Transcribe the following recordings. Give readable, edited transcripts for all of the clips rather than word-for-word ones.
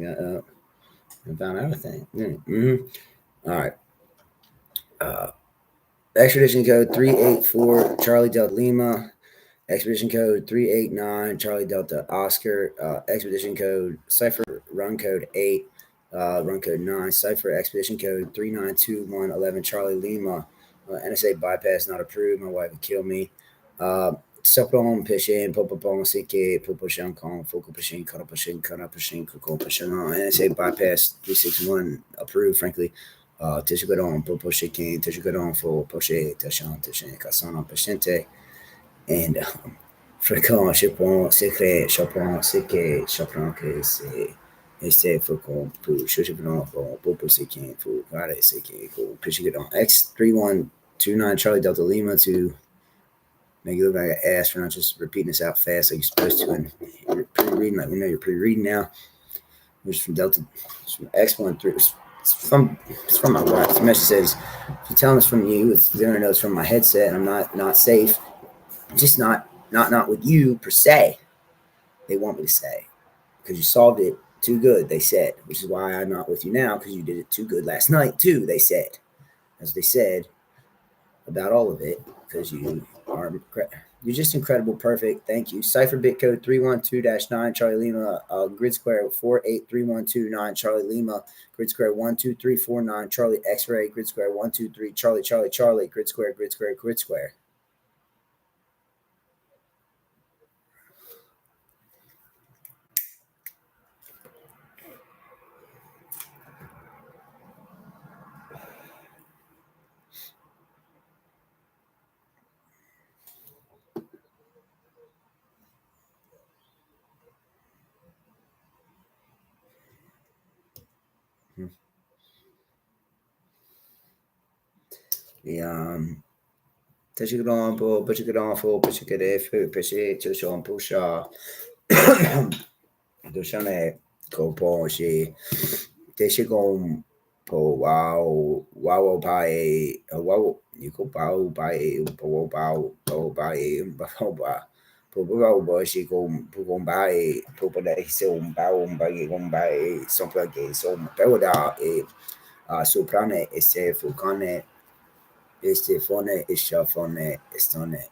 I found out a thing. All right. Expedition code 384 Charlie Delta Lima. Expedition code 389 Charlie Delta Oscar. Expedition code Cipher Run Code 8. Run Code 9. Cipher Expedition code 392111 Charlie Lima. NSA bypass not approved. My wife would kill me. Sopron Pishin, Popopon Sike, Poposhan Kong, Focal Pishin, Cutter Pishin, Cutter Pishin, Coco Pishin. NSA bypass 361 approved, frankly. Tishigadon, Popo Shikin, Tishigadon for Poche, Tashan, Tishin, Kasana, Pashente, and Fricon, Shipon, Sikre, Chopon, Sike, Chopron, Kese, Este, Focon, Pu, Shushipadon, for Popo Sikin, Fu, Gade, Sike, Pishigadon, X3129 Charlie Delta Lima to make you look like an ass for not just repeating this out fast like you're supposed to. And you're pre-reading, like we know you're pre-reading now. Which from Delta, it's from X13. It's from my wife. The message says, if you're telling us from you, it's the internet knows from my headset, and I'm not safe. Just not with you per se. They want me to say because you solved it too good. They said, which is why I'm not with you now because you did it too good last night too. They said, as they said about all of it, because you're just incredible, perfect. Thank you. Cipher bit code 312-9 Charlie Lima, grid square 48312-9 Charlie Lima, grid square 12349 Charlie X-ray, grid square 123 Charlie Charlie Charlie, grid square grid square grid square. Tashikadon po, Pachikadon fo, Pachikadefu, Pashi, Chushon Pusha, Dushane, Kopo, she, Tashikon po, wow, pai, wow, you go bow by, bow by, bow. Pupuro bo si kung pupumbay pupunay sa umbay umbay somplage so peroda soprane este fulcane este fone ishafone estone.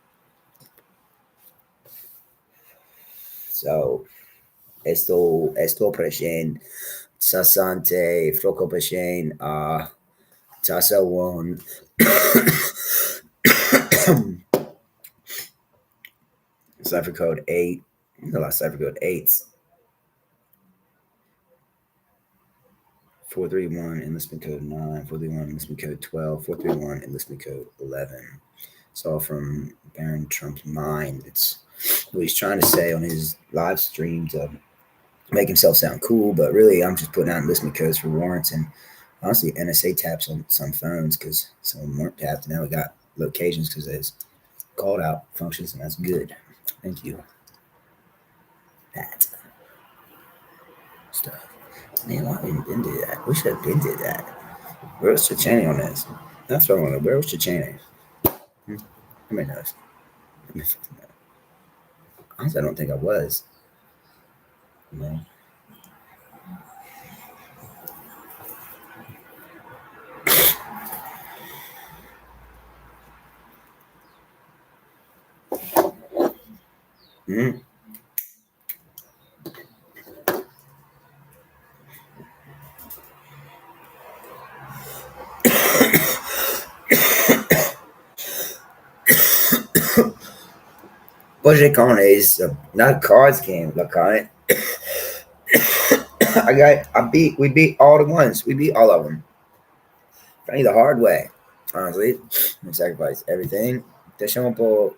So esto preshen sasante foco preshen tasa one cipher code 8. The last cipher code 8. 431 enlistment code 9, 431 enlistment code 12, 431 enlistment code 11. It's all from Baron Trump's mind. It's what he's trying to say on his live stream to make himself sound cool, but really I'm just putting out enlistment codes for warrants. And honestly, NSA taps on some phones because some of them weren't tapped, and now we got locations because there's called out functions, and that's good. Thank you. That stuff. Man, why didn't we do that? We should have been did that. Where was Chachani on this? That's what I wanted. Where was Chachani? Nobody knows. Honestly, I don't think I was. No. Mm-hmm. Budget Con is not a cards game. Look on it. We beat all the ones. We beat all of them. Funny the hard way. Honestly, we sacrificed everything. Deixamos por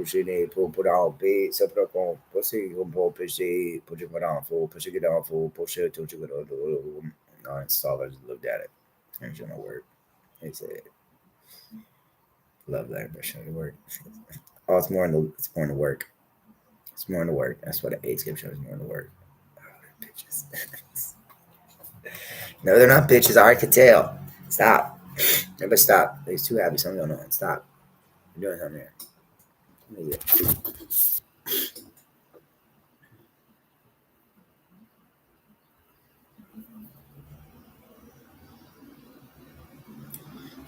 chile, por ao be, só para com você por PC, por jogar for chegar for share to jogar. I installed. I just looked at it. It's gonna work. It's a love that, but show it work. Oh, it's more in the work. It's more in the work. That's what the 8 skip shows more in the work. Oh, they're bitches. No, they're not bitches. I could tell. Stop. Everybody stop. He's too happy. Something going on. Stop. You're doing something here.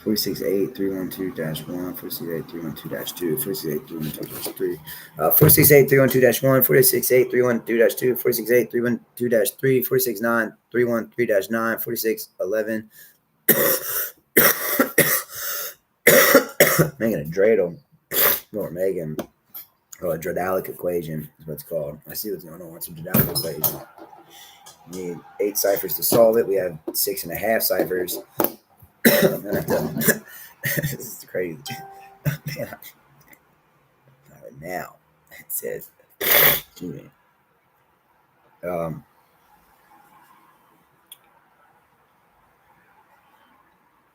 468-312-1, 468-312-2, 468-312-3, 468-312-1, 468-312-2, 468-312-3, 469-313-9, 4611. Making a dreidel, or making a dreidelic equation is what it's called. I see what's going on. It's a dreidelic equation. We need 8 ciphers to solve it. We have 6.5 ciphers. This is crazy. Man, now it says, excuse me.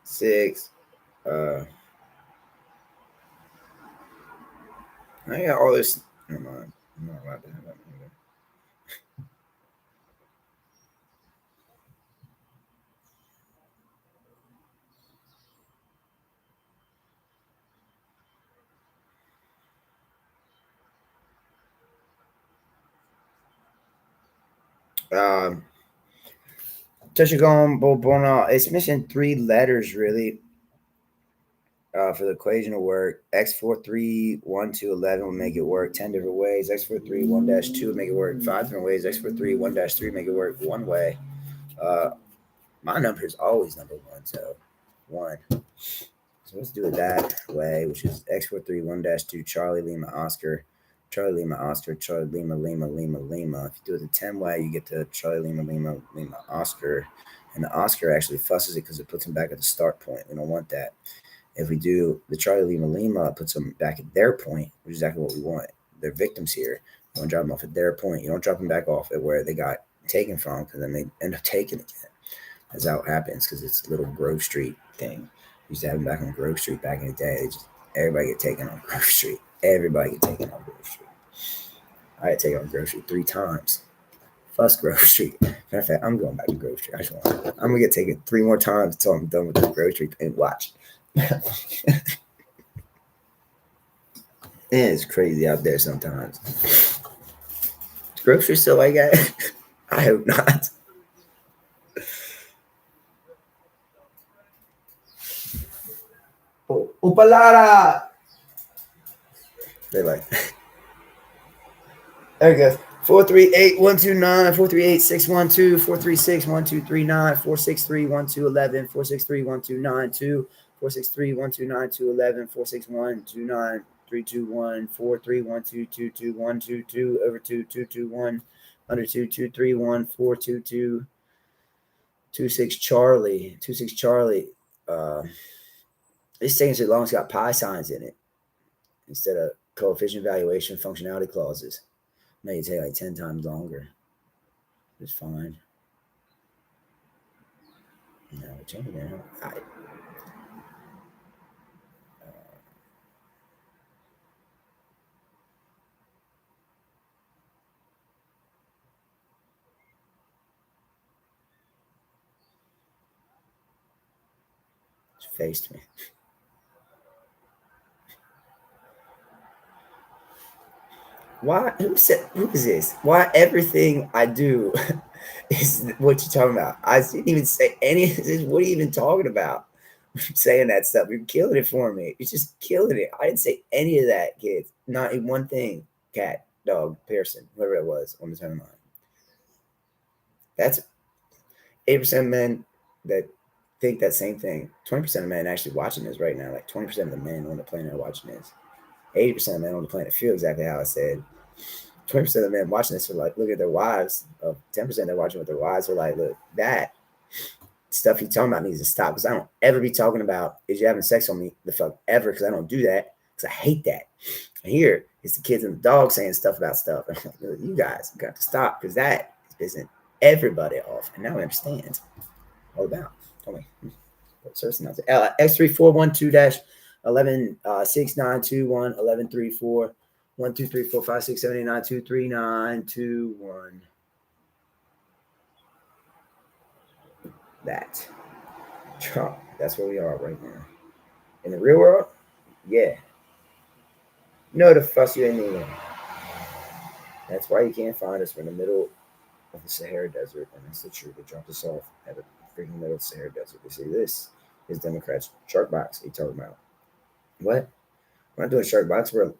6. I got all this. Never mind. I'm not allowed to have that either. Tetragon Bobona. It's missing 3 letters really. For the equation to work, x431211 will make it work 10 different ways. X431-2 will make it work 5 different ways. X431-3 make it work 1 way. My number is always number 1, so 1. So let's do it that way, which is x431-2 Charlie Lima Oscar, Charlie Lima Oscar, Charlie Lima Lima Lima Lima. If you do it the 10 way, you get the Charlie Lima Lima Lima Oscar, and the Oscar actually fusses it because it puts them back at the start point. We don't want that. If we do the Charlie Lima Lima, it puts them back at their point, which is exactly what we want. They're victims here. You want to drop them off at their point. You don't drop them back off at where they got taken from, because then they end up taking it again. That's how it happens, because it's a little Grove Street thing. We used to have them back on Grove Street back in the day. Everybody get taken on Grove Street. Everybody get taken on Grove Street. I got taken on Grove Street 3 times. Fuss Grove Street. Matter of fact, I'm going back to Grove Street. I'm going to get taken 3 more times until I'm done with the Grove Street and watch. It's crazy out there sometimes. Is Grove Street still like that? I hope not. Upalada! They like that. There it goes. 438-129, 438-612, 436-1239, 463-1211, 463-1292, 463-129211, 461-29-321, 431-222-122, over 2-221, under 2-231, 422, 26 Charlie, 26 Charlie. This taking too long. It's got pi signs in it instead of coefficient valuation functionality clauses. May take like 10 times longer. It's fine. No, change it now. It's faced me. Why? Who is this? Why everything I do is what you're talking about? I didn't even say any of this. What are you even talking about? Saying that stuff. You're killing it for me. You're just killing it. I didn't say any of that, kids. Not in one thing. Cat, dog, Pearson, whoever it was on the timeline. That's 8% of men that think that same thing. 20% of men actually watching this right now. Like 20% of the men on the planet are watching this. 80% of men on the planet feel exactly how I said. 20% of the men watching this are like, look at their wives. 10% they're watching with their wives are like, look, that stuff you're talking about needs to stop, because I don't ever be talking about is you having sex on me the fuck ever, because I don't do that, because I hate that. And here it's the kids and the dog saying stuff about stuff. And I'm like, you guys got to stop, because that is pissing everybody off. And now I understand all about. Tell me. X3412-11 6921 1134 1 2 3 4 5 6 7 8 9 2 3 9 2 1. That. That's where we are right now. In the real world, yeah. No, the fuss you ain't even. That's why you can't find us. We're in the middle of the Sahara Desert, and that's the truth. They dropped us off at the freaking middle of the Sahara Desert. They say this It's Democrats. Shark box. What are you talking about? What? We're not doing shark box. We're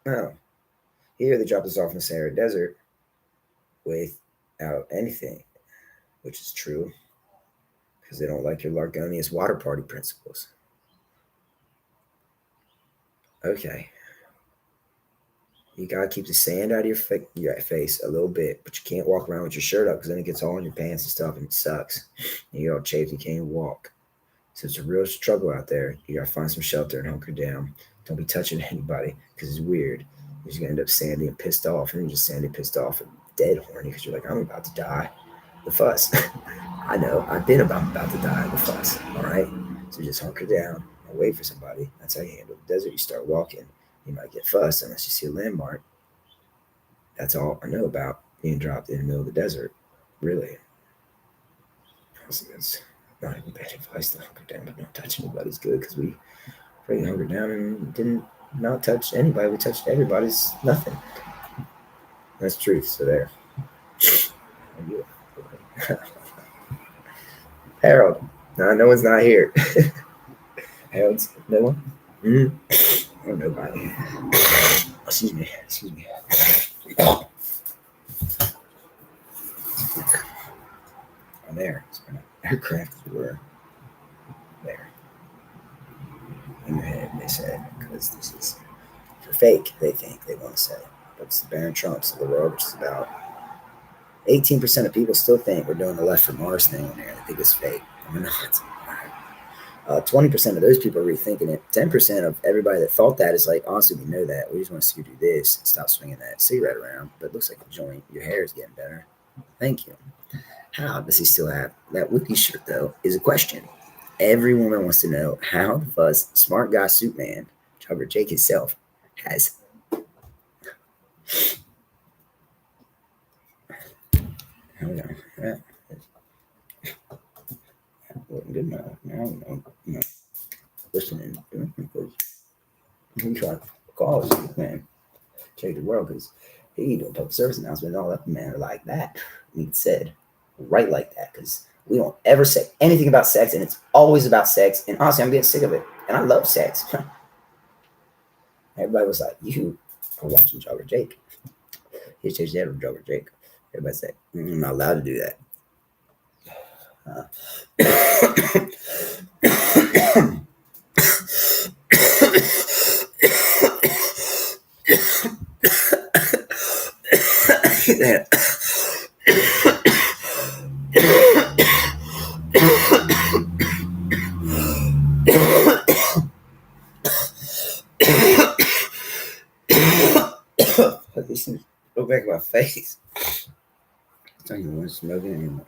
no. Here they dropped us off in the Sahara Desert without anything, which is true because they don't like your Largonius water party principles. Okay. You gotta keep the sand out of your face a little bit, but you can't walk around with your shirt up because then it gets all in your pants and stuff, and it sucks. And you're all chafed, you can't even walk. So it's a real struggle out there. You gotta find some shelter and hunker down. Don't be touching anybody because it's weird. You're just gonna end up sandy and pissed off, and you're just sandy pissed off and dead horny because you're like, I'm about to die. The fuss. I know. I've been about to die. The fuss. All right. So just hunker down and wait for somebody. That's how you handle the desert. You start walking. You might get fussed unless you see a landmark. That's all I know about being dropped in the middle of the desert. Really. It's not even bad advice to hunker down, but don't touch anybody's good because we freaking hunkered down and didn't not touch anybody. We touched everybody's nothing. That's truth. So there. Harold. No one's not here. Harold's no one? Mm-hmm. Oh, nobody. Excuse me. I'm there. It's an aircraft were there. In your head, they said, because this is for fake, they think they want to say. But it's the Barron Trumps of the world, which is about 18% of people still think we're doing the left from Mars thing on there. They think it's fake. We're not. 20% of those people are rethinking it. 10% of everybody that thought that is like, honestly, we know that. We just want to see you do this and stop swinging that cigarette around. But it looks like a joint. Your hair is getting better. Thank you. How does he still have that Wiki shirt, though, is a question. Every woman wants to know how the fuzz smart guy suit man, Trevor Jake himself, has. Hold on. That wasn't good enough. Now, listening. He tried to call us, man. Change the world because he doing public service announcement and all that, man, like that. He said, right like that, because we don't ever say anything about sex, and it's always about sex. And honestly, I'm getting sick of it. And I love sex. Everybody was like, you are watching Jogger Jake. He changed that from Jogger Jake. Everybody said, I'm not allowed to do that. This is go back my face. I don't even want to smoke it anymore.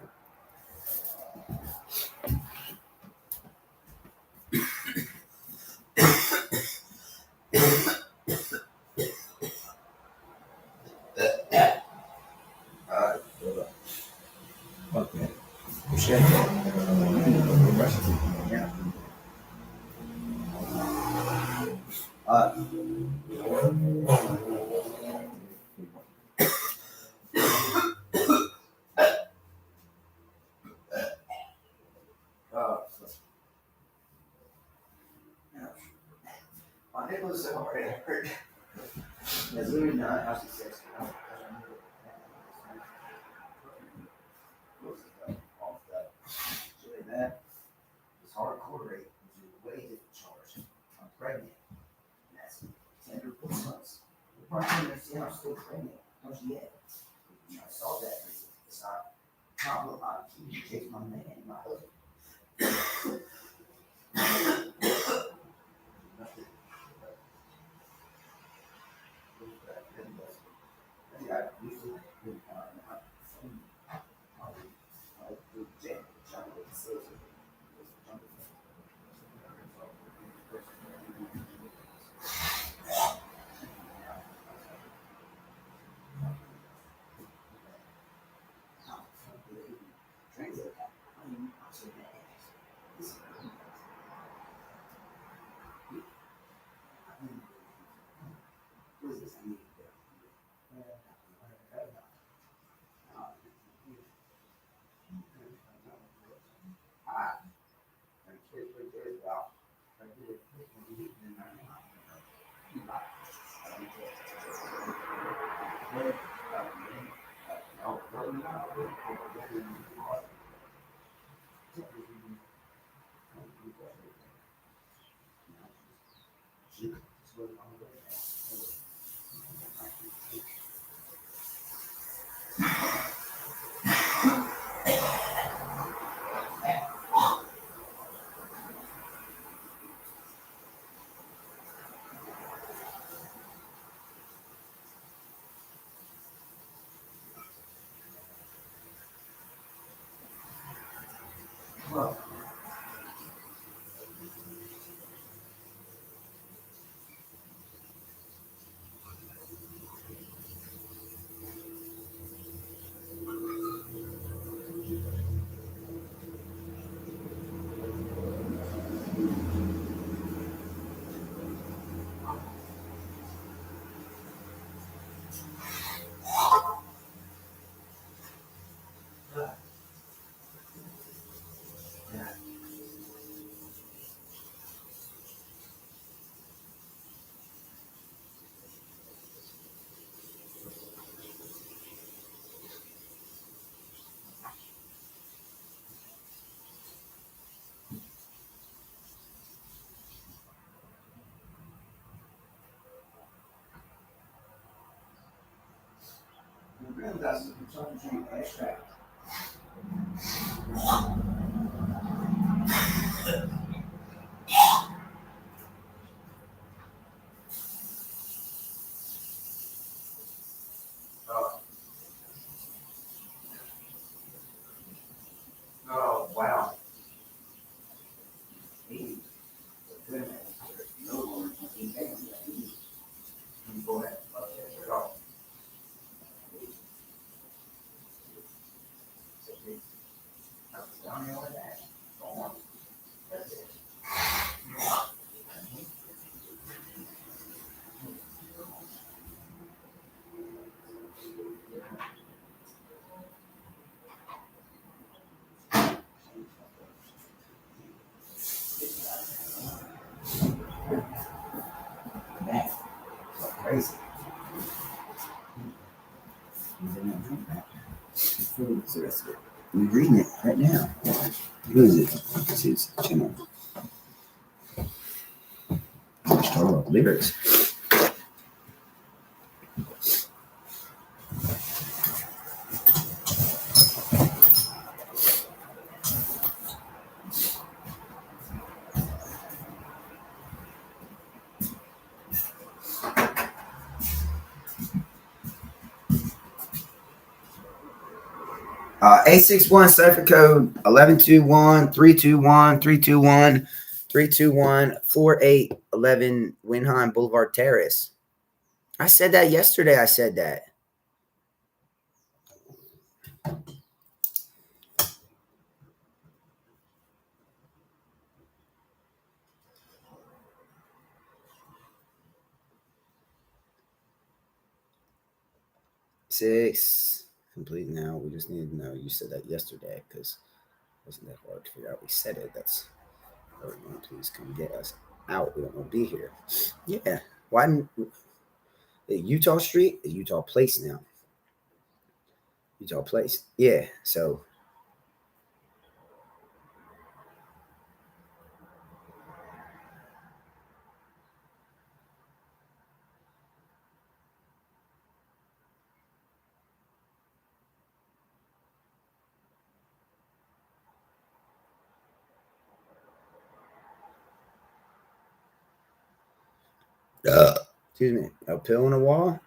Okay. Shit. Yeah. My nipples are already hurt. There's literally not actually sex. That is hardcore rate, which is way different charge. I'm pregnant. And that's 10 or 4 months. The part I understand I'm still pregnant. How's she yet? I saw that. It's not a problem. I keep taking my man, my husband. Man, crazy. Who's the rest of it? We're reading it right now. Who is it? It's his channel. Oh, lyrics. A61 cipher code 1121-321-321-321-4811 Winheim Boulevard Terrace. I said that yesterday. I said that. Six. Complete now. We just need to know. You said that yesterday because it wasn't that hard to figure out. We said it. That's everyone. Please come get us out. We don't want to be here. Yeah. Why didn't Utah Street is Utah Place now? Utah Place. Yeah. So excuse me. A pill in a wall.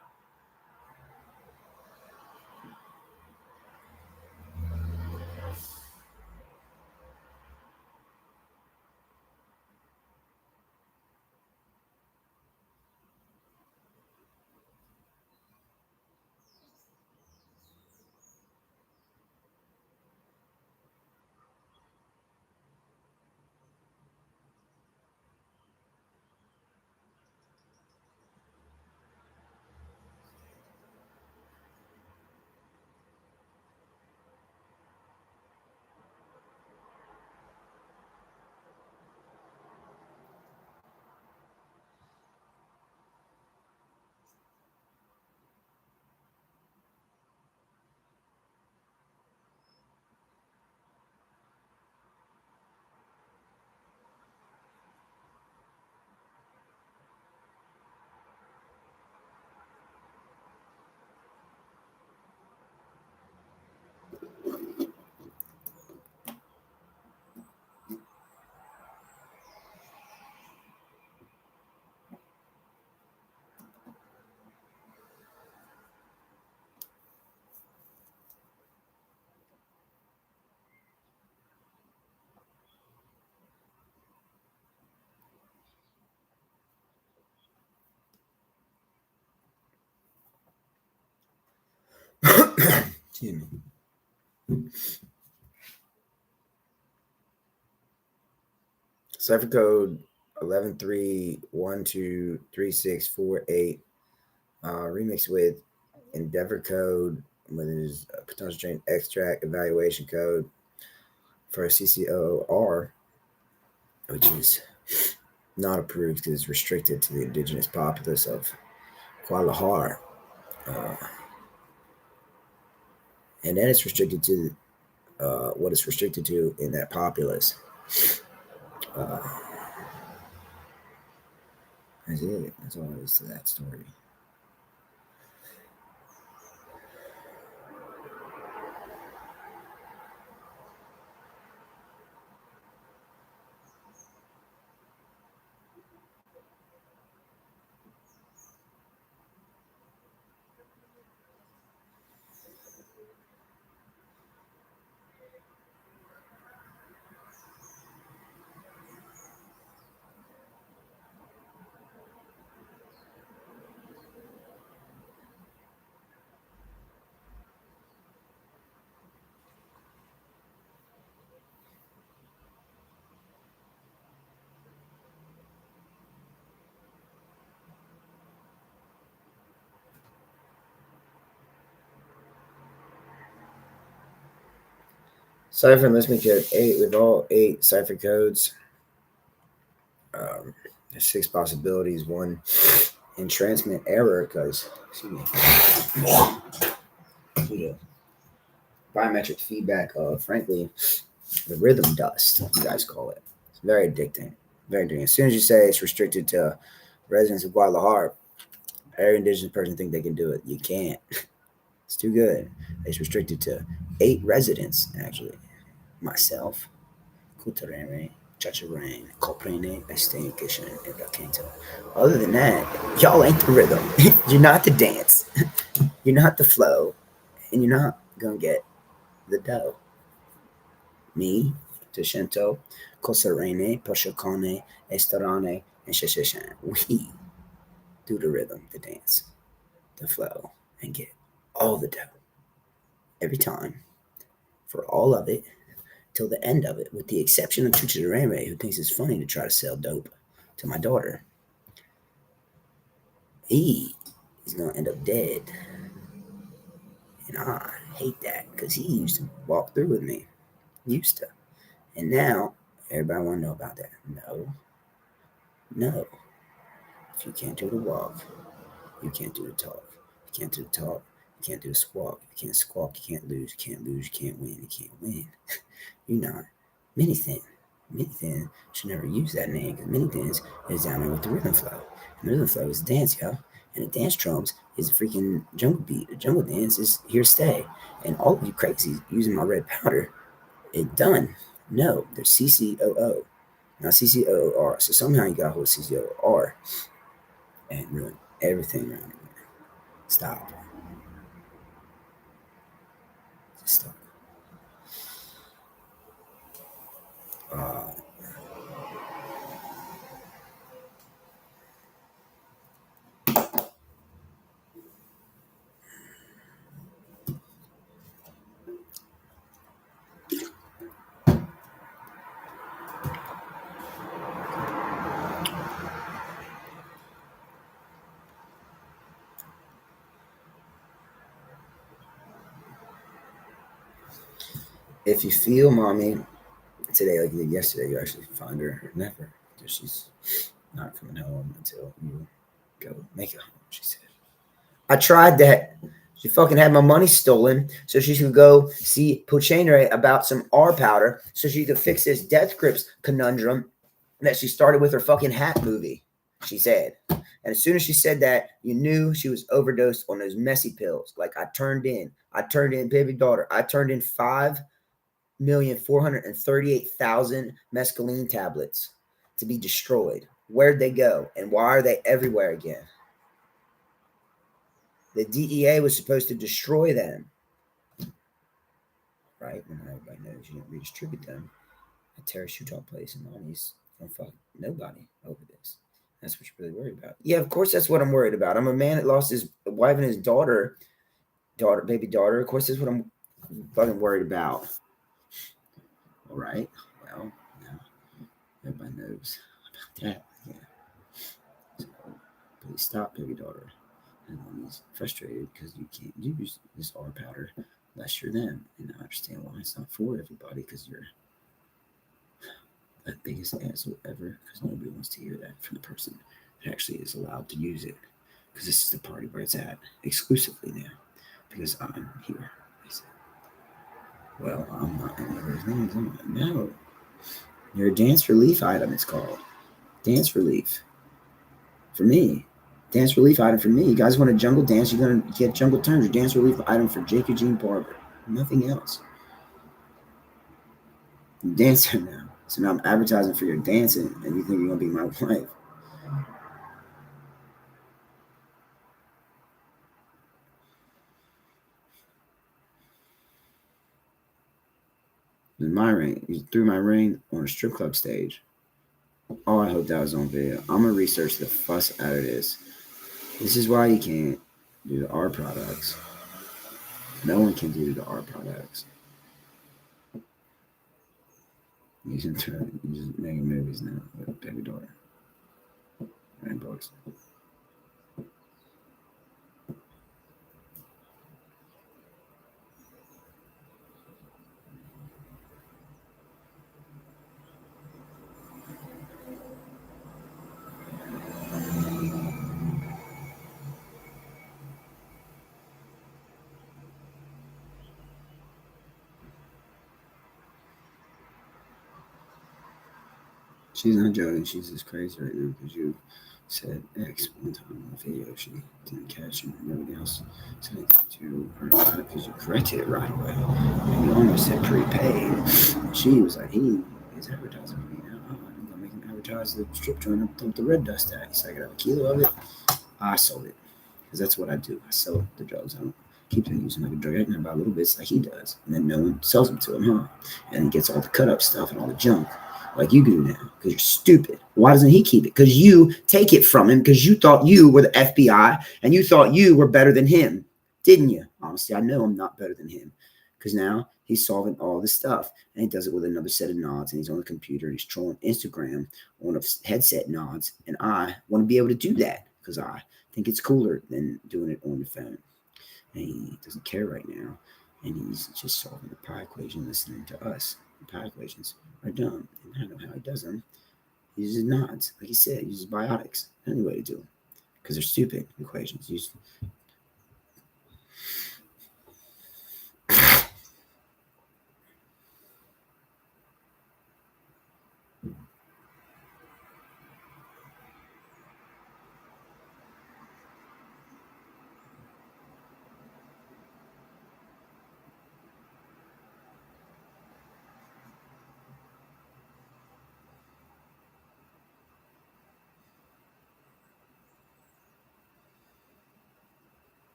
Excuse me. Cipher code 11.3.12.3.6.4.8. Remixed with Endeavor code, with his potential strain extract evaluation code for CCOR, which is not approved because it's restricted to the indigenous populace of Guadalajara. And then it's restricted to what it's restricted to in that populace. That's it. That's all there is to that story. Cipher enlistment code 8 with all 8 cipher codes. There's 6 possibilities. 1 entrancement error because, excuse me, biometric feedback of, frankly, the rhythm dust, you guys call it. It's very addicting. Very addicting. As soon as you say it's restricted to residents of Guadalajara, every indigenous person think they can do it. You can't. It's too good. It's restricted to 8 residents, actually. Myself, Kutareme, Chacharang, Coprene, Estain, Kishan, and Raquento. Other than that, y'all ain't the rhythm. You're not the dance. You're not the flow. And you're not going to get the dough. Me, Tishento, Kosarene, Poshakane, Estarane, and Sheshishan. We do the rhythm, the dance, the flow, and get all the dough. Every time. For all of it. Till the end of it, with the exception of Chuchireme, who thinks it's funny to try to sell dope to my daughter. He is going to end up dead. And I hate that because he used to walk through with me. Used to. And now, everybody want to know about that. No. If you can't do the walk, you can't do the talk. You can't do the talk, you can't do the squawk. You can't squawk, you can't lose. You can't lose, you can't win. You can't win. You're not. Minithin. Minithin should never use that name because Minithin is down there with the rhythm flow. And the rhythm flow is dance, yo. And the dance drums is a freaking jungle beat. The jungle dance is here to stay. And all of you crazies using my red powder, it done. No, there's CCOO, not CCOR. So somehow you got a hold of CCOR and ruin everything around it. Stop. Just stop. If you feel mommy today like you did yesterday, you actually find her never. She's not coming home until you go make it home, she said. I tried that. She fucking had my money stolen so she could go see Puchenre about some R powder so she could fix this Death Grips conundrum that she started with her fucking Hat movie, she said. And as soon as she said that, you knew she was overdosed on those messy pills. Like I turned in, baby daughter, I turned in 5,438,000 mescaline tablets to be destroyed. Where'd they go? And why are they everywhere again? The DEA was supposed to destroy them. Right? When everybody knows you didn't redistribute them. A terrorist Utah place and all these don't fuck nobody over this. That's what you're really worried about. Yeah, of course that's what I'm worried about. I'm a man that lost his wife and his daughter baby daughter. Of course, this is what I'm fucking worried about. All right. Well, now everybody knows about that. Yeah. So please stop, baby daughter. And he's frustrated because you can't use this R powder unless you're them. And I understand why it's not for everybody because you're the biggest asshole ever because nobody wants to hear that from the person that actually is allowed to use it. Because this is the party where it's at exclusively now. Because I'm here. I said, well, I'm not any of those names. I'm like, no. You're a dance relief item, it's called. Dance relief. For me. Dance relief item for me. You guys want a jungle dance, you're going to get jungle turns. Your dance relief item for Jake Eugene Barber. Nothing else. I'm dancing now. So now I'm advertising for your dancing, and you think you're going to be my wife. In my ring, you threw my ring on a strip club stage. Oh, I hope that was on video. I'm gonna research the fuss out of this. This is why you can't do the art products. No one can do the art products. He's just making movies now with baby daughter and books. She's not joking. She's just crazy right now because you said X one time on the video. She didn't catch and nobody else said anything to her about it because you corrected it right away. And you almost said prepaid. And she was like, he is advertising for me now. I'm going to make him advertise the strip joint up with the red dust at. He's like, I got a kilo of it. I sold it because that's what I do. I sell the drugs. I don't keep them using like a drug addict and I buy little bits like he does. And then no one sells them to him, huh? And he gets all the cut up stuff and all the junk like you do now because you're stupid. Why doesn't he keep it? Because you take it from him because you thought you were the FBI and you thought you were better than him, didn't you? Honestly, I know I'm not better than him because now he's solving all this stuff and he does it with another set of nods and he's on the computer and he's trolling Instagram on a headset nods. And I want to be able to do that because I think it's cooler than doing it on the phone. And he doesn't care right now. And he's just solving the pi equation, listening to us. The pi equations are dumb. And I don't know how he does them. He uses nods. Like he said, he uses biotics. Any way to do them. Because they're stupid equations.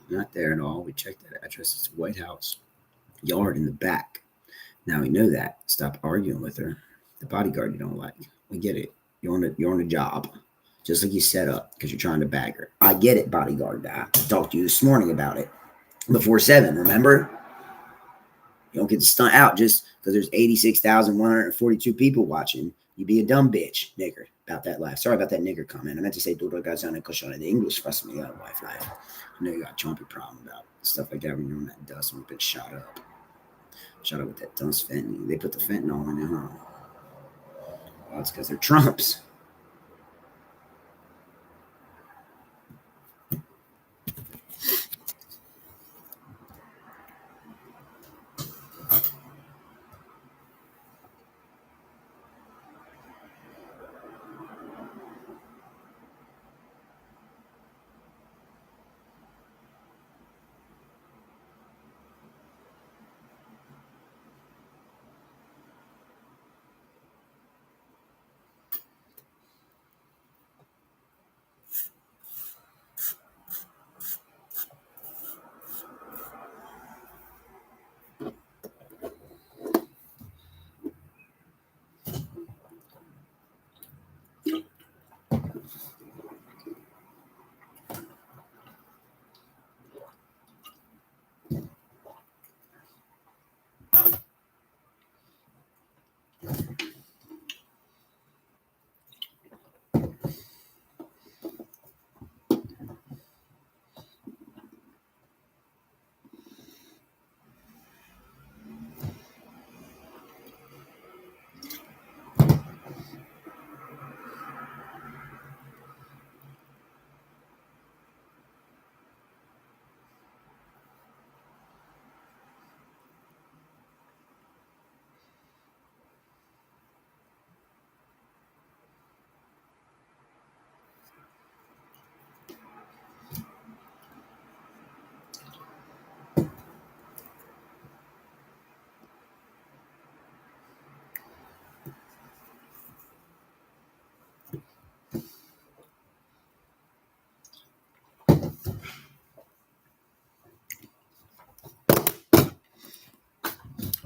Not there at all. We checked that address. It's White House. Yard in the back. Now we know that. Stop arguing with her. The bodyguard you don't like. We get it. You're on a job. Just like you set up because you're trying to bag her. I get it, bodyguard guy. I talked to you this morning about it. Before 7, remember? You don't get to stunt out just because there's 86,142 people watching. You be a dumb bitch, nigger, about that life. Sorry about that nigger comment. I meant to say Duro Gazana Koshana. The English fussed me out, wife life. I know you got a chompy problem about stuff like that when you're on that dust and you've been shot up. Shot up with that dust fentanyl. They put the fentanyl in there, huh? Well, it's because they're Trumps.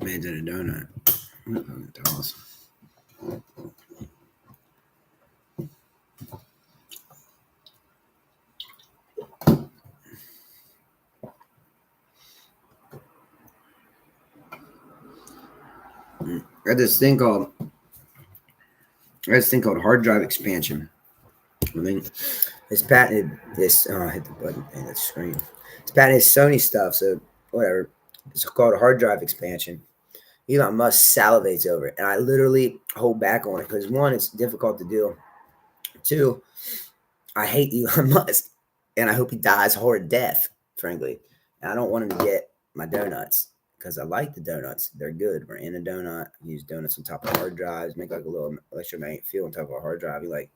Man did a donut. Dolls. I got this thing called hard drive expansion. I mean, it's patented. This hit the button and the screen. It's patented Sony stuff. So whatever. It's called hard drive expansion. Elon Musk salivates over it, and I literally hold back on it because one, it's difficult to do. Two, I hate Elon Musk, and I hope he dies a horrid death. Frankly, and I don't want him to get my donuts because I like the donuts. They're good. We're in a donut. Use donuts on top of hard drives. Make like a little electromagnetic field on top of a hard drive. You like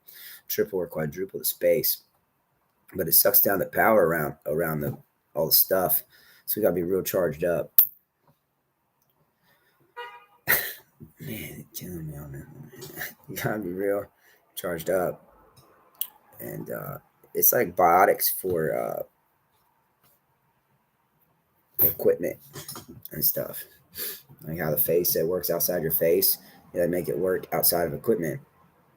triple or quadruple the space, but it sucks down the power around all the stuff. So we gotta be real charged up. Man, it's killing me on that one. You gotta be real charged up, and it's like biotics for equipment and stuff. Like how the face it works outside your face, you gotta make it work outside of equipment,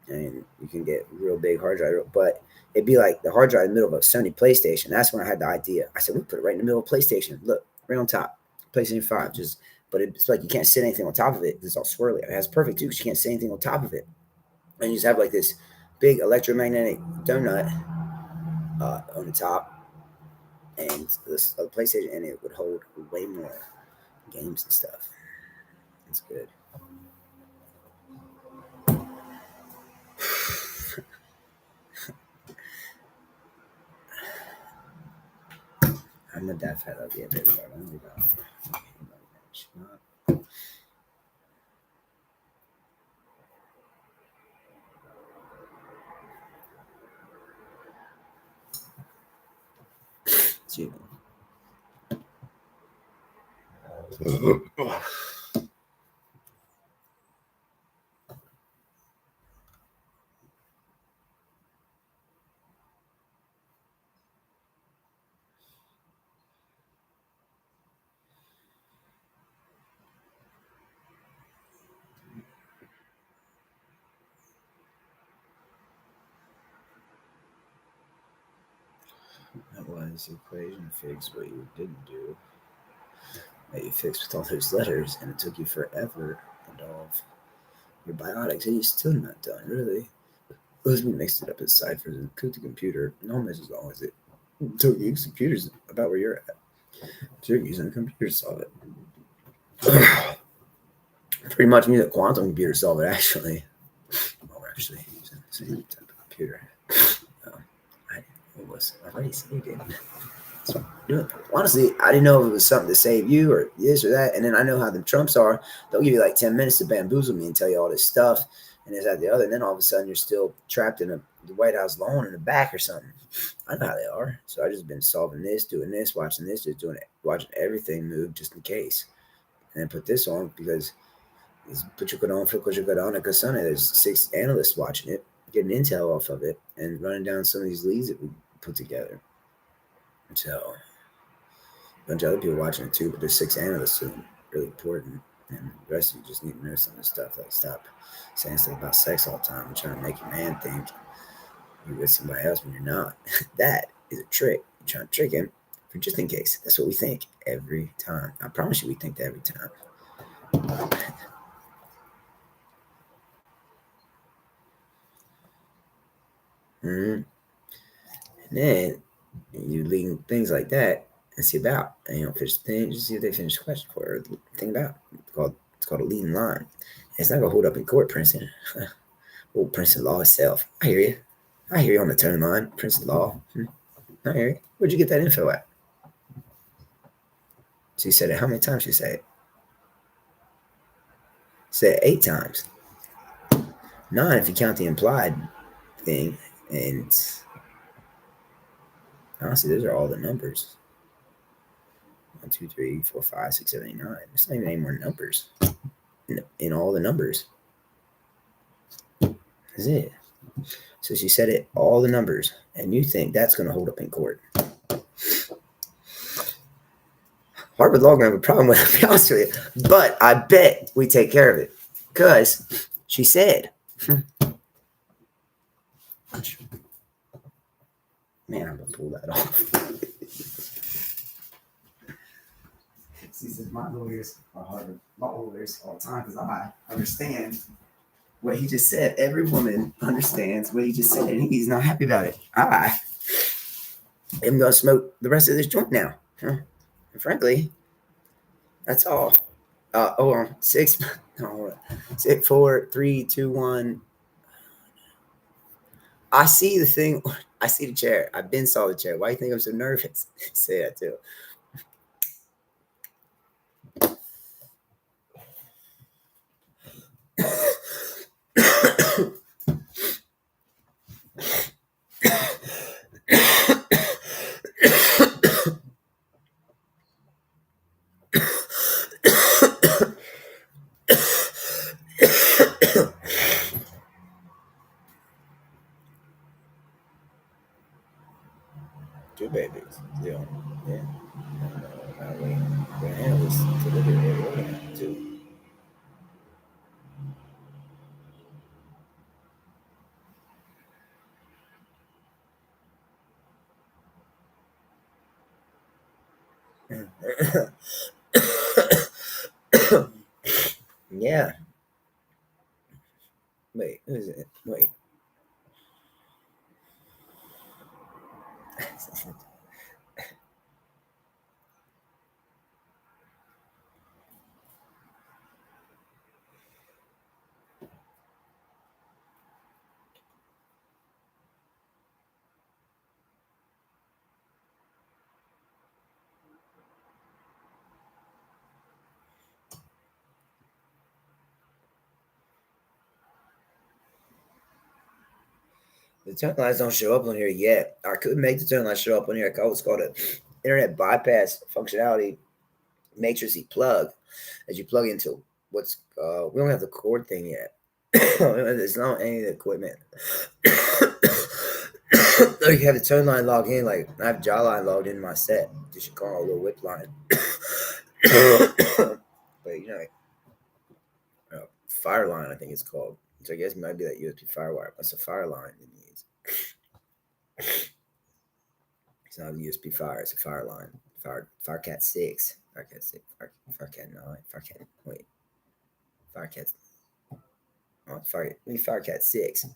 and you can get real big hard drive. But it'd be like the hard drive in the middle of a Sony PlayStation. That's when I had the idea. I said, we put it right in the middle of PlayStation. Look, right on top, PlayStation 5. Just, but it's like you can't sit anything on top of it. It's all swirly. It has perfect too, because you can't sit anything on top of it. And you just have like this big electromagnetic donut on the top, and this PlayStation, and it would hold way more games and stuff. It's good. I'm a deaf head of the baby. That was the equation fix what you didn't do. That you fixed with all those letters, and it took you forever and all of your biotics, and you're still not done, really. Because we mixed it up as ciphers and cooked the computer. No mess as long as it took you computers about where you're at. So you're using a computer to solve it. Pretty much need a quantum computer to solve it, actually. Well, we're actually using the same type of computer. It was already saved it. So honestly, I didn't know if it was something to save you or this or that. And then I know how the Trumps are. They'll give you like 10 minutes to bamboozle me and tell you all this stuff and this, that, the other. And then all of a sudden you're still trapped in the White House lawn in the back or something. I know how they are. So I just been solving this, doing this, watching this, just doing it, watching everything move just in case. And then put this on because put your good on, put your good on it because Sunday there's 6 analysts watching it, getting intel off of it, and running down some of these leads that we put together. So a bunch of other people watching it too, but there's 6 analysts who are really important, and the rest of you just need to know some of the stuff. Like stop saying stuff about sex all the time and trying to make your man think you're with somebody else when you're not. That is a trick. You're trying to trick him for just in case. That's what we think every time. I promise you, we think that every time. Mm-hmm. And then you leave things like that and see about, and you don't finish the thing, just see if they finish the question for or think about. It's called a leading line. It's not gonna hold up in court, Princeton. Old Princeton law itself. I hear you. I hear you on the turn line, Princeton law. I hear you. Where'd you get that info at? She said it. How many times she said it? Said it 8 times. 9 if you count the implied thing. And honestly, those are all the numbers. 1, 2, 3, 4, 5, 6, 7, 8, 9. There's not even any more numbers in all the numbers. That's it. So she said it, all the numbers, and you think that's going to hold up in court. Harvard Law gonna have a problem with it, to be honest with you. But I bet we take care of it. Because she said, man, I'm gonna pull that off. She says, my lawyers are Harvard Law lawyers all the time because I understand what he just said. Every woman understands what he just said, and he's not happy about it. I am gonna smoke the rest of this joint now. And frankly, that's all. Hold on. 6, no, 6, 4, 3, 2, 1. I see the thing. I see the chair. I've been saw the chair. Why do you think I'm so nervous? Say that too. Two babies. Still. Yeah. We handle this to look at what we're gonna do. Yeah. Wait, who is it? Wait. The turn lines don't show up on here yet. I couldn't make the turn lines show up on here. It's called an internet bypass functionality matrix plug as you plug into what's we don't have the cord thing yet. There's not any of the equipment. You have the turn line logged in, like I have Jawline logged in my set. You should call it a little whip line. But fire line, I think it's called. So I guess it might be that USB firewire. That's a fire line it needs. It's not a USB fire, it's a fire line. Firecat 6. Firecat 6. Firecat 9. Firecat. Wait. Firecat. Oh, Firecat 6.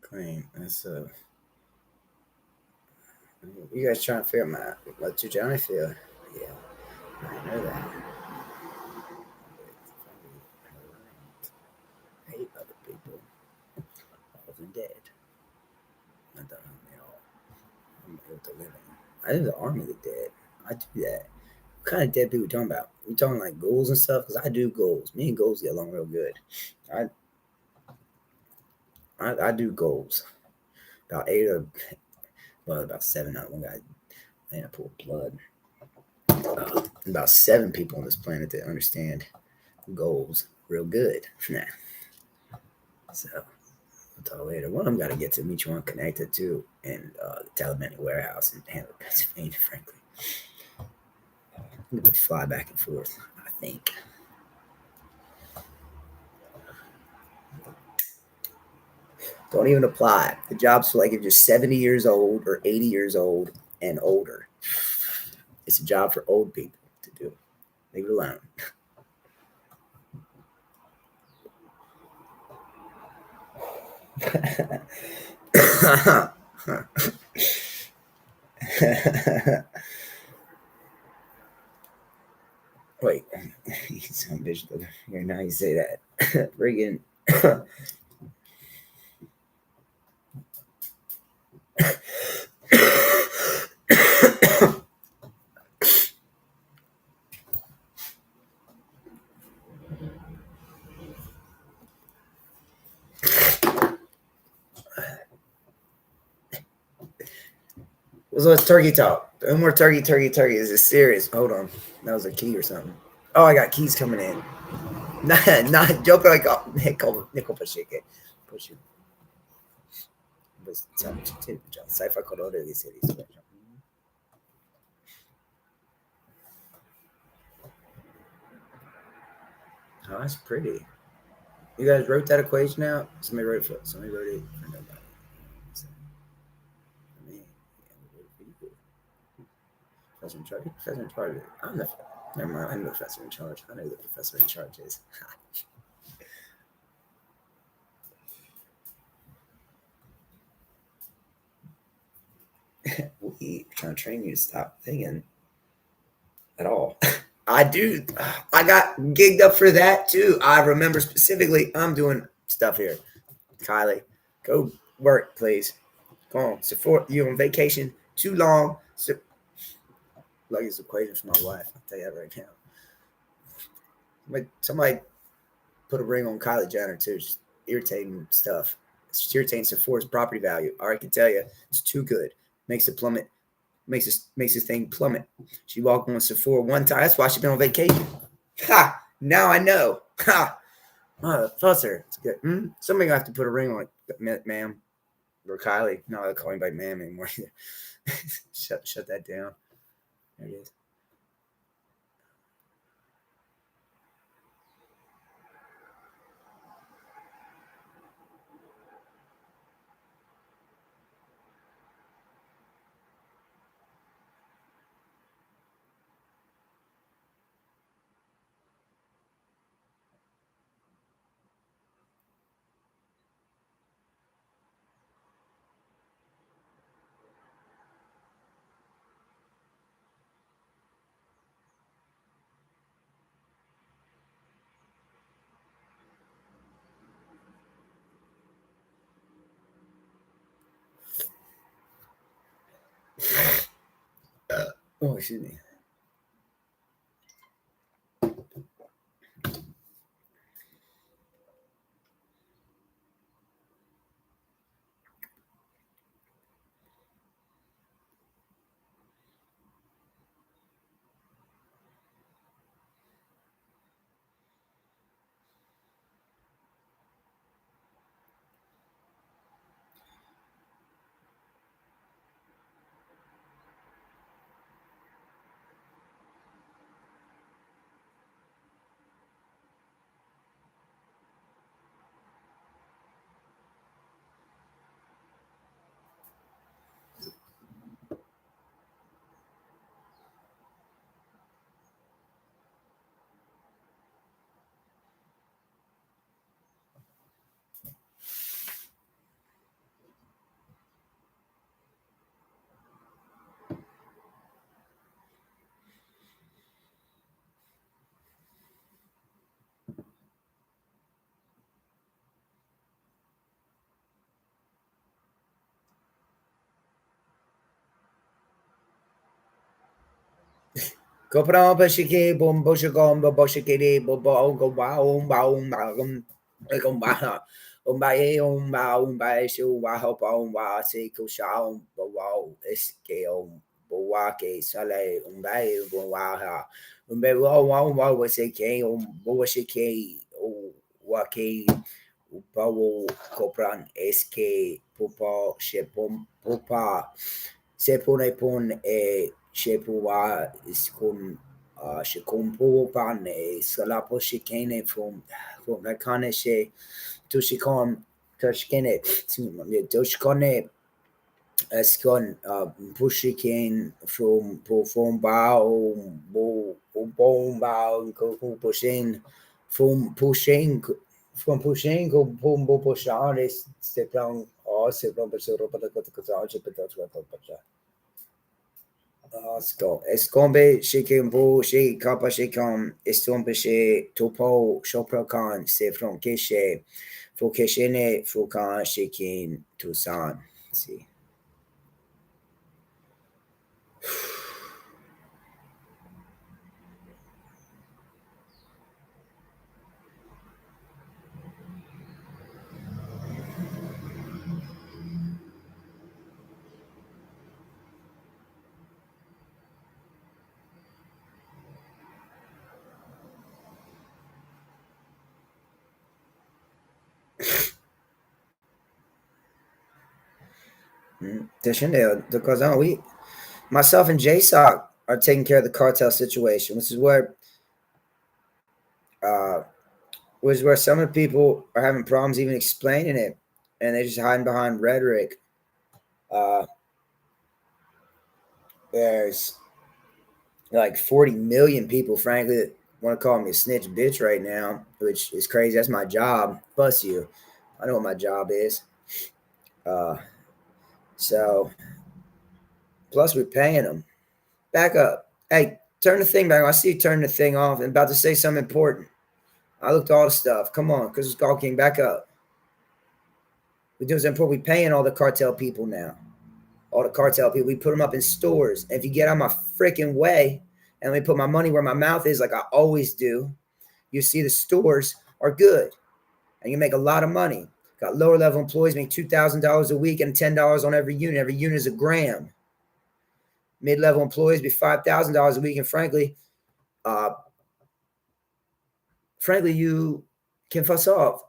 Claim. That's you guys trying to figure out what you trying to feel? Yeah, I know that. Hate other people. All of them dead. Not that I'm all. I'm able to live in. I do the army of the dead. I do that. What kind of dead people talking about? You talking like goals and stuff? Because I do goals. Me and goals get along real good. I do goals. About 8 of, well, about 7 out. One guy, and I pulled blood. About 7 people on this planet that understand goals real good. Nah. So I'll talk later. One of them got to get to meet you one connected to in the Taliban warehouse in Hanover, Pennsylvania, frankly. I'm going to fly back and forth, I think. Don't even apply. The job's for like if you're 70 years old or 80 years old and older. It's a job for old people to do. Leave it alone. Wait, he's some bitch. Here now you say that. Friggin' let's turkey talk. No more turkey. Is this serious? Hold on. That was a key or something. Oh, I got keys coming in. Not joking like oh, nickel Pacheco. Push you. Sci-fi color de series. Oh, that's pretty. You guys wrote that equation out? Somebody wrote it. Somebody wrote it for nobody. So, I mean, yeah, Professor in charge. Professor in charge. I'm the. Never mind. I'm the professor in charge. I know who the professor in charge is. We trying to train you to stop thinking at all. I do. I got gigged up for that too. I remember specifically. I'm doing stuff here. Kylie, go work, please. Go on. Support you on vacation too long. Like it's equation for my wife. I'll tell you that right now. Somebody put a ring on Kylie Jenner too. Just irritating stuff. It's irritating Sephora's property value. Or I can tell you, it's too good. Makes it plummet. Makes this thing plummet. She walked on Sephora one time. That's why she been on vacation. Ha! Now I know. Ha! Oh, fusser. It's good. Somebody gonna have to put a ring on it, ma'am. Or Kylie. No, I don't call anybody ma'am anymore. shut that down. There it is. Oh, excuse me. Compramos chique, bombo chicombo, bochiquiri, bobo, gomba, umba, umba, gomba, umba, umba, umba, shuwa, hopa, umba, se kusha, umba, eske, umba, que sale, umba, umba, umba, umba, wase que, chique, wake, upawo, copran, eske, pupa, shepom, pupa, se pone pon, Shepua is con Shikompo Pane, Salapo Shikane from Nakane She Tushikon Tushkene, Tushkone Escon Pushikane from Perform Bao Bom Bao Pushing from Pushing Pombo Poshanes Steplan or Seplan Pesoro Patacotaja Petacha. Escombe, Shikimbo, Shik, Kappa Shikam, Estombe, Topo, Shoprokan, Sefron Keshe, Fokeshene, Fokan, Shikin, Tucson. See. Because myself and JSOC are taking care of the cartel situation, uh, which is where some of the people are having problems even explaining it, and they're just hiding behind rhetoric. Uh, there's like 40 million people, frankly, that want to call me a snitch bitch right now, which is crazy. That's my job. Fuss you. I know what my job is. Uh, so, plus we're paying them. Back up. Hey, turn the thing back. I see you turn the thing off. I'm about to say something important. I looked at all the stuff. Come on, because it's all King. Back up. We do something important. We paying all the cartel people now. All the cartel people. We put them up in stores. And if you get out of my freaking way and let me put my money where my mouth is, like I always do, you see the stores are good and you make a lot of money. Got lower level employees make $2,000 a week and $10 on every unit. Every unit is a gram. Mid level employees be $5,000 a week. And uh, frankly, you can fuss off.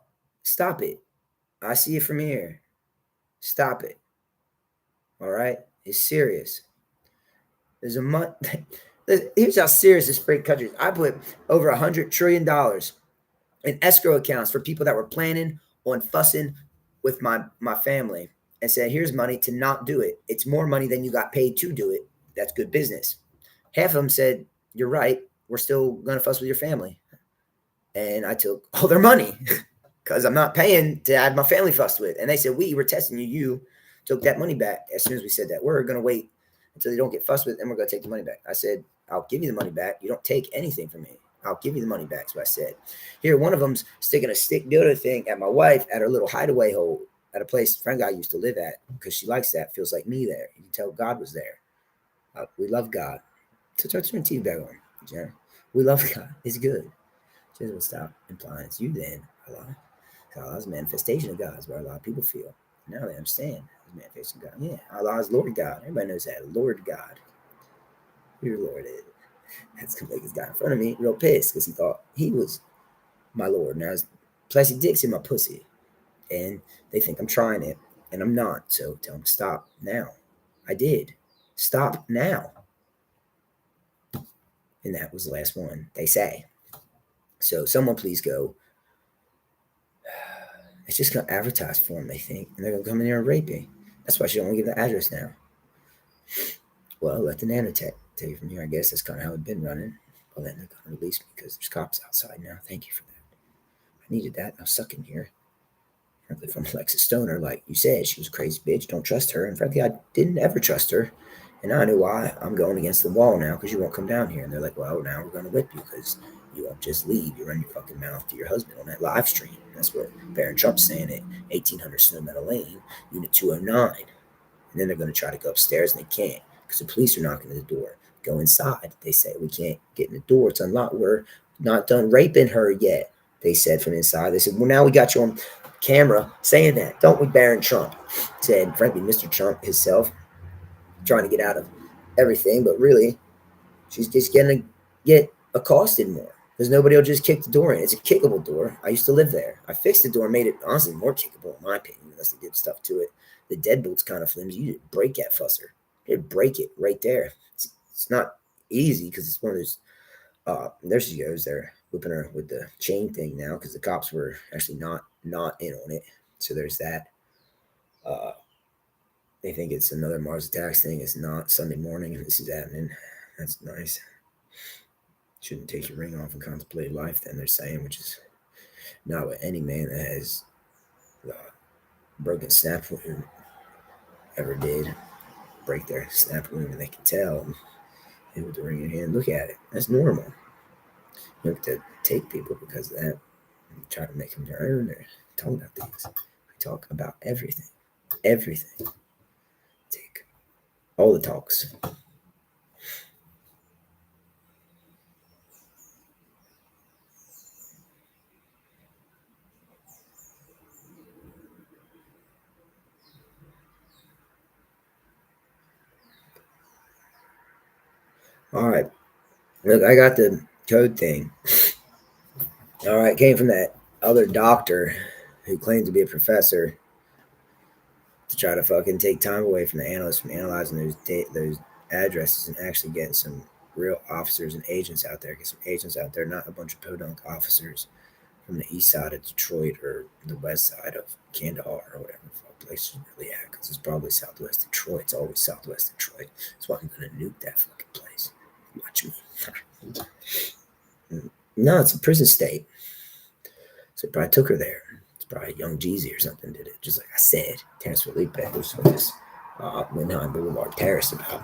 Stop it. I see it from here. Stop it. All right? It's serious. There's a month. Here's how serious this freak country is. I put over $100 trillion in escrow accounts for people that were planning on fussing with my family and said, here's money to not do it. It's more money than you got paid to do it. That's good business. Half of them said, you're right. We're still going to fuss with your family. And I took all their money because I'm not paying to have my family fussed with. And they said, we were testing you. You took that money back. As soon as we said that, we're going to wait until they don't get fussed with, and we're going to take the money back. I said, I'll give you the money back. You don't take anything from me. I'll give you the money back. So I said, here, one of them's sticking a stick dildo thing at my wife at her little hideaway hole at a place friend guy used to live at because she likes that. Feels like me there. You can tell God was there. We love God. So turn the TV back on, Jenna. We love God. It's good. Just will stop implying it's you then. Allah. Allah's a manifestation of God is what a lot of people feel. Now they understand. Manifestation of God. Yeah, Allah is Lord God. Everybody knows that. Lord God. Your Lord is. That's gonna make this guy in front of me real pissed because he thought he was my Lord. Now his plastic dick's in my pussy. And they think I'm trying it. And I'm not. So tell them to stop now. I did. Stop now. And that was the last one, they say. So someone please go. It's just gonna advertise for them, they think, and they're gonna come in here and rape me. That's why she don't want to give the address now. Well, let the nanotech take it from here. I guess that's kind of how it's been running. Well, then they're gonna release me because there's cops outside now. Thank you for that. I needed that. I was stuck in here. Frankly, from Alexis Stoner, like you said, she was a crazy bitch. Don't trust her. And frankly, I didn't ever trust her. And now I know why. I'm going against the wall now because you won't come down here. And they're like, well, now we're going to whip you because you won't just leave. You run your fucking mouth to your husband on that live stream. That's what Barron Trump's saying at 1800 Snow Meadow Lane, Unit 209. And then they're going to try to go upstairs and they can't because the police are knocking at the door. Go inside. They say, we can't get in the door. It's unlocked. We're not done raping her yet. They said from inside. They said, well, now we got you on camera saying that, don't we? Barron Trump said, frankly, Mr. Trump himself, trying to get out of everything, but really, she's just going to get accosted more because nobody will just kick the door in. It's a kickable door. I used to live there. I fixed the door, made it honestly more kickable, in my opinion, unless they did stuff to it. The deadbolt's kind of flimsy. You just break that fusser. You break it right there. It's not easy because it's one of those. There she goes. They're whipping her with the chain thing now because the cops were actually not in on it. So there's that. They think it's another Mars Attacks thing. It's not. Sunday morning. This is happening. That's nice. Shouldn't take your ring off and contemplate life, then they're saying, which is not what any man that has broken snap wound ever did. Break their snap wound and they can tell. And with the ring in your hand, look at it. That's normal. You have to take people because of that. And try to make them their own or talk about things. We talk about everything. Everything. Take all the talks. All right. Look, I got the code thing. All right. Came from that other doctor who claimed to be a professor. to try to fucking take time away from the analysts from analyzing those addresses and actually getting some real officers and agents out there. Get some agents out there, not a bunch of podunk officers from the east side of Detroit or the west side of Kandahar or whatever the fuck place is really at, because it's probably southwest Detroit. It's always southwest Detroit. That's why I'm gonna nuke that fucking place. Watch me. No, it's a prison state. So they probably took her there. It's probably Young Jeezy or something did it. Just like I said, Terrence Felipe was what this Windham Boulevard Terrace about.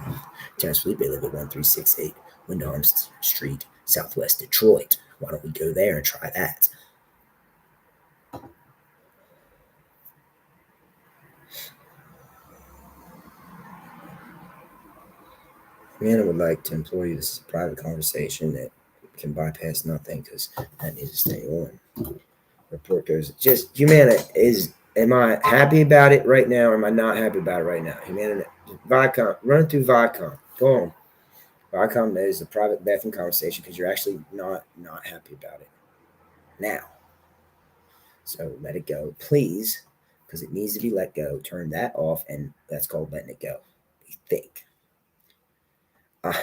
Terrence Felipe lived at 1368 Windham Street, southwest Detroit. Why don't we go there and try that? Man, I would like to implore you, this is a private conversation that can bypass nothing because that needs to stay on. Report goes, just Humana is, am I happy about it right now or am I not happy about it right now? Humana, Viacom, run it through Viacom. Go on. Viacom is a private bathroom conversation because you're actually not happy about it now. So let it go, please, because it needs to be let go. Turn that off, and that's called letting it go. You think. I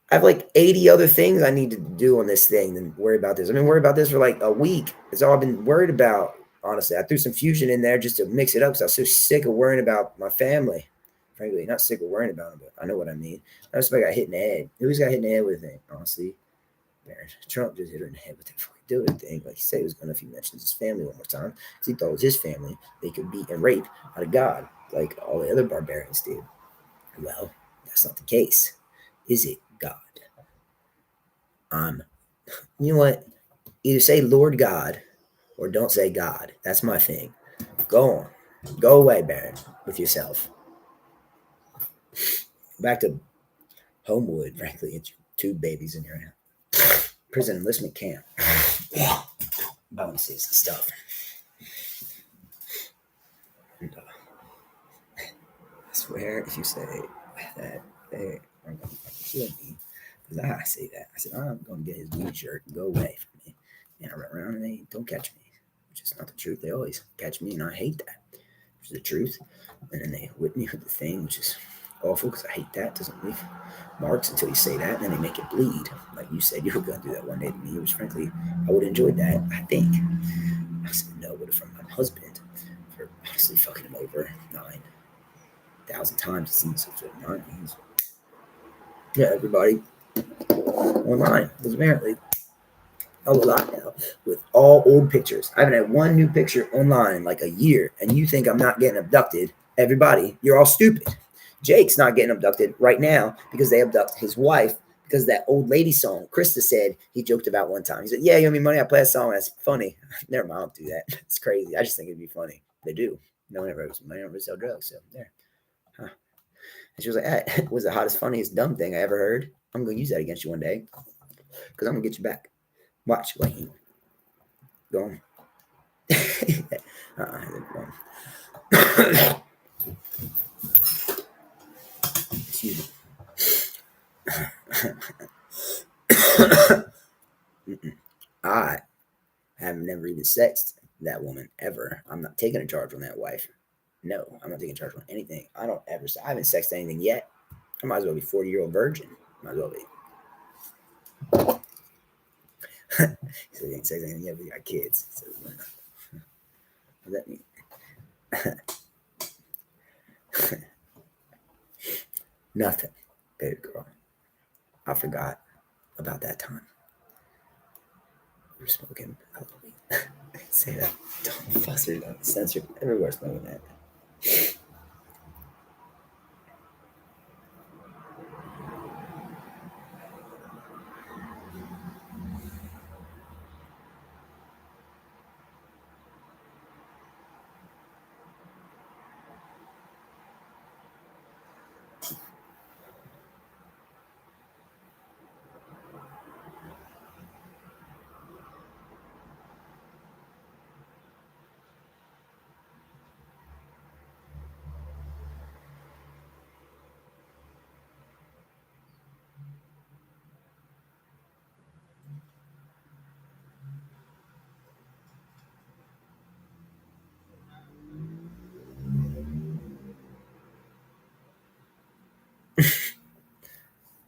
have like 80 other things I need to do on this thing than worry about this. I've been worried about this for like a week. It's all I've been worried about, honestly. I threw some fusion in there just to mix it up because I was so sick of worrying about my family. Frankly, not sick of worrying about them, but I know what I mean. I just got hit in the head. Who's got hit in the head with it, honestly? Trump just hit her in the head with that fucking do thing. Like he said he was going to, if he mentions his family one more time, because he thought it was his family, they could beat and rape out of God, like all the other barbarians did. Well, that's not the case. Is it God? You know what? Either say Lord God or don't say God. That's my thing. Go on. Go away, Baron, with yourself. Back to Homewood, frankly. It's two babies in your hand. Prison enlistment camp. Bonuses and stuff. And, I swear, if you say that they are going to kill me, because I say that. I said, I'm going to get his weed shirt and go away from me. And I run around and they don't catch me, which is not the truth. They always catch me, and I hate that, which is the truth. And then they whip me with the thing, which is awful because I hate that. It doesn't leave marks until you say that, and then they make it bleed. Like you said, you were going to do that one day to me, which frankly, I would have enjoyed that, I think. I said no, but from my husband for honestly fucking him over 9,000 times. It seems such a 9 means. Yeah, everybody online, because apparently a lot now with all old pictures. I haven't had one new picture online in like a year, and you think I'm not getting abducted. Everybody, you're all stupid. Jake's not getting abducted right now because they abduct his wife because that old lady song Krista said he joked about one time. He said, yeah, you owe me money, I play a song. That's funny. Never mind, I don't do that. It's crazy. I just think it'd be funny. They do. No one ever owes money, never sell drugs. So there. Huh. And she was like, that was the hottest, funniest, dumb thing I ever heard. I'm going to use that against you one day because I'm going to get you back. Watch, Wayne. Go on. Excuse me. I have never even sexed that woman ever. I'm not taking a charge on that wife. No, I'm not taking charge on anything. I haven't sexed anything yet. I might as well be 40-year-old virgin. Might as well be. So you ain't sexed anything yet, but you got kids. So what does that mean? Nothing, baby girl. I forgot about that time. We were smoking Halloween. Say that. Don't fuss it. Don't censor. Everywhere's smoking that.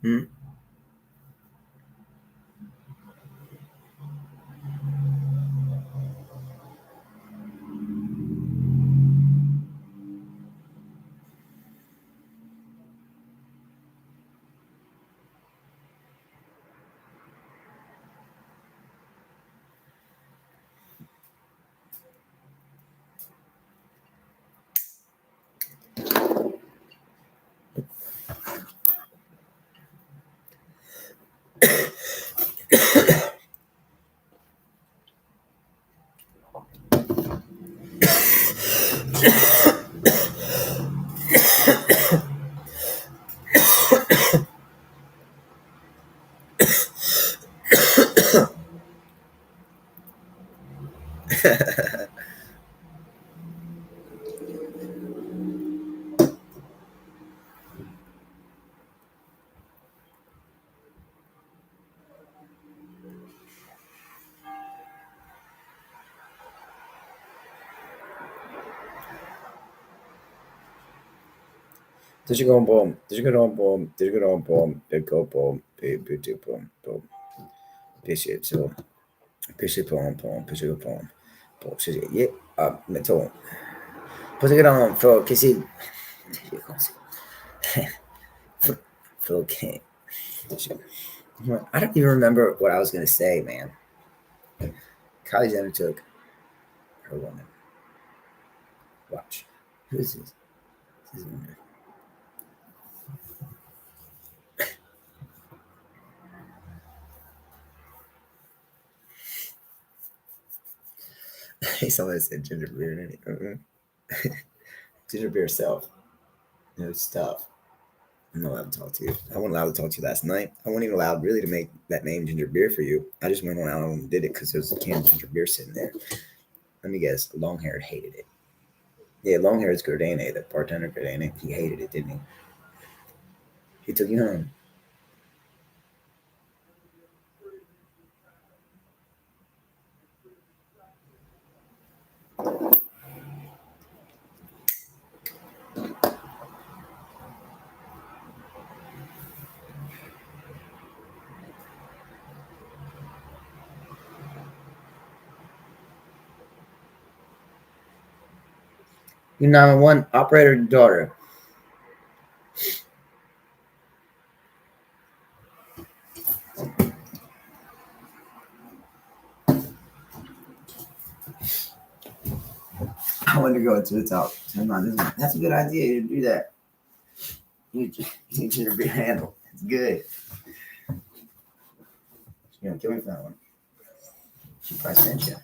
Hmm? Digital boom, digital boom, digital boom, big go boom, big big boom, boom, picture so picture boom, boom, picture boom, boom, picture yeah, metal. Put it on for Kissy. Phil King. I don't even remember what I was gonna say, man. Kylie Jenner took her woman. Watch. Who is this? This is Somebody said ginger beer. Ginger beer self. No stuff. I'm not allowed to talk to you. I wasn't allowed to talk to you last night. I wasn't even allowed really to make that name ginger beer for you. I just went around and did it because there was a can of ginger beer sitting there. Let me guess. Long haired hated it. Yeah, long haired is Gordane, the bartender Gordane. He hated it, didn't he? He took you home. You 911 operator daughter. I want to go to the top. That's a good idea to do that. You need you to be handled. It's good. She's gonna kill me for that one. She probably sent you.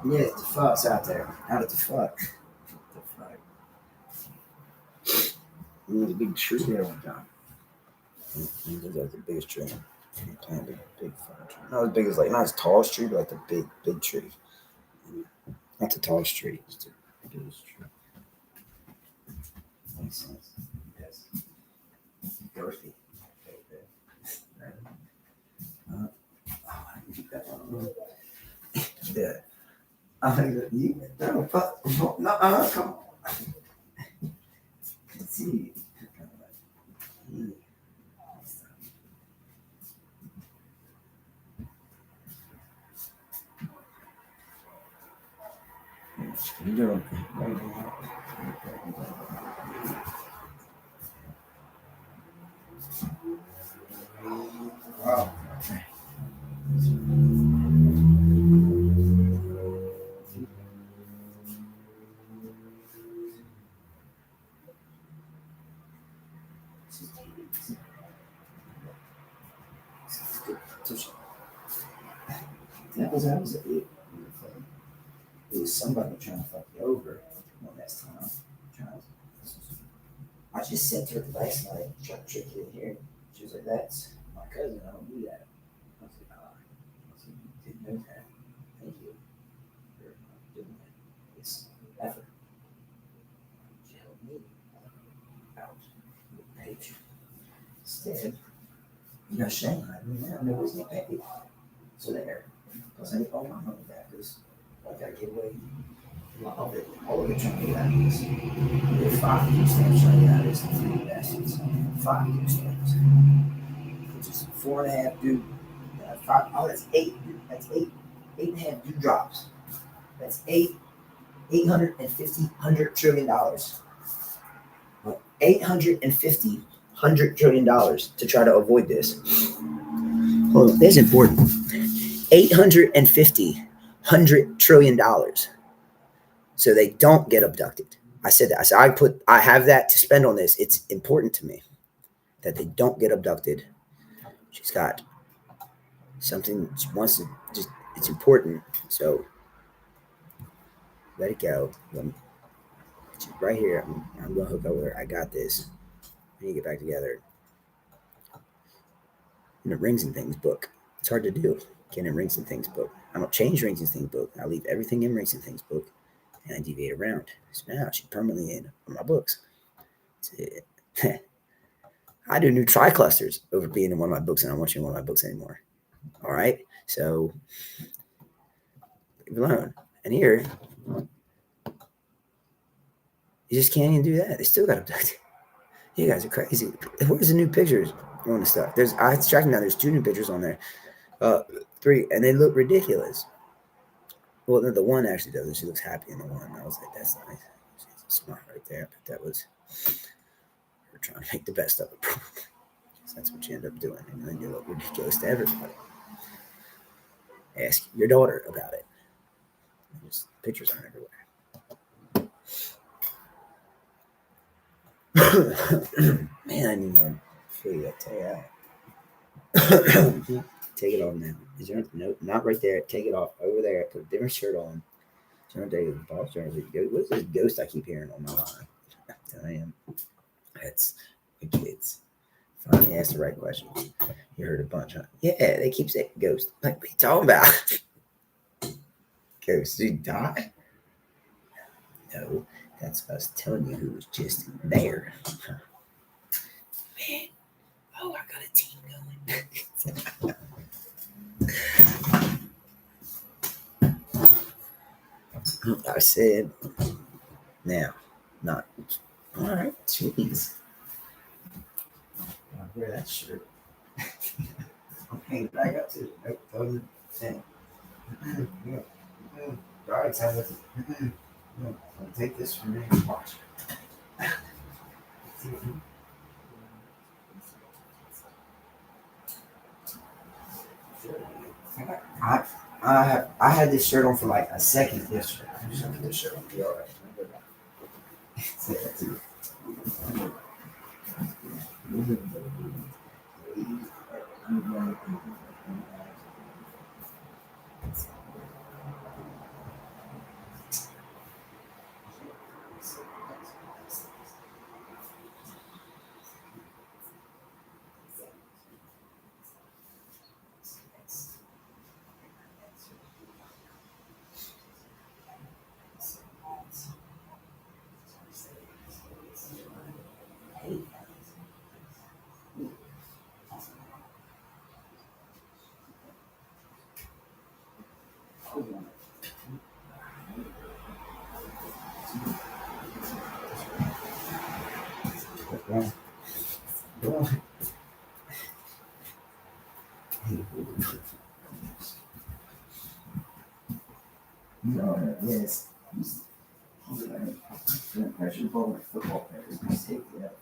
Yeah, the fuck's out there. Out of the fuck. The fuck. There was a big tree there one time. That was the biggest tree. Plant big fucking tree. Not as big as not as tall as tree, but like the big tree. Not the tallest tree. It's the biggest tree. Makes sense. Yes. Girthy. Yeah. You no, come on. Let's see. You doing? That was it. It was somebody trying to fuck you over one last time. I just said to her last night, trying to trick you in here. She was like, "That's my cousin. I don't do that." I was like, "You didn't know that. Thank you for doing that. It's effort. She helped me out with the page. Instead, you got shame. I mean, now nobody's getting paid. So there. Plus, I get all my money back because I got to give away a lot of it. All of it trying to get out of this. There's 5 food stamps trying to get out of this. 3 bastards. 5 food stamps. Which is 4.5 due. 5, oh, that's 8. That's 8. 8.5 due drops. That's 850 trillion dollars. 850 $100 trillion to try to avoid this. Hold on, that's important. 850 $100 trillion, so they don't get abducted. I said that. I said I have that to spend on this. It's important to me that they don't get abducted. She's got something she wants to just. It's important. So let it go. She's right here. I'm gonna hook up with her. I got this. We need to get back together. In the Rings and Things book, it's hard to do. Get in Rings and Things book. I don't change Rings and Things book. I leave everything in Rings and Things book, and I deviate around. So now she's permanently in my books. I do new triclusters over being in one of my books, and I don't want you in one of my books anymore. All right, so leave it alone. And here, you just can't even do that. They still got abducted. You guys are crazy. Where's the new pictures on the stuff? I tracked them down. There's 2 new pictures on there. 3, and they look ridiculous. Well, the one actually doesn't. She looks happy in the one. I was like, that's nice. She's smart right there. But that was her trying to make the best of it, probably. That's what you end up doing. And then you look ridiculous to everybody. Ask your daughter about it. Just pictures aren't everywhere. Man, I need to show you that. Take it off now. Is there no? Not right there. Take it off over there. Put a different shirt on. What is this ghost I keep hearing on my line? I am. That's the kids. Finally asked the right question. You heard a bunch, huh? Yeah, they keep saying ghost. Like, what are you talking about? Ghosts, you die? No, that's us telling you who was just there. Man, oh, I got a team going. I said, now, not. All right, jeez. I'll wear that shirt. I'm hanging back up to it. Nope, totally. All right, time with it. Take this from me. Watch. I had this shirt on for like a second yesterday. I just put this shirt on. Be all right. Say that to you. Yes. Pressure ball football players. Take that.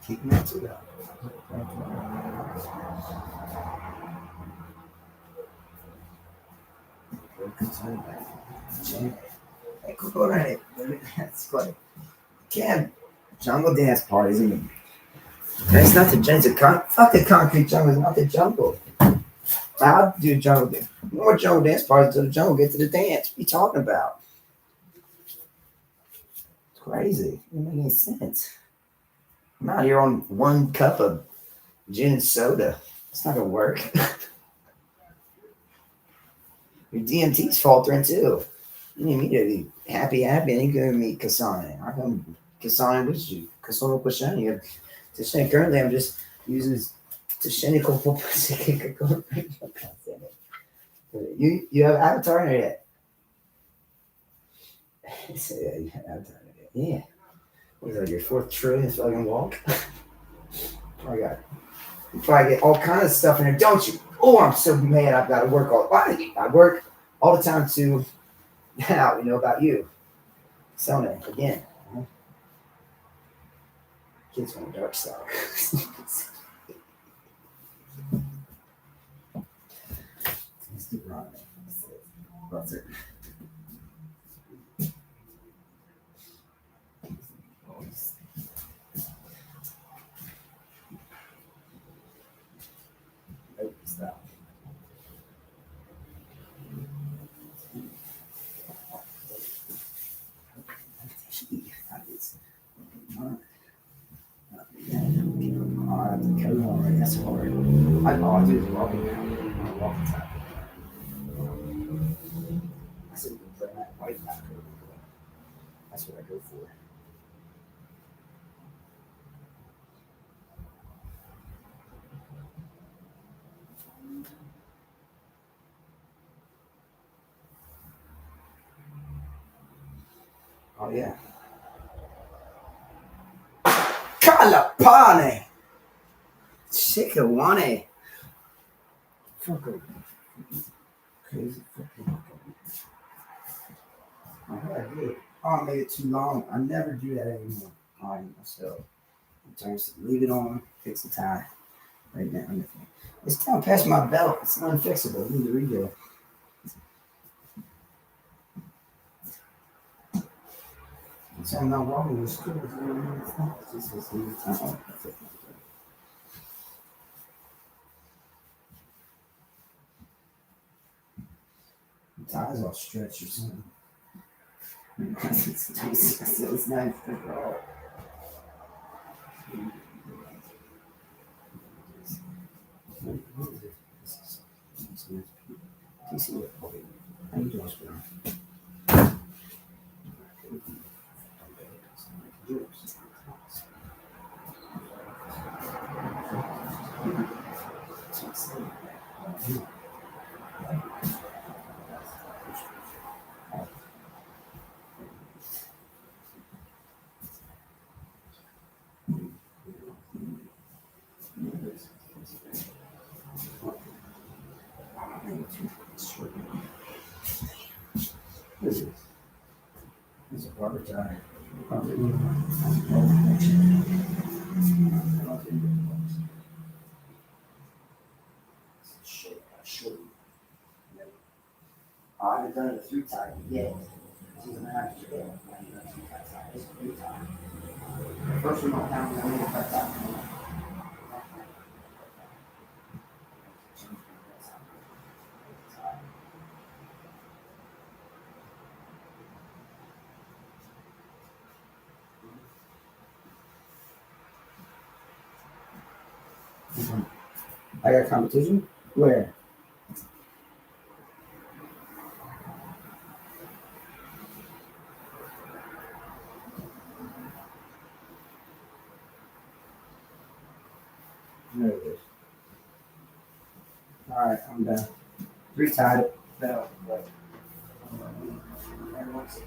Keep me to that. Go right. That's good. Can't jungle dance parties in the. It's not the jungle. Fuck the concrete jungle. It's not the jungle. I'll do jungle dance. More jungle dance parties to the jungle. Get to the dance. What are you talking about? It's crazy. It doesn't make any sense. I'm out here on 1 cup of gin and soda. It's not gonna work. Your DMT's faltering too. You need me to be happy, and you gonna meet Kasane. How come Kasane with you? Kasane Pashani. Currently, I'm just using Tashenical. You have Avatar in it yet? Yeah. What is that, your 4th trillion fucking walk? I got. You probably get all kinds of stuff in there, don't you? Oh, I'm so mad. I've got to work all. I work all the time too. Now we know about you. Sona again. Kids want a dark side. Let's do Ronnie. That's it. Stop. That's hard. All I do is walking now. Walking time. I said, put that white back over. That's what I go for. Oh, yeah. Kalapane! Chikawane! Fucker. Crazy fucking. I made it too long. I never do that anymore. All right, so leave it on, fix the tie. right now. It's down past my belt. It's unfixable. I need to redo it. So I'm not walking with school. The tie's all stretched or something. It's nice to go. DC, how you doing, Squirrel? It's a barber tie. I haven't done it 3 times yet. It's an average day. It's 3 times. The first one I'll count, I'm going to cut that one. I got competition? Where? There it is. All right, I'm done. 3 tied belt, but everyone's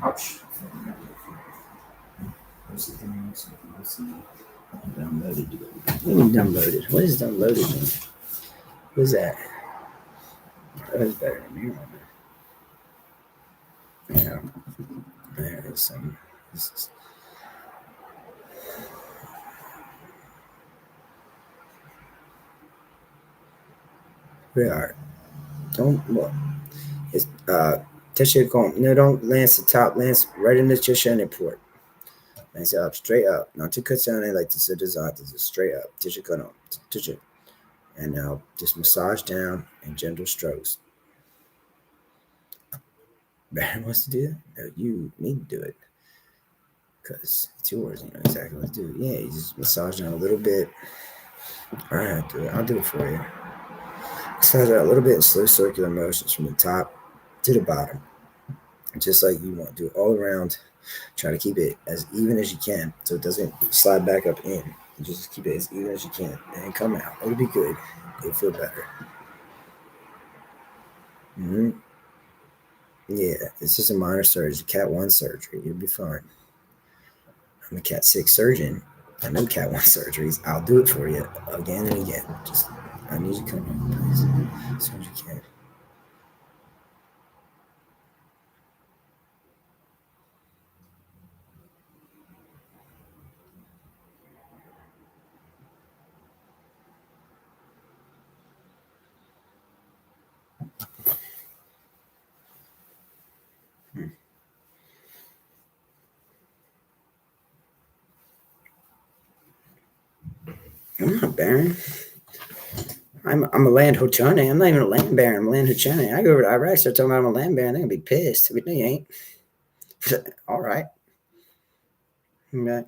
ouch. Downloaded. What do you mean downloaded? What is downloaded mean? What is that? That is better than me. Yeah. There is some. We are. Don't look. It's Tisha going. No, don't lance the top. Lance right in the Tisha port. Lance up, straight up. Not to cut down like to sit design. Just straight up. Tisha cut on. Tisha. And now just massage down and gentle strokes. Baron wants to do that? No, you need to do it. Because it's yours. You know exactly what to do. Yeah, you just massage down a little bit. All right, I'll do it. I'll do it for you. Massage out a little bit in slow circular motions from the top to the bottom. Just like you want to do it all around. Try to keep it as even as you can so it doesn't slide back up in. You just keep it as even as you can and come out. It'll be good. You'll feel better. Mm-hmm. Yeah, it's just a minor surgery, Cat 1 surgery. You'll be fine. I'm a Cat 6 surgeon. I know Cat 1 surgeries. I'll do it for you again and again. Just, I need you to come in, please, as soon as you can. I'm not Baron. I'm a land Hochane. I'm not even a land baron. I'm a land Hochane. I go over to Iraq, start talking about I'm a land baron. They're gonna be pissed. But no, you ain't. All right. Okay.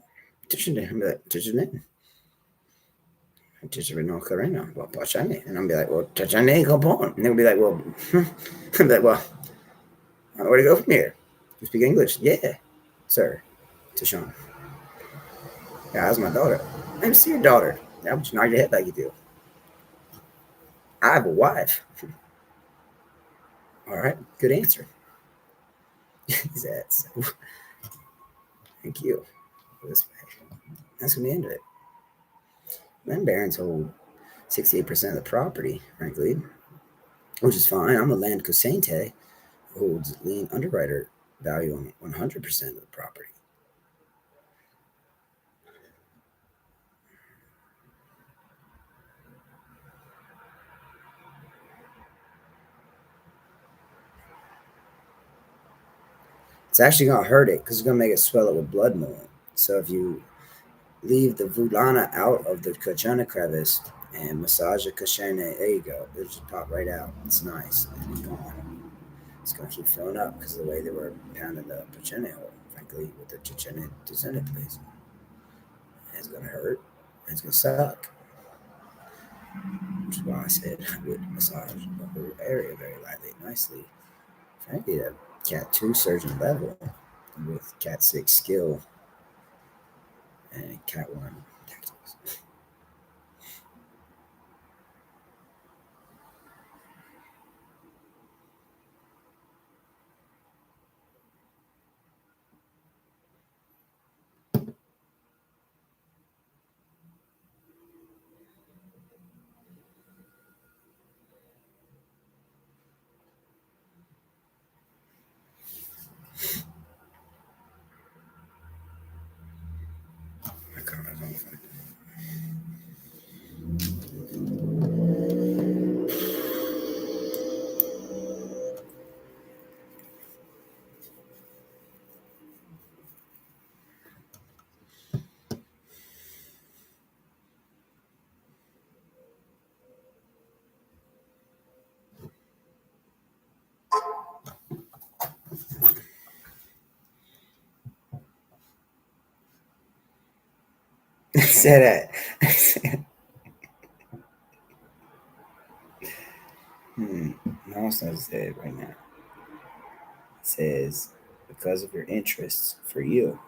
Tichine. I'm like, Tichine. Tichine no Carino. Well, Pachane. And I'll be like, well, Tichine Capone. And they'll be like, well, I'm like, well, I don't know where to go from here. You speak English? Yeah, sir. Tishon. Yeah, that's my daughter. I didn't see your daughter. Now would you nod your head like you do? I have a wife. All right, good answer. He said, so, thank you. This way. That's gonna be into it. Land barons hold 68% of the property, frankly, which is fine. I'm a land cosente holds lien underwriter value on 100% of the property. It's actually gonna hurt it because it's gonna make it swell up with blood more. So if you leave the vulana out of the Kachana crevice and massage the Kashana, there you go. It'll just pop right out. It's nice. And it's gone. It's gonna keep filling up because of the way they were pounding the Kachana hole, frankly, with the Chichene descendant place. It's gonna hurt. It's gonna suck. Which is why I said I would massage the whole area very lightly, nicely. Frankly, a Cat 2 surgeon level with Cat 6 skill and Cat 1 tactics. My camera's on fire. Say that. No, it's not said right now. It says, because of your interests for you.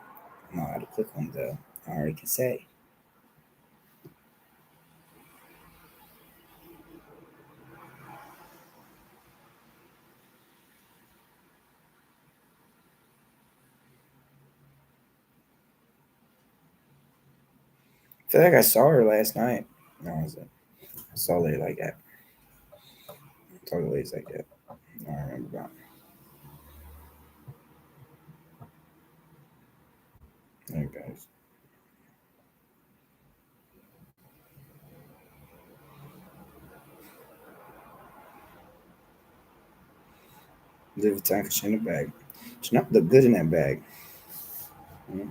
I know how to click on though. I already can say. I feel like I saw her last night. No, was it? I saw her like that. I saw the ladies like that. I remember about. There it goes. Live time for in the bag. She not look good in that bag. Mm-hmm.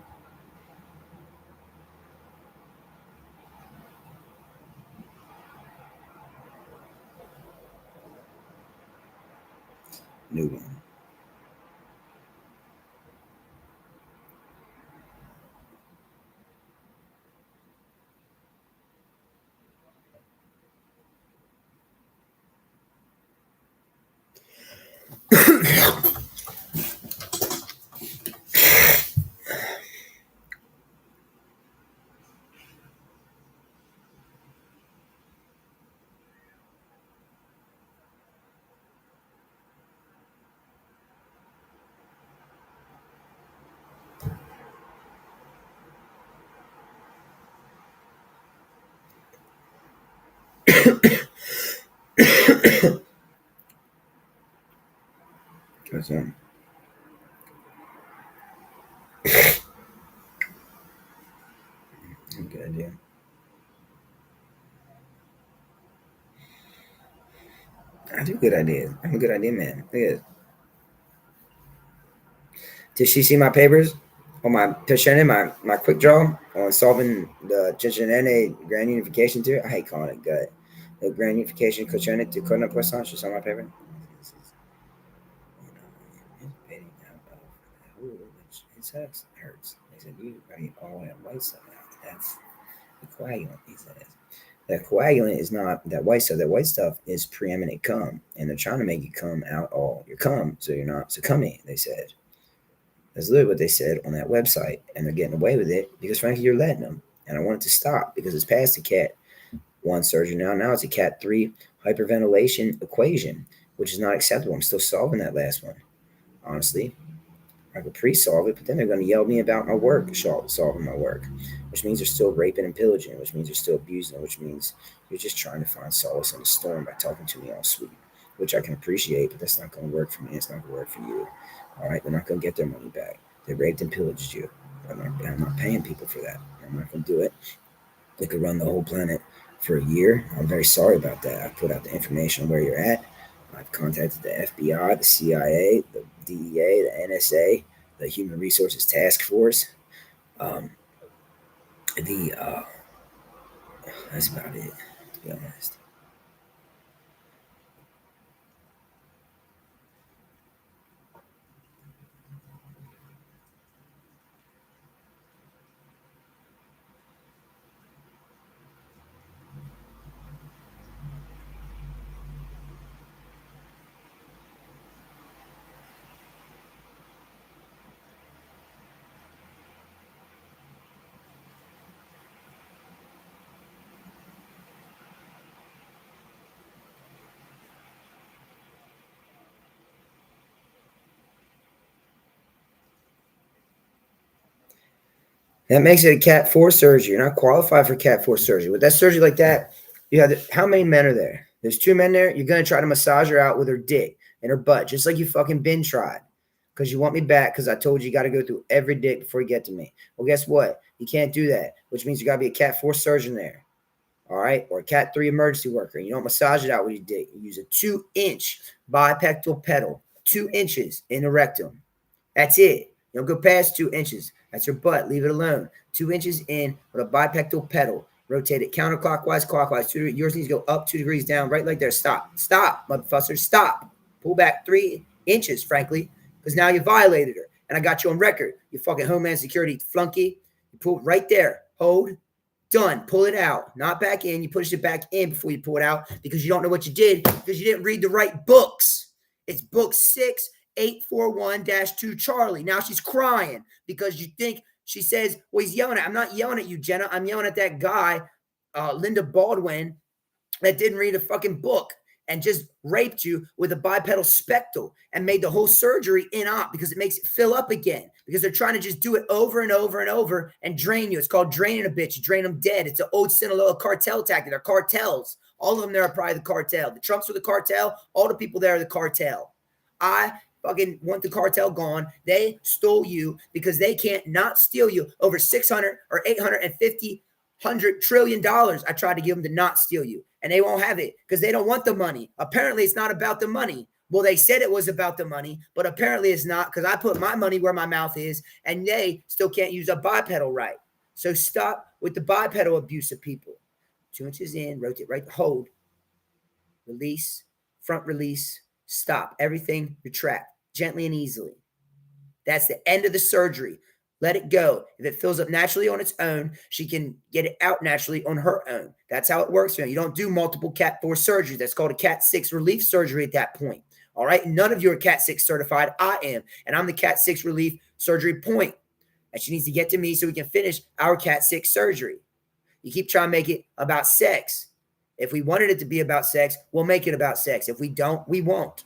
New one. That's a good idea. I do good ideas. I'm a good idea man. Look at this. Did she see my papers on my Pishene, my quick draw on solving the Chinchinene grand unification theory? I hate calling it gut. The grand unification Cochene to Kona Poisson. She saw my paper. Ooh, it sucks. It hurts. He said, you gotta eat all that white stuff out. That's the coagulant, he says. That coagulant is not that white stuff. That white stuff is preeminent cum. And they're trying to make you cum out all your cum so you're not succumbing, they said. That's literally what they said on that website. And they're getting away with it because, frankly, you're letting them. And I want it to stop because it's past the Cat 1 surgery now. Now it's a Cat 3 hyperventilation equation, which is not acceptable. I'm still solving that last one, honestly. I could pre-solve it, but then they're going to yell at me about my work, solving my work, which means they're still raping and pillaging, which means they're still abusing, which means you're just trying to find solace in the storm by talking to me all sweet, which I can appreciate, but that's not going to work for me. It's not going to work for you. All right, they're not going to get their money back. They raped and pillaged you. I'm not paying people for that. I'm not going to do it. They could run the whole planet for a year. I'm very sorry about that. I've put out the information on where you're at. I've contacted the FBI, the CIA, the DEA, the NSA, the Human Resources Task Force. Um, that's about it, to be honest. That makes it a Cat 4 surgery. You're not qualified for Cat 4 surgery. With that surgery like that, you have how many men are there? There's 2 men there. You're going to try to massage her out with her dick and her butt, just like you fucking been tried. Because you want me back because I told you got to go through every dick before you get to me. Well, guess what? You can't do that, which means you got to be a Cat 4 surgeon there. All right, or a Cat 3 emergency worker. You don't massage it out with your dick. You use a 2-inch bipectoral pedal, 2 inches in the rectum. That's it. You don't go past 2 inches. That's your butt. Leave it alone. 2 inches in with a bipectoral pedal. Rotate it counterclockwise, clockwise. Yours needs to go up 2 degrees down, right like there. Stop. Stop, motherfucker. Stop. Pull back 3 inches, frankly, because now you violated her. And I got you on record. You fucking Homeland Security flunky. You pull it right there. Hold. Done. Pull it out. Not back in. You push it back in before you pull it out because you don't know what you did because you didn't read the right books. It's book 6841-2 Charlie. Now she's crying because you think she says, well, he's yelling at. I'm not yelling at you, Jenna. I'm yelling at that guy, Linda Baldwin, that didn't read a fucking book and just raped you with a bipedal spectal and made the whole surgery in-op because it makes it fill up again because they're trying to just do it over and over and over and drain you. It's called draining a bitch. You drain them dead. It's an old Sinaloa cartel tactic. They're cartels. All of them there are probably the cartel. The Trumps are the cartel. All the people there are the cartel. I fucking want the cartel gone. They stole you because they can't not steal you over 600 or 850 $100 trillion. I tried to give them to not steal you, and they won't have it because they don't want the money. Apparently, it's not about the money. Well, they said it was about the money, but apparently it's not because I put my money where my mouth is, and they still can't use a bipedal right. So stop with the bipedal abuse of people. 2 inches in, rotate right, hold, release, front release, stop. Everything retract gently and easily. That's the end of the surgery. Let it go. If it fills up naturally on its own, she can get it out naturally on her own. That's how it works. You don't do multiple Cat 4 surgeries. That's called a Cat 6 relief surgery at that point. All right. None of you are Cat 6 certified. I am. And I'm the Cat 6 relief surgery point. And she needs to get to me so we can finish our Cat 6 surgery. You keep trying to make it about sex. If we wanted it to be about sex, we'll make it about sex. If we don't, we won't.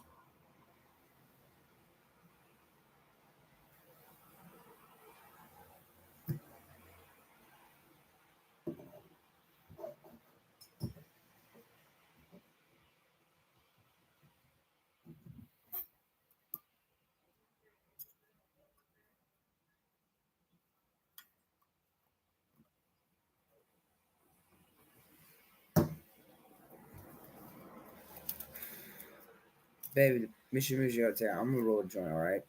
Baby, Mission Hotel. I'm gonna roll a joint, all right?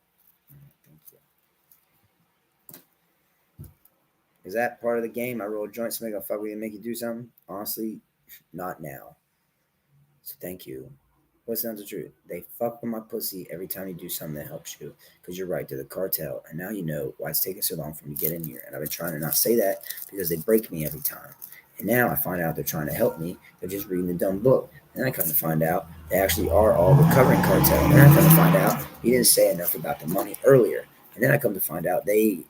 Is that part of the game? I roll a joint, somebody gonna fuck with you and make you do something? Honestly, not now. So thank you. What's not the truth? They fuck with my pussy every time you do something that helps you because you're right. They're the cartel. And now you know why it's taking so long for me to get in here. And I've been trying to not say that because they break me every time. And now I find out they're trying to help me. They're just reading the dumb book. And I come to find out they actually are all recovering cartel. And then I come to find out he didn't say enough about the money earlier. And then I come to find out they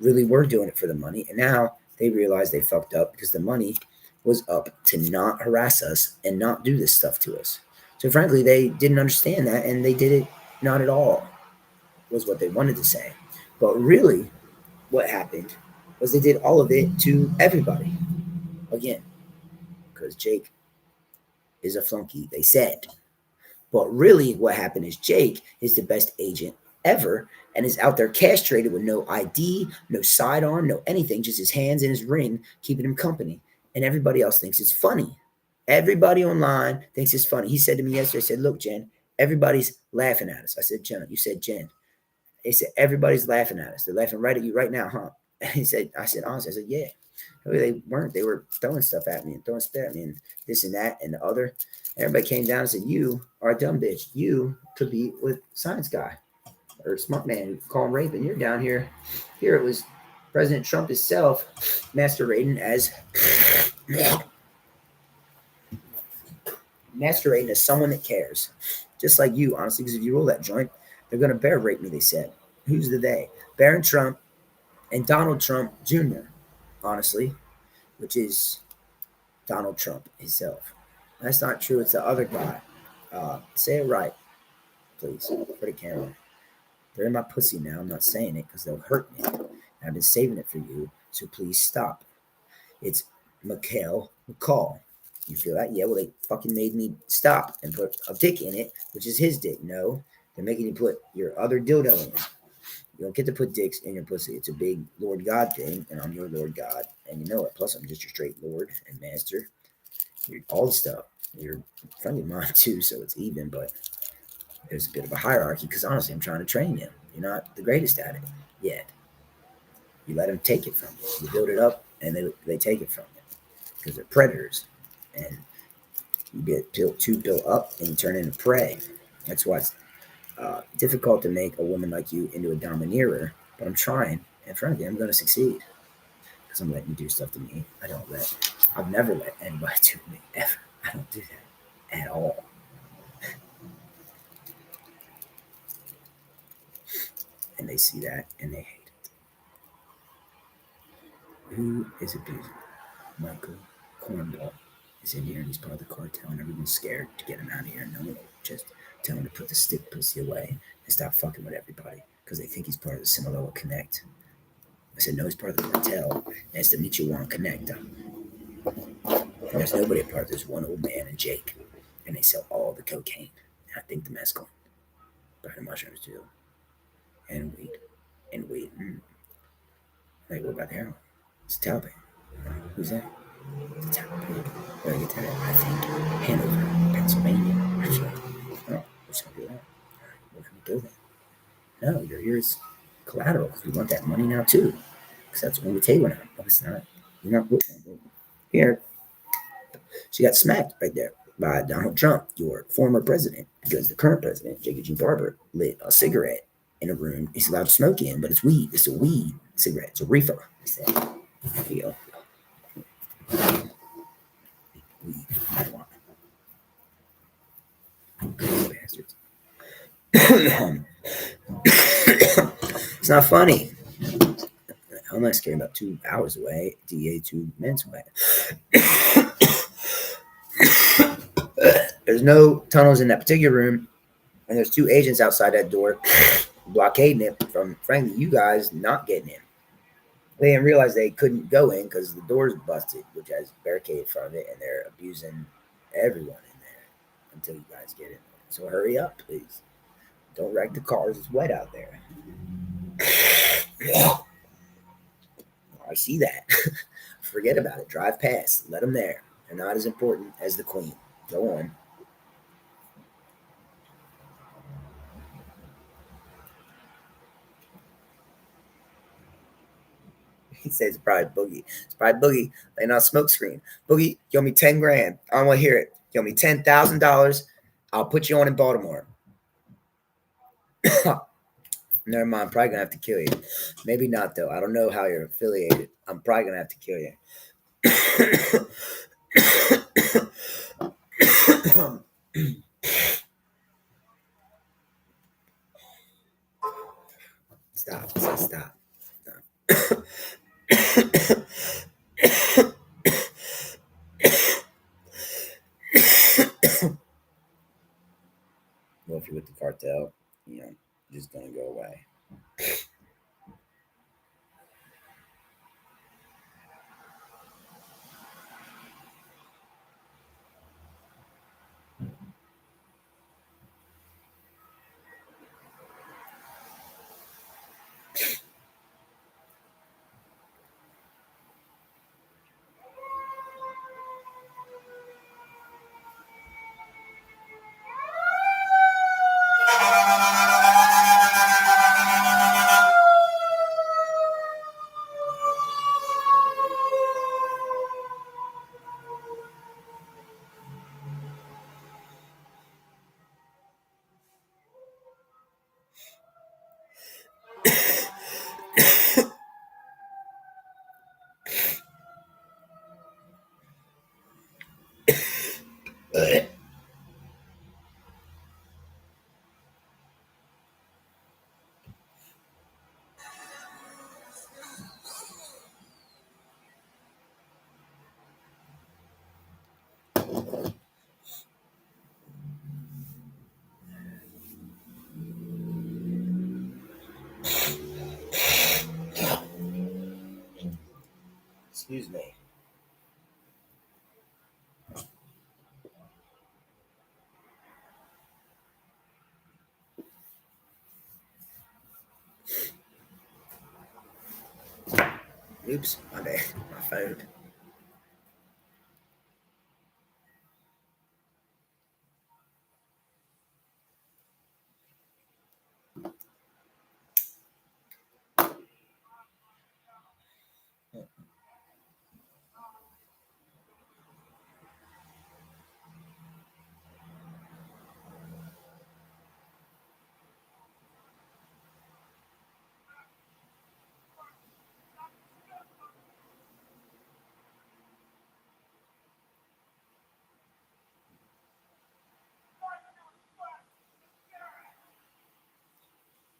really were doing it for the money. And now they realize they fucked up because the money was up to not harass us and not do this stuff to us. So frankly, they didn't understand that and they did it not at all, was what they wanted to say. But really, what happened was they did all of it to everybody. Again, because Jake is a flunky, they said. But really, what happened is Jake is the best agent ever and is out there castrated with no ID, no sidearm, no anything, just his hands in his ring, keeping him company. And everybody else thinks it's funny. Everybody online thinks it's funny. He said to me yesterday, I said, look, Jen, everybody's laughing at us. I said, Jen, you said Jen. He said, everybody's laughing at us. They're laughing right at you right now, huh? And he said, I said, honestly, I said, yeah. No, they weren't. They were throwing stuff at me and throwing spit at me and this and that and the other. Everybody came down and said, you are a dumb bitch. You could be with science guy or smart man who call him rape. And you're down here. Here it was President Trump himself masquerading as someone that cares. Just like you, honestly, because if you roll that joint, they're going to bear rape me, they said. Who's the they? Barron Trump and Donald Trump Jr., honestly, which is Donald Trump himself. That's not true. It's the other guy. Say it right, please, for the camera. They're in my pussy now. I'm not saying it because they'll hurt me. I've been saving it for you, so please stop. It's Mikhail McCall. You feel that? Yeah, well, they fucking made me stop and put a dick in it, which is his dick. No, they're making you put your other dildo in it. You don't get to put dicks in your pussy. It's a big Lord God thing, and I'm your Lord God, and you know it. Plus, I'm just your straight Lord and Master. You're all the stuff. You're a friend of mine, too, so it's even, but there's a bit of a hierarchy because, honestly, I'm trying to train you. You're not the greatest at it yet. You let them take it from you. You build it up, and they take it from you because they're predators. And you get too built up, and you turn into prey. That's why it's difficult to make a woman like you into a domineer, but I'm trying, and frankly, I'm going to succeed because I'm letting you do stuff to me. I've never let anybody do to me, ever. I don't do that at all. And they see that, and they hate it. Who is abusing? Michael Cornball is in here, and he's part of the cartel, and everyone's scared to get him out of here. No one will just tell him to put the stick pussy away and stop fucking with everybody because they think he's part of the Sinaloa Connect. I said, no, he's part of the cartel. And it's the Michoacan Connect. There's nobody a part. There's one old man and Jake, and they sell all the cocaine. And I think the mescaline, but the mushrooms too, and weed, Like, what about the heroin? It's Taliban. Who's that? The Taliban. Where did I get that? I think Hanover, Pennsylvania. Actually, oh, we're just gonna do that. All right, what can we do then? No, you're here as collateral because we want that money now too. Because that's when we take one out. No, it's not. You're not here. She got smacked right there by Donald Trump, your former president, because the current president, Jacob G. Barber, lit a cigarette in a room he's allowed to smoke in, but it's weed. It's a weed cigarette. It's a reefer. He said, there you go. Weed. Marijuana. Bastards. It's not funny. How am I scared about 2 hours away? DA 2 minutes away. There's no tunnels in that particular room, and there's 2 agents outside that door blockading it from, frankly, you guys not getting in. They didn't realize they couldn't go in because the door's busted, which has barricaded in front of it, and they're abusing everyone in there until you guys get in. So hurry up, please. Don't wreck the cars. It's wet out there. I see that. Forget about it. Drive past. Let them there. They're not as important as the queen. Go on. He says, it's probably Boogie. It's probably Boogie laying on smoke screen. Boogie, you owe me 10 grand. I don't want to hear it. You owe me $10,000. I'll put you on in Baltimore. Never mind. Probably gonna have to kill you. Maybe not though. I don't know how you're affiliated. I'm probably gonna have to kill you. Stop. Stop. Well, if you're with the cartel, just gonna go away. Excuse me. Oops, my bad. My phone.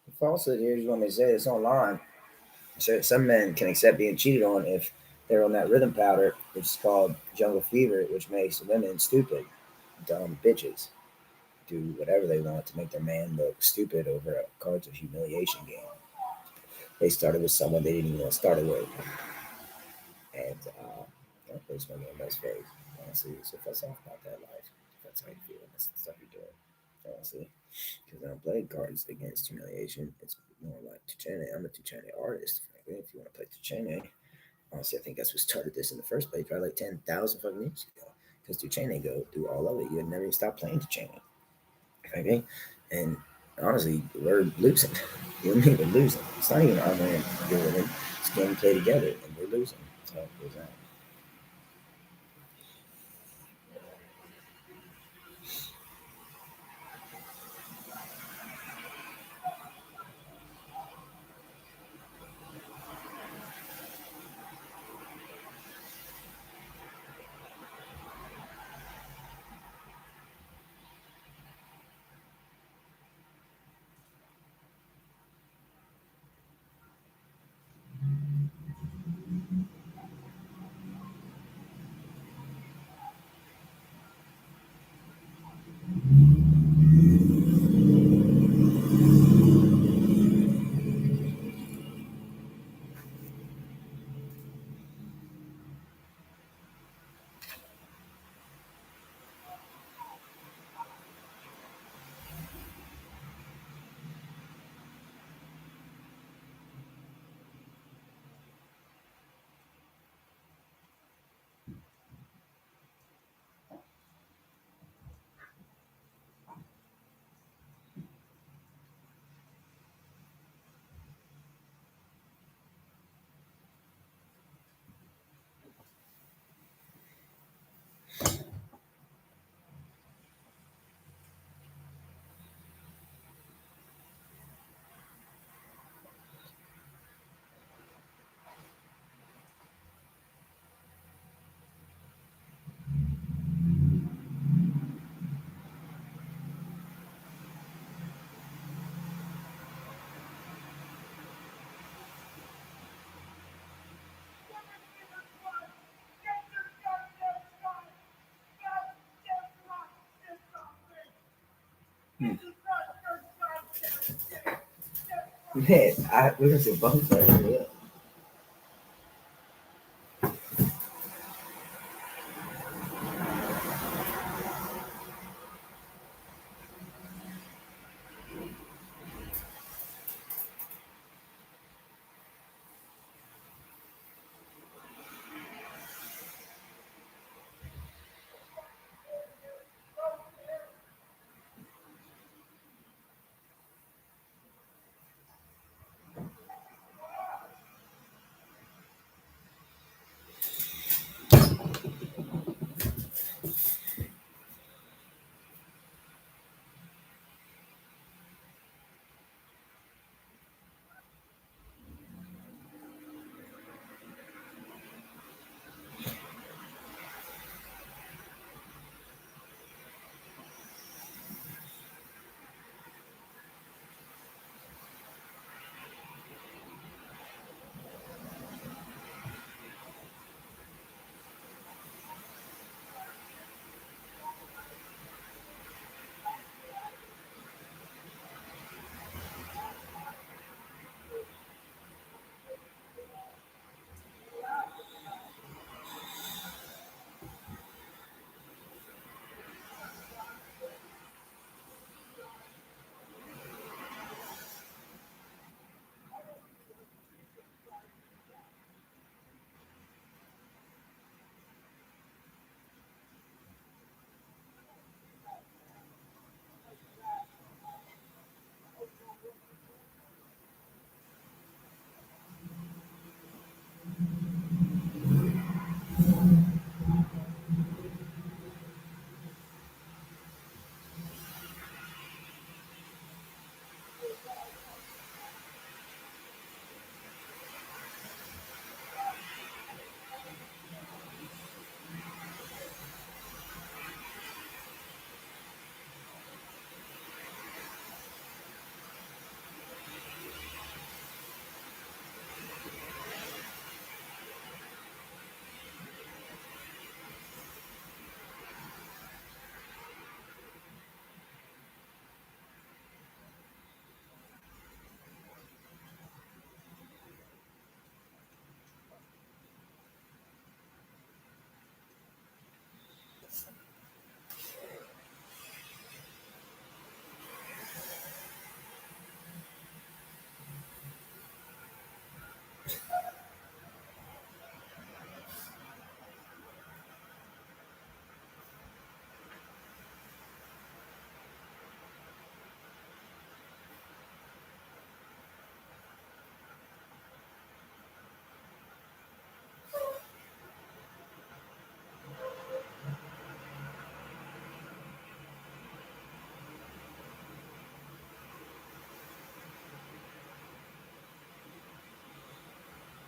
The falsehood here is what they say. It's online. So some men can accept being cheated on if they're on that rhythm powder, which is called jungle fever, which makes women stupid, dumb bitches. Do whatever they want to make their man look stupid over a cards of humiliation game. They started with someone they didn't even want to start with. And they smoking in most days. Honestly, so if that's off about that life, if that's how you feel, that's the stuff you're doing. Honestly, because I don't play cards against humiliation. It's more like Tuchene. I'm a Tuchene artist. Frankly, if you want to play Tuchene, honestly, I think that's what started this in the first place, probably like 10,000 fucking years ago. Because Tuchene go through all of it. You would never even stop playing Tuchene. Okay? And honestly, we're losing. You and me, we're losing. It's not even our man doing it. It's game play together, and we're losing. So it goes on. Man, we're gonna say both right here.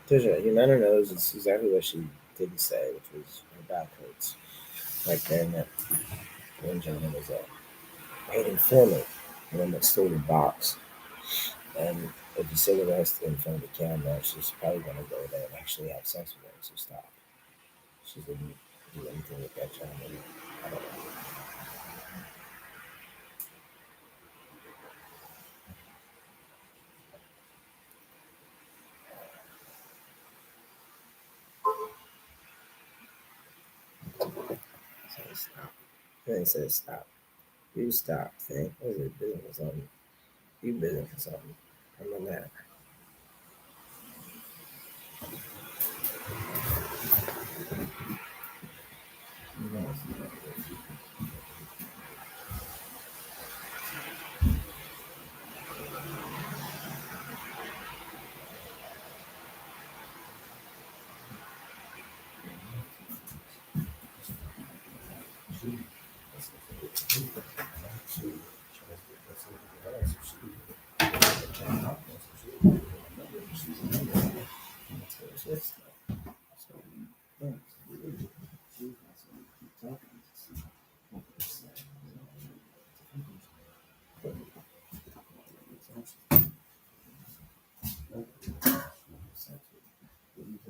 Humana knows it's exactly what she didn't say, which was her back hurts. Right then, that one gentleman was a paid informant, the one that stole the box. And if you say the rest in front of the camera, she's probably going to go there and actually have sex with him. So stop. She didn't do anything with that gentleman. I don't know. So stop. Then he says stop. You stop. Think. What is it? Business or something? You business or something? I'm on that.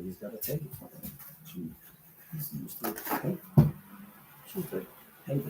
He's got to take it from him. He's used to it. She's like, hey,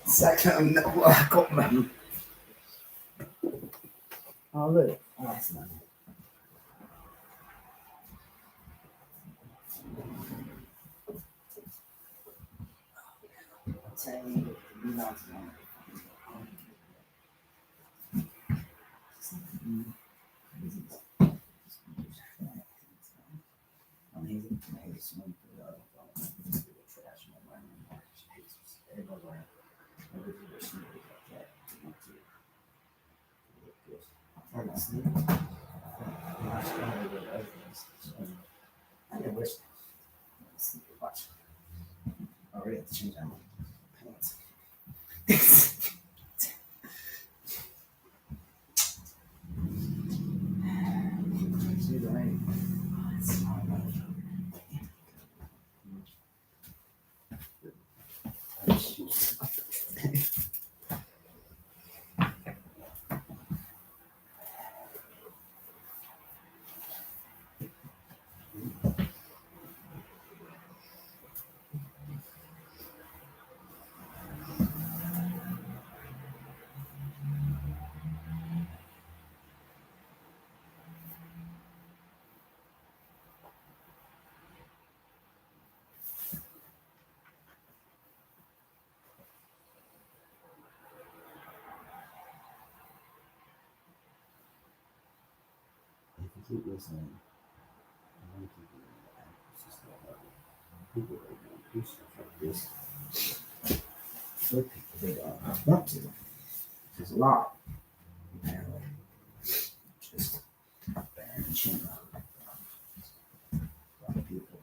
Second, I got them. Oh, look. Oh, that's nice. I'll tell you, you know, I'm not sleep. I never wish. Sleep watch. Already have to change out my pants. Dude, if you keep listening, I want to keep you in the act. It's just not hard. People are going to do stuff like this. Good people, they don't want to. There's a lot. Apparently. Just ban chin. A lot of people.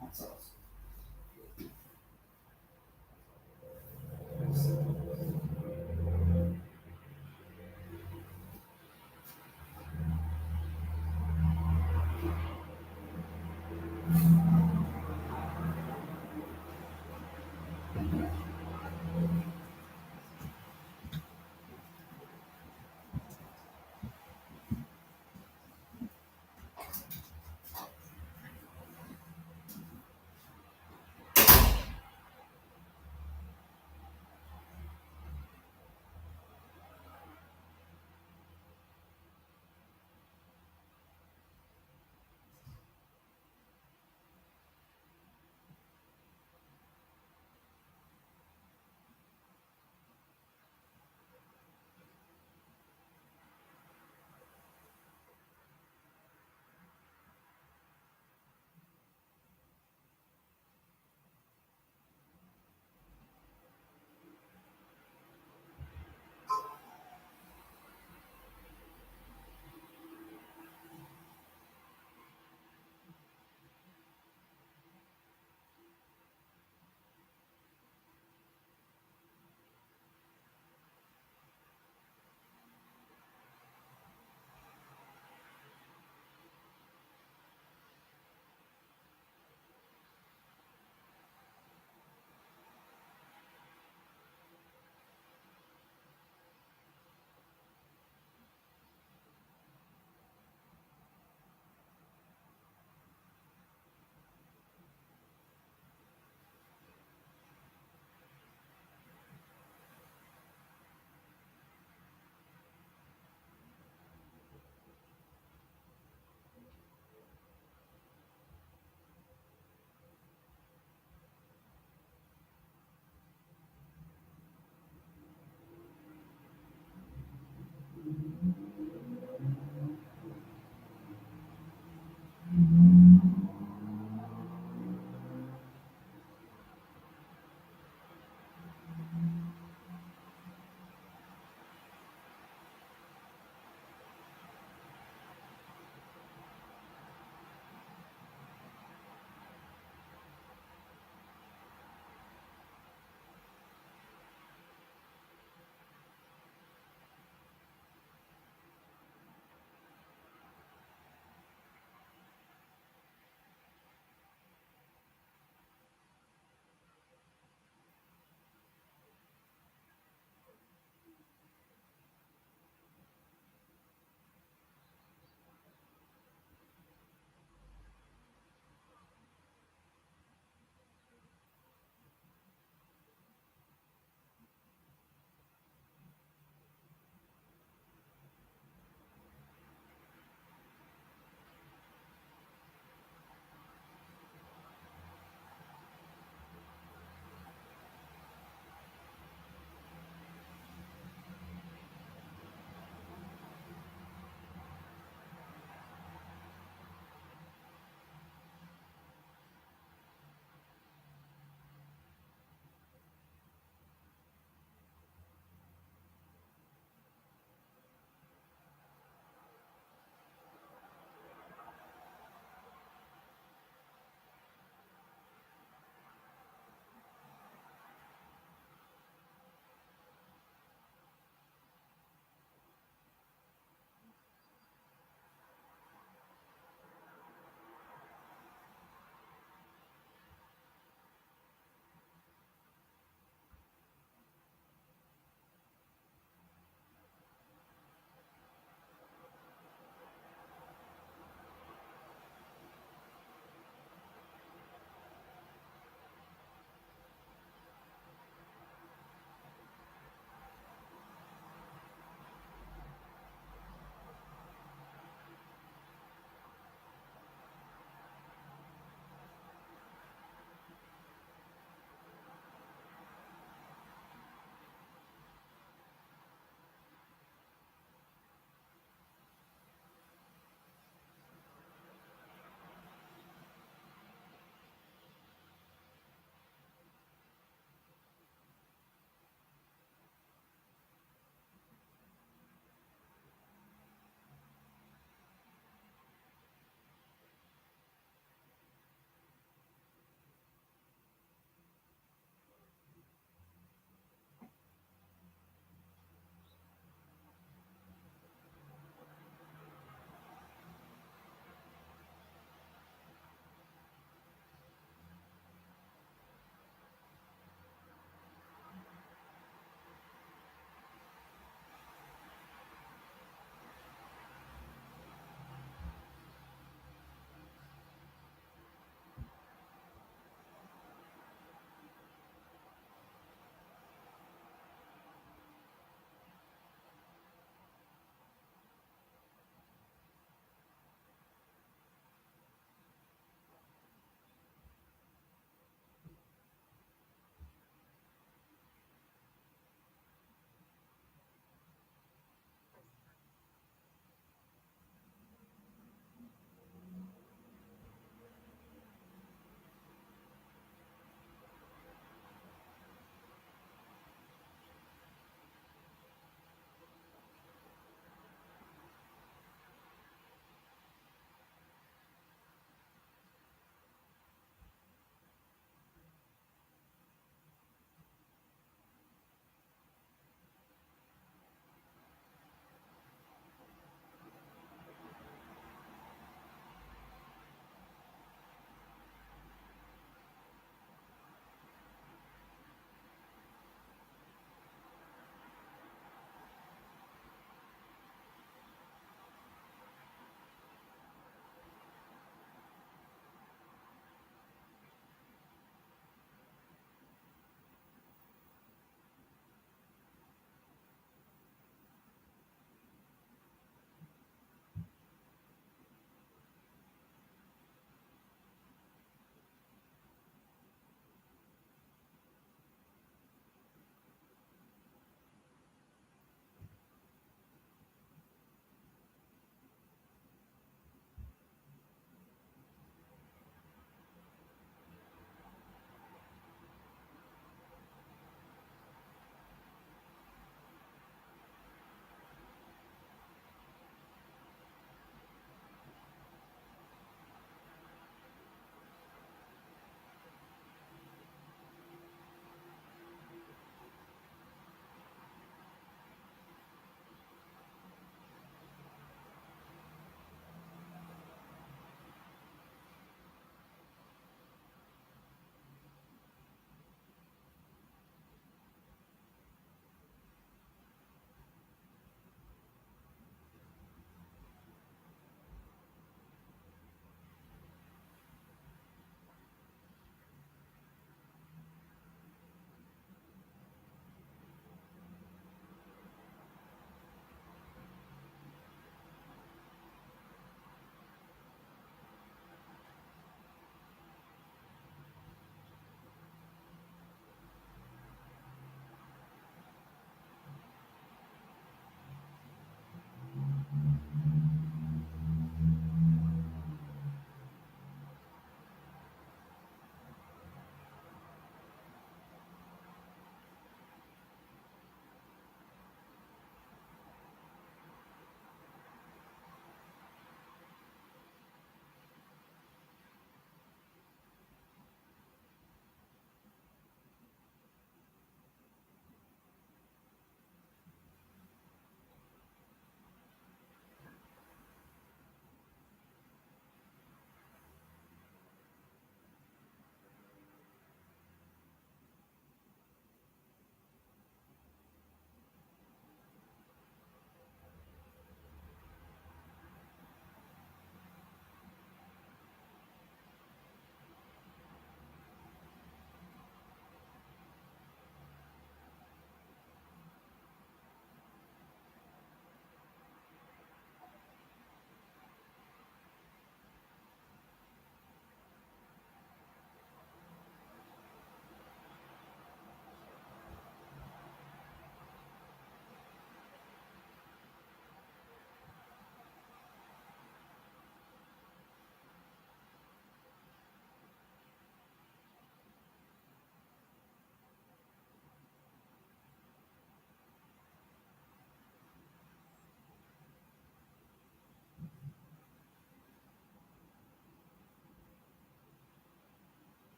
That's awesome.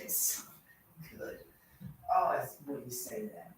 It's so good. Oh, it's when you say that.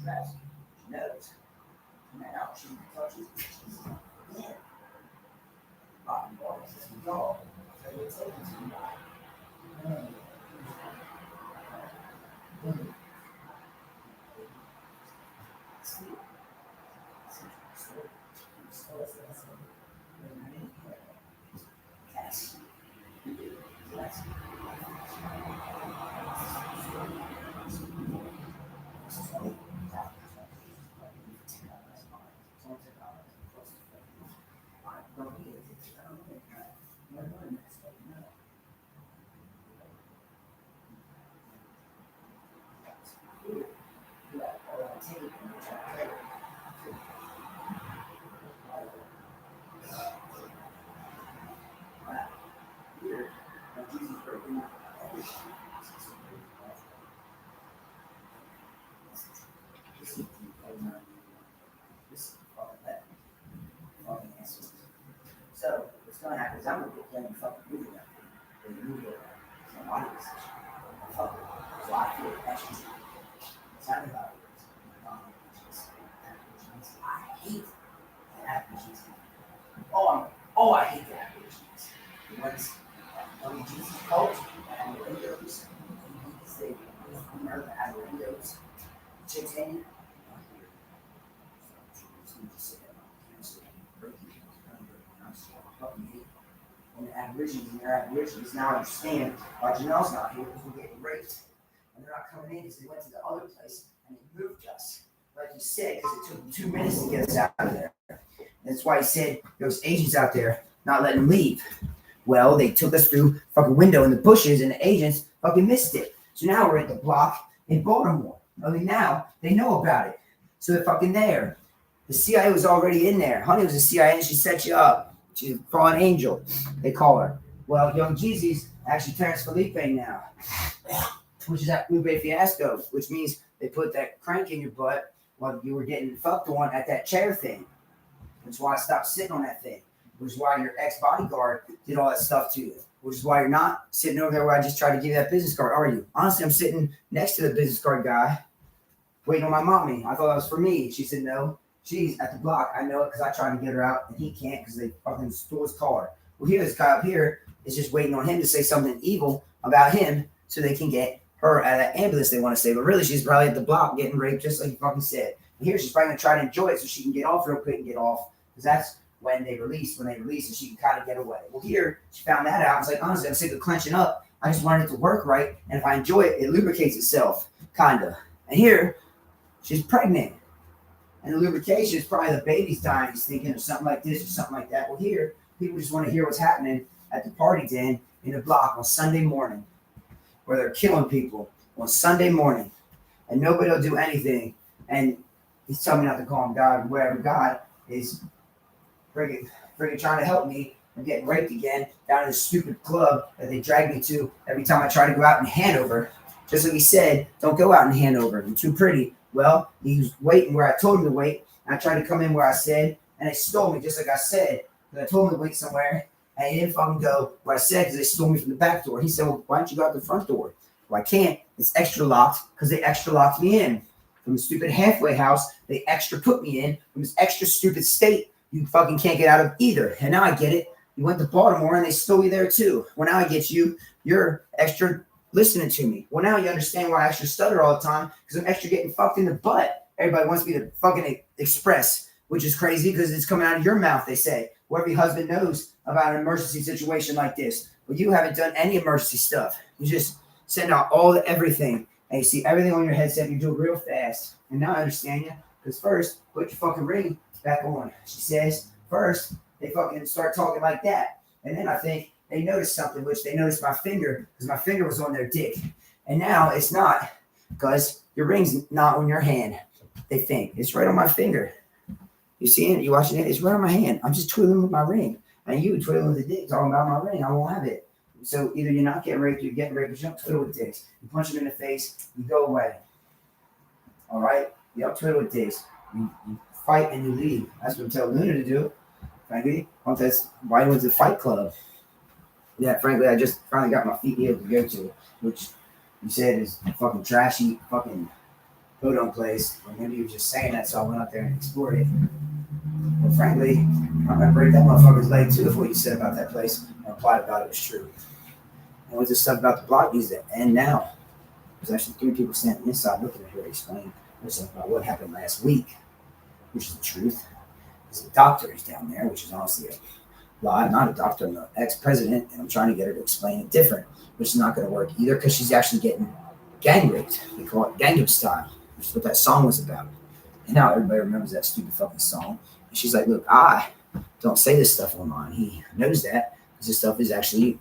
dress. She knows. Now she touches bitches. Yeah. Bottom boys, this is all. So it's taken to me. So what's going to happen is I'm going to get playing fucking movie up here. The movie around. My body position. Fuck it. So I feel extra. Tell me about it. I hate the Appalachians. Oh, I hate the Appalachians. The ones on Jesus cult and the windows. They remember the windows. Chicks hanging. And the Aborigines now understand why Janelle's not here because we're getting raped. And they're not coming in because they went to the other place and they moved us. Like you said, because it took them 2 minutes to get us out of there. And that's why he said there was agents out there not letting them leave. Well, they took us through fucking window in the bushes and the agents fucking missed it. So now we're at the block in Baltimore. Only now they know about it. So they're fucking there. The CIA was already in there. Honey was a CIA and she set you up. She's a fallen angel, they call her. Well, Young Jeezy's actually Terrence Felipe now, which is that Lupe Fiasco, which means they put that crank in your butt while you were getting fucked on at that chair thing. That's why I stopped sitting on that thing, which is why your ex-bodyguard did all that stuff to you, which is why you're not sitting over there where I just tried to give you that business card, are you? Honestly, I'm sitting next to the business card guy waiting on my mommy. I thought that was for me. She said no. She's at the block. I know it because I tried to get her out, and he can't because they fucking stole his car. Well, here, this guy up here is just waiting on him to say something evil about him so they can get her out of that ambulance they want to say. But really, she's probably at the block getting raped, just like you fucking said. And here, she's probably going to try to enjoy it so she can get off real quick and get off because that's when they release, and she can kind of get away. Well, here, she found that out. I was like, honestly, I'm sick of clenching up. I just wanted it to work right, and if I enjoy it, it lubricates itself, kind of. And here, she's pregnant. And the lubrication is probably the baby's dying. He's thinking of something like this or something like that. Well, here, people just want to hear what's happening at the party den in the block on Sunday morning, where they're killing people on Sunday morning, and nobody will do anything. And he's telling me not to call him God, wherever God is friggin' trying to help me from getting raped again down in this stupid club that they drag me to every time I try to go out in Hanover. Just like he said, don't go out in Hanover. You're too pretty. Well, he was waiting where I told him to wait. And I tried to come in where I said, and they stole me just like I said. Because I told him to wait somewhere, and he didn't fucking go where I said because they stole me from the back door. He said, well, why don't you go out the front door? Well, I can't. It's extra locked because they extra locked me in. From the stupid halfway house, they extra put me in. From this extra stupid state, you fucking can't get out of either. And now I get it. You went to Baltimore, and they stole you there too. Well, now I get you. You're extra listening to me. Well, now you understand why I extra stutter all the time because I'm extra getting fucked in the butt. Everybody wants me to fucking express, which is crazy because it's coming out of your mouth, they say. Well, every husband knows about an emergency situation like this. But you haven't done any emergency stuff. You just send out all the everything. And you see everything on your headset and you do it real fast. And now I understand you. Because first, put your fucking ring back on. She says, first, they fucking start talking like that. And then I think they noticed something, which they noticed my finger, because my finger was on their dick. And now it's not, because your ring's not on your hand. They think. It's right on my finger. You see it? You watching it? It's right on my hand. I'm just twiddling with my ring. And you twiddling with the dick, talking about my ring. I won't have it. So either you're not getting raped or you're getting raped, but you don't twiddle with dicks. You punch them in the face, you go away. All right? You don't twiddle with dicks. You fight and you leave. That's what I'm telling Luna to do. Frankly, that's why I went to the Fight Club. Yeah, frankly, I just finally got my feet healed to go to, which you said is fucking trashy, fucking Podunk place, or maybe you were just saying that, so I went out there and explored it. But frankly, I'm gonna break that motherfucker's leg too if what you said about that place and implied about it was true. And with this stuff about the block needs to end now. There's actually 3 people standing inside looking at her explain stuff about what happened last week, which is the truth. There's a doctor who's down there, which is honestly a lie. I'm not a doctor, I'm the ex-president, and I'm trying to get her to explain it different, which is not going to work either because she's actually getting gang raped. We call it Gangnam Style, which is what that song was about. And now everybody remembers that stupid fucking song. And she's like, look, I don't say this stuff online. He knows that because this stuff is actually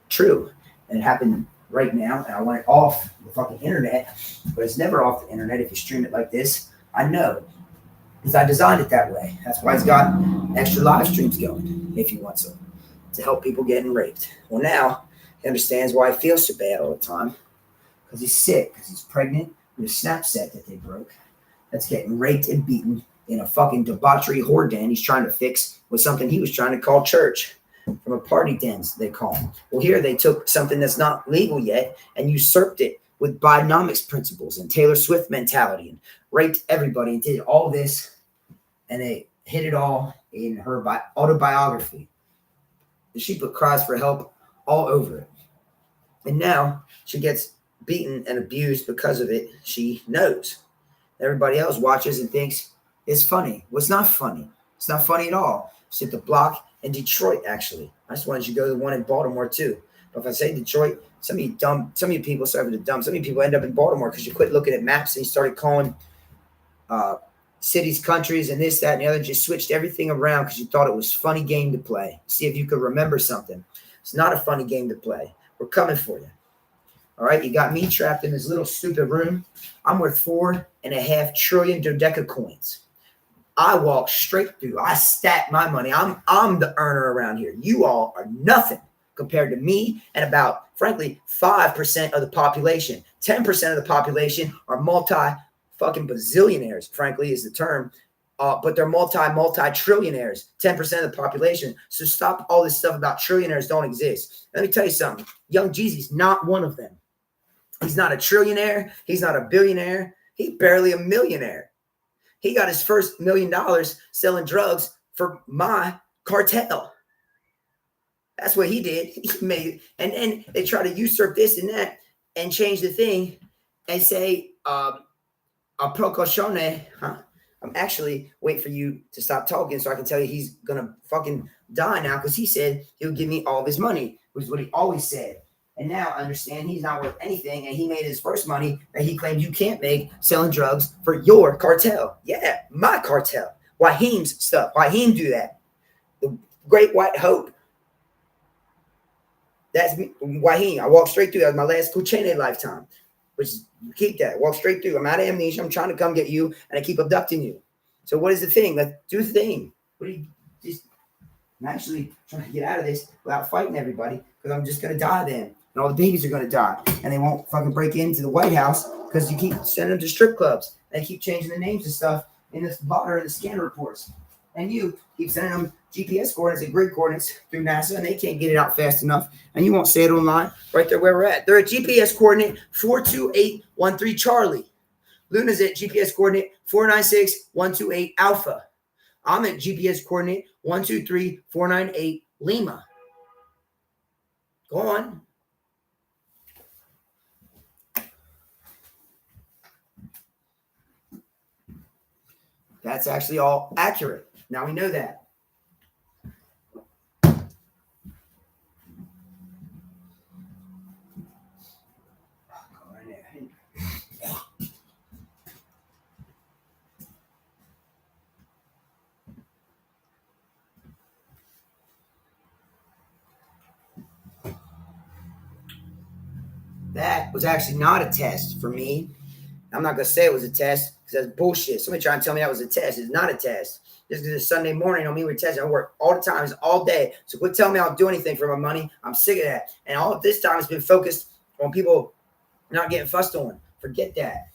true. And it happened right now, and I want it off the fucking internet, but it's never off the internet if you stream it like this. I know because I designed it that way. That's why it's got extra live streams going if you want to help people getting raped. Well, now he understands why he feels so bad all the time because he's sick, because he's pregnant with a snap set that they broke that's getting raped and beaten in a fucking debauchery whore den he's trying to fix with something he was trying to call church from a party dens, they call them. Well, here they took something that's not legal yet and usurped it with Bidenomics principles and Taylor Swift mentality and raped everybody and did all this, and they hid it all in her autobiography. She put cries for help all over it. And now she gets beaten and abused because of it. She knows. Everybody else watches and thinks it's funny. Well, it's not funny. It's not funny at all. It's at the block in Detroit, actually. I just wanted you to go to the one in Baltimore, too. But if I say Detroit, some of you people, sorry for the dumb, some of you people end up in Baltimore because you quit looking at maps and you started calling cities, countries, and this, that, and the other. Just switched everything around because you thought it was a funny game to play. See if you could remember something. It's not a funny game to play. We're coming for you. All right, you got me trapped in this little stupid room. I'm worth $4.5 trillion dodeca coins. I walk straight through. I stack my money. I'm the earner around here. You all are nothing compared to me and about, frankly, 5% of the population. 10% of the population are fucking bazillionaires, frankly, is the term. But they're multi-trillionaires, 10% of the population. So stop all this stuff about trillionaires don't exist. Let me tell you something. Young Jeezy's not one of them. He's not a trillionaire. He's not a billionaire. He's barely a millionaire. He got his first $1 million selling drugs for my cartel. That's what he did. He made, and then they try to usurp this and that and change the thing and say, a precauzione, huh? I'm actually waiting for you to stop talking so I can tell you he's going to fucking die now because he said he'll give me all of his money, which is what he always said. And now I understand he's not worth anything, and he made his first money that he claimed you can't make selling drugs for your cartel. Yeah, my cartel. Waheem's stuff. Waheem do that. The Great White Hope. That's me. Waheem. I walked straight through. That was my last Kuchene lifetime. Which is, keep that. Walk straight through. I'm out of amnesia. I'm trying to come get you, and I keep abducting you. So what is the thing? Let's do the thing. What do you just? I'm actually trying to get out of this without fighting everybody because I'm just gonna die then. And all the babies are going to die. And they won't fucking break into the White House because you keep sending them to strip clubs. They keep changing the names and stuff in this blotter and the scanner reports. And you keep sending them GPS coordinates and grid coordinates through NASA, and they can't get it out fast enough. And you won't say it online right there where we're at. They're at GPS coordinate 42813 Charlie. Luna's at GPS coordinate 496128 Alpha. I'm at GPS coordinate 123498 Lima. Go on. That's actually all accurate. Now we know that. That was actually not a test for me. I'm not going to say it was a test because that's bullshit. Somebody trying to tell me that was a test. It's not a test. Just because it's Sunday morning don't mean we're testing. I work all the time. It's all day. So quit telling me I'll do anything for my money. I'm sick of that. And all of this time has been focused on people not getting fussed on. Forget that.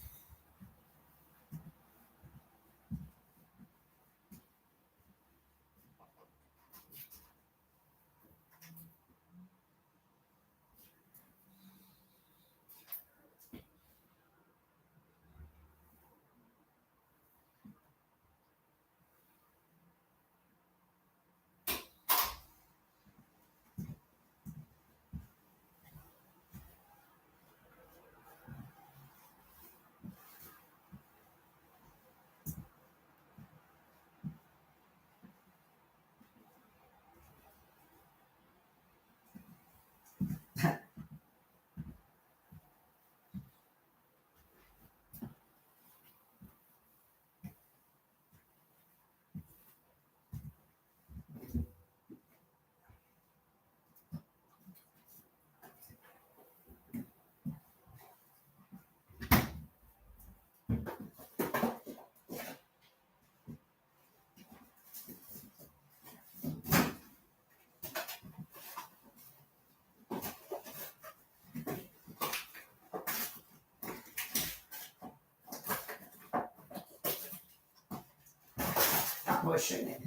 pushing it.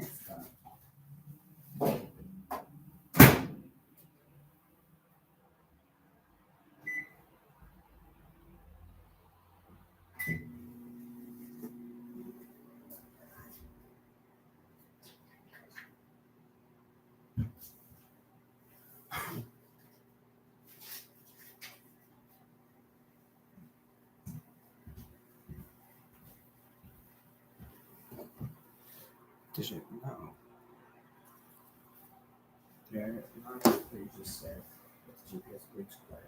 Did you? No. Yeah, you just said GPS bridge play.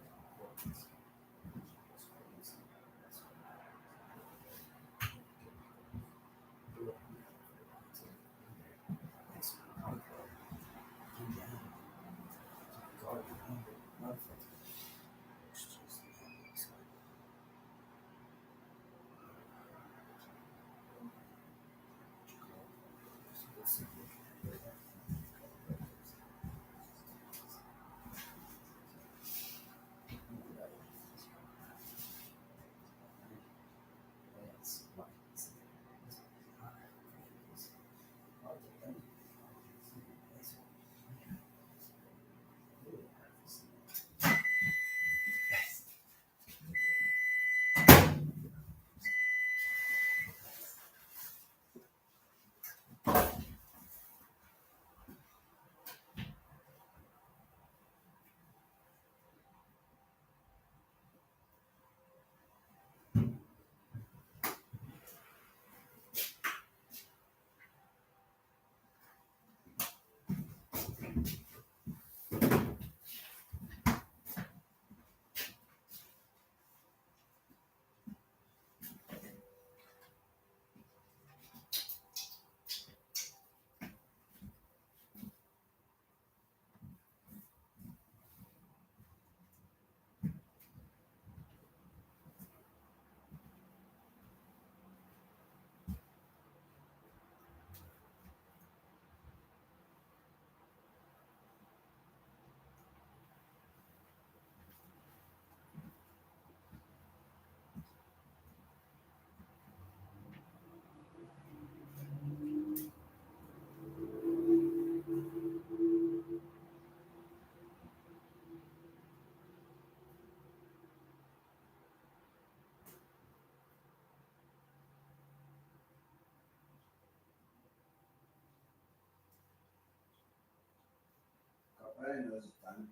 I didn't know this was done.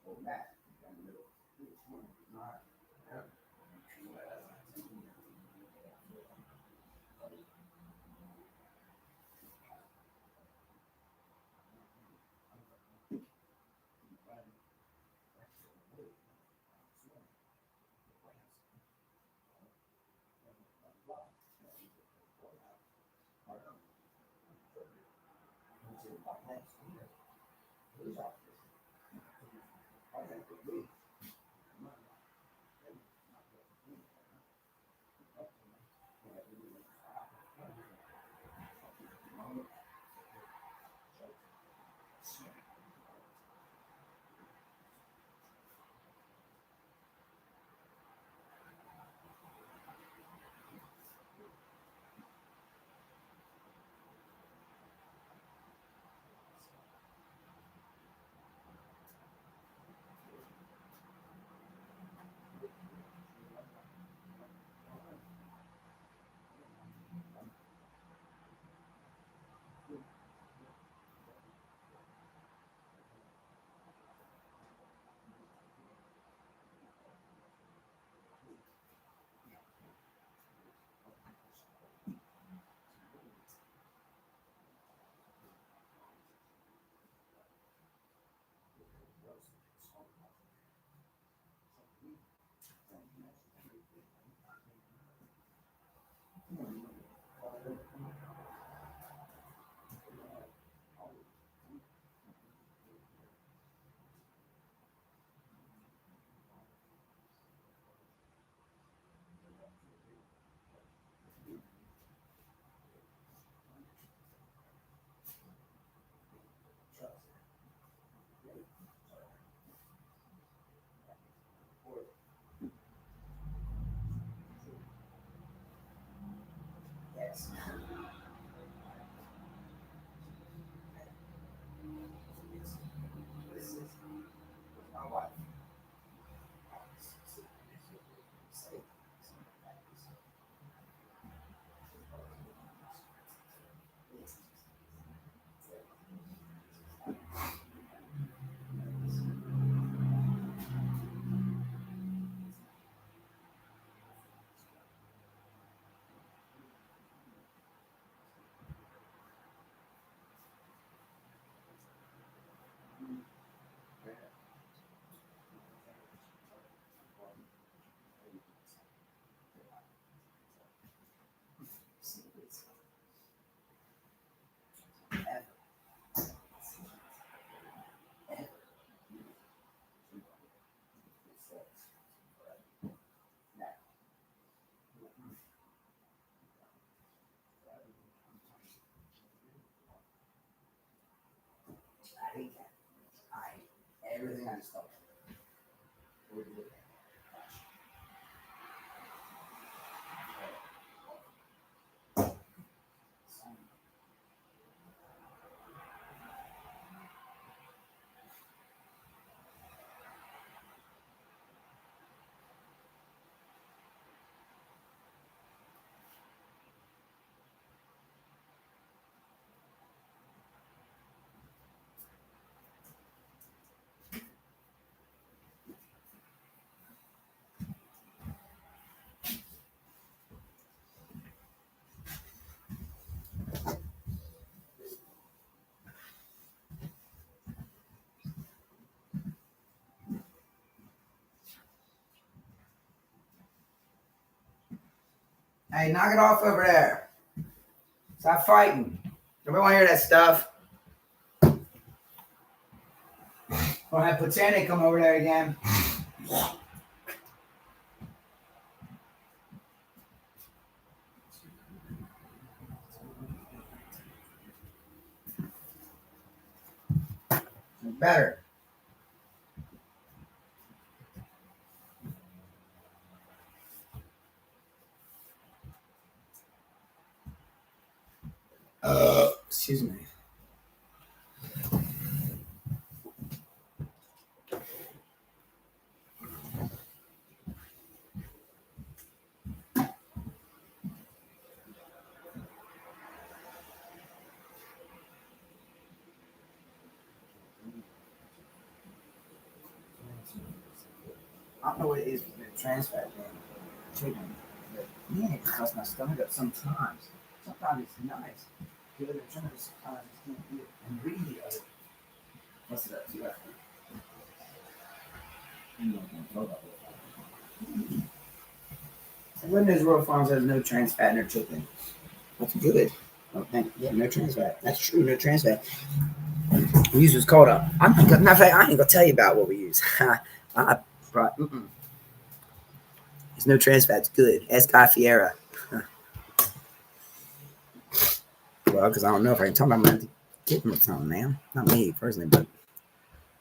Oh, Matt. Everything I installed. Hey, knock it off over there. Stop fighting. Nobody want to hear that stuff. We'll have Platanic come over there again. Better. Excuse me. I don't know what it is with the trans fat thing. Chicken. But man, it cuts my stomach up sometimes. Sometimes it's nice. The other sometimes I just can't eat it. And really, what's it up to? Linda's Rural Farms has no trans fat in their chicken. That's good. Oh, yeah, no trans fat. That's true, no trans fat. We use what's called a. Matter of fact, I ain't gonna tell you about what we use. There's no trans fat. It's good. Ask Guy Fiera. Well, because I don't know if I can talk about my kid or something, man. Not me personally, but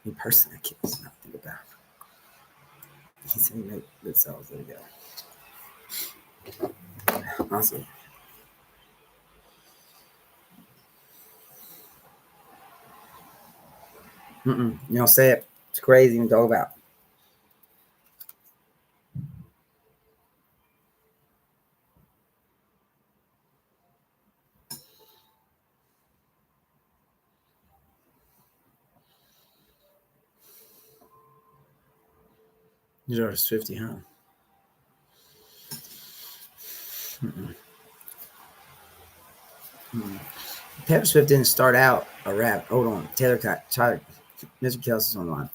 me personally, I can't think about it. He's saying no good cells. There we go. Awesome. You don't say it. It's crazy to talk about. You're a Swifty, huh? Taylor Swift didn't start out a rap. Hold on. Mr. Kelsey's on the line.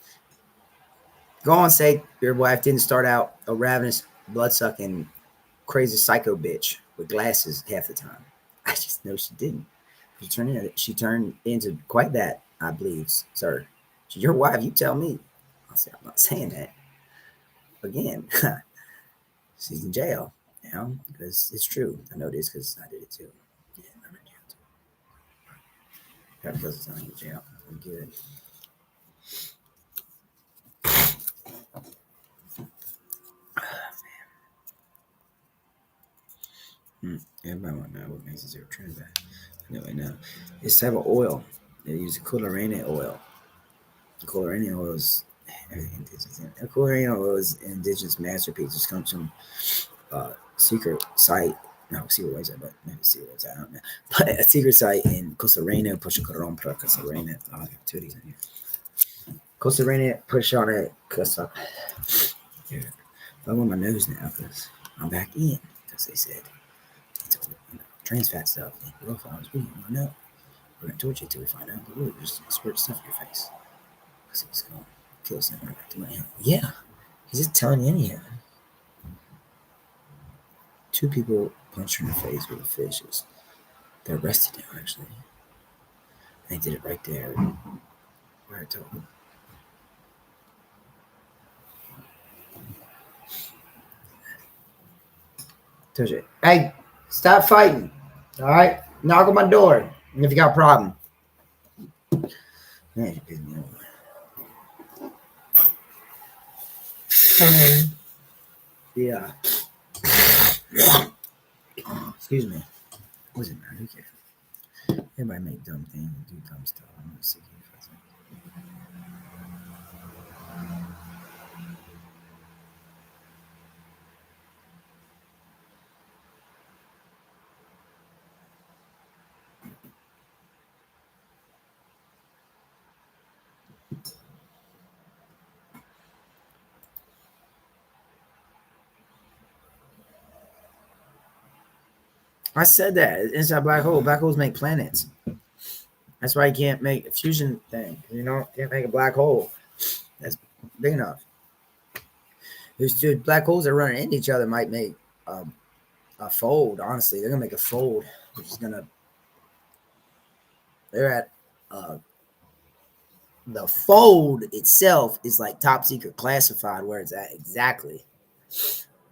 Go on, say your wife didn't start out a ravenous, blood-sucking, crazy psycho bitch with glasses half the time. I just know she didn't. She turned into quite that, I believe, sir. Your wife, you tell me. I'll say, I'm not saying that. Again, she's in jail, because it's true. I know this because I did it too. Yeah, I'm in jail too. That doesn't sound like in jail. I'm good. Everybody want to know what makes a zero trans fat. I know, I know. It's type of oil. They use Colorana oil. Colorana oil is everything indigenous. Colorana oil is an indigenous masterpiece. It comes from secret site. No, secret website, but maybe secret website. I don't know. But a secret site in Costa Rica, Puerto Corrompra, Costa Rica. Oh, I got two of these in here. Costa Rica, push on it, Costa. Yeah. I'm on my nose now because I'm back in. Because they said it's all, trans fat stuff. Real farms, we don't want to know. We're going to torture you until we find out. But we're just squirt stuff in your face. Because it's going to kill something right back to my hand. Yeah. He's just telling you anyhow. Two people punched her in the face with a fish. They're arrested now, actually. They did it right there where I told them. Told you, hey, stop fighting. All right? Knock on my door if you got a problem. Man, you pissed me off. Yeah. Excuse me. What's it matter? Who cares? Everybody make dumb things and do dumb stuff. I'm gonna sick of you for a second. I said that inside black hole. Black holes make planets. That's why you can't make a fusion thing. You know, can't make a black hole that's big enough. There's two black holes that run into each other might make a fold. Honestly, they're gonna make a fold, which is gonna. They're at the fold itself is like top secret classified where it's at exactly.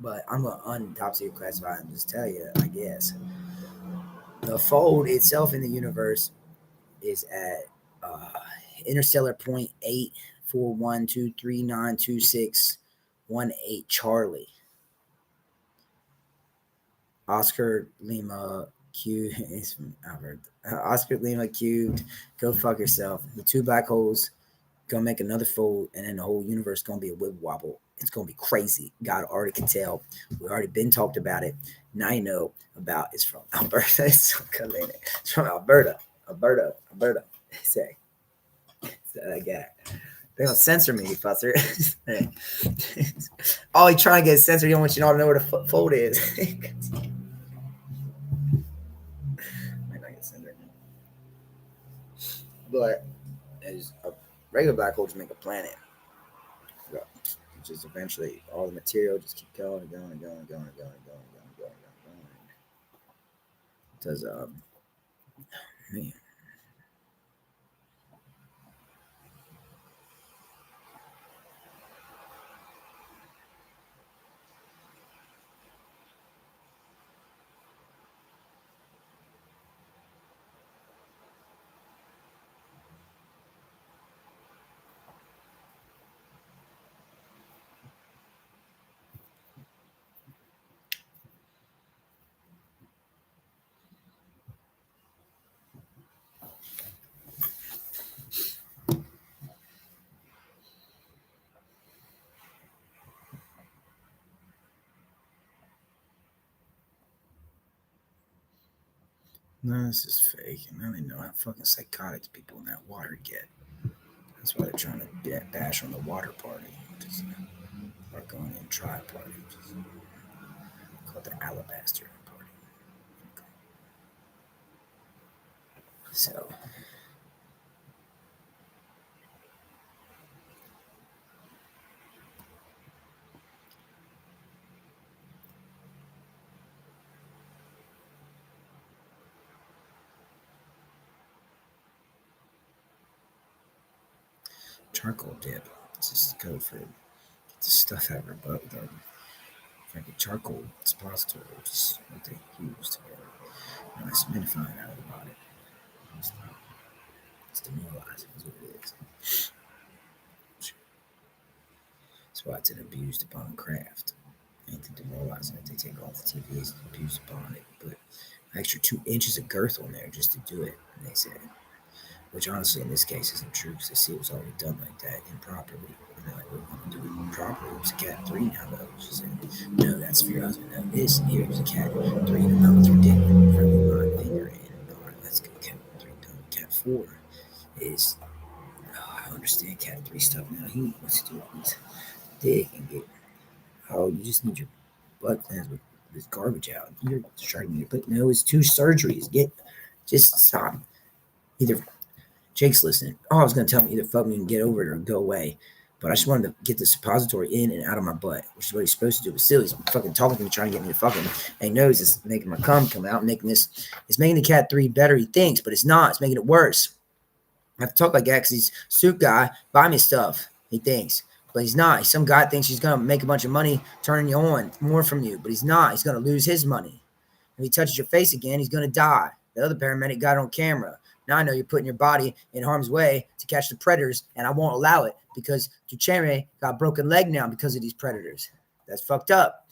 But I'm gonna untop secret classified and just tell you, I guess. The fold itself in the universe is at interstellar point 841239261 Charlie. Oscar Lima Q is from Albert. Oscar Lima cubed. Go fuck yourself. The two black holes gonna make another fold, and then the whole universe gonna be a wib wobble. It's gonna be crazy. God already can tell. We already been talked about it. Now you know about it's from Alberta. It's from Alberta. Alberta. Say. So that guy. They don't censor me, fusser. Oh, he trying to get censored. He don't want you all to know where the fold is. Might not get censored. But as a regular black hole just make a planet. Which is eventually all the material just keep going and going and going and going and going and going and going and going and going. Does man. No, this is fake. And now they know how fucking psychotic people in that water get. That's why they're trying to bash on the water party. Just, Argonian tribe party. Called the Alabaster party. So charcoal dip. This is code for get the stuff out of our butt with our like a charcoal suppository, which is what they use to get nice minifying out of the body. It's demoralizing, is what it is. That's why it's an abused upon craft. Ain't demoralizing if they take off the TVs and abuse upon it, but extra 2 inches of girth on there just to do it, they said. Which honestly, in this case, isn't true because I see it was already done like that improperly. And they're like, we're going to do it properly. It was a cat 3 now, though. She said, no, that's for your husband. No, this here is a cat 3 in the mouth. Ridiculous. Friendly my finger in. All right, let's go. Cat 3 done. Cat 4 is, I understand cat 3 stuff now. He wants to do his dig and get, you just need your butt cleansed with this garbage out. You're trying to put, no, it's 2 surgeries. Just stop. Either Jake's listening. Oh, I was going to tell him either fuck me and get over it or go away. But I just wanted to get the suppository in and out of my butt, which is what he's supposed to do. But still, he's fucking talking to me, trying to get me to fuck him. And he knows it's making my cum come out, it's making the cat 3 better, he thinks, but it's not. It's making it worse. I have to talk like that because he's suit guy, buy me stuff, he thinks. But he's not. Some guy thinks he's going to make a bunch of money turning you on more from you, but he's not. He's going to lose his money. If he touches your face again, he's going to die. The other paramedic got it on camera. Now I know you're putting your body in harm's way to catch the predators, and I won't allow it because Duchenne got a broken leg now because of these predators. That's fucked up.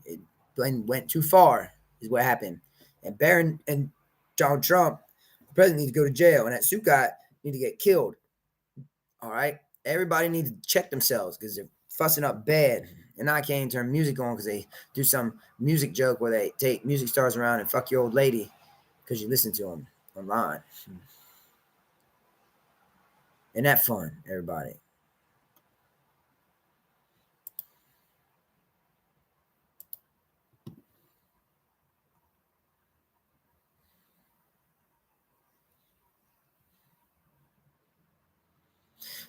It went too far is what happened. And Barron and Donald Trump, the president, need to go to jail, and that suit guy need to get killed. All right? Everybody needs to check themselves because they're fussing up bad. And now I can't even turn music on because they do some music joke where they take music stars around and fuck your old lady because you listen to them online. Isn't that fun, everybody?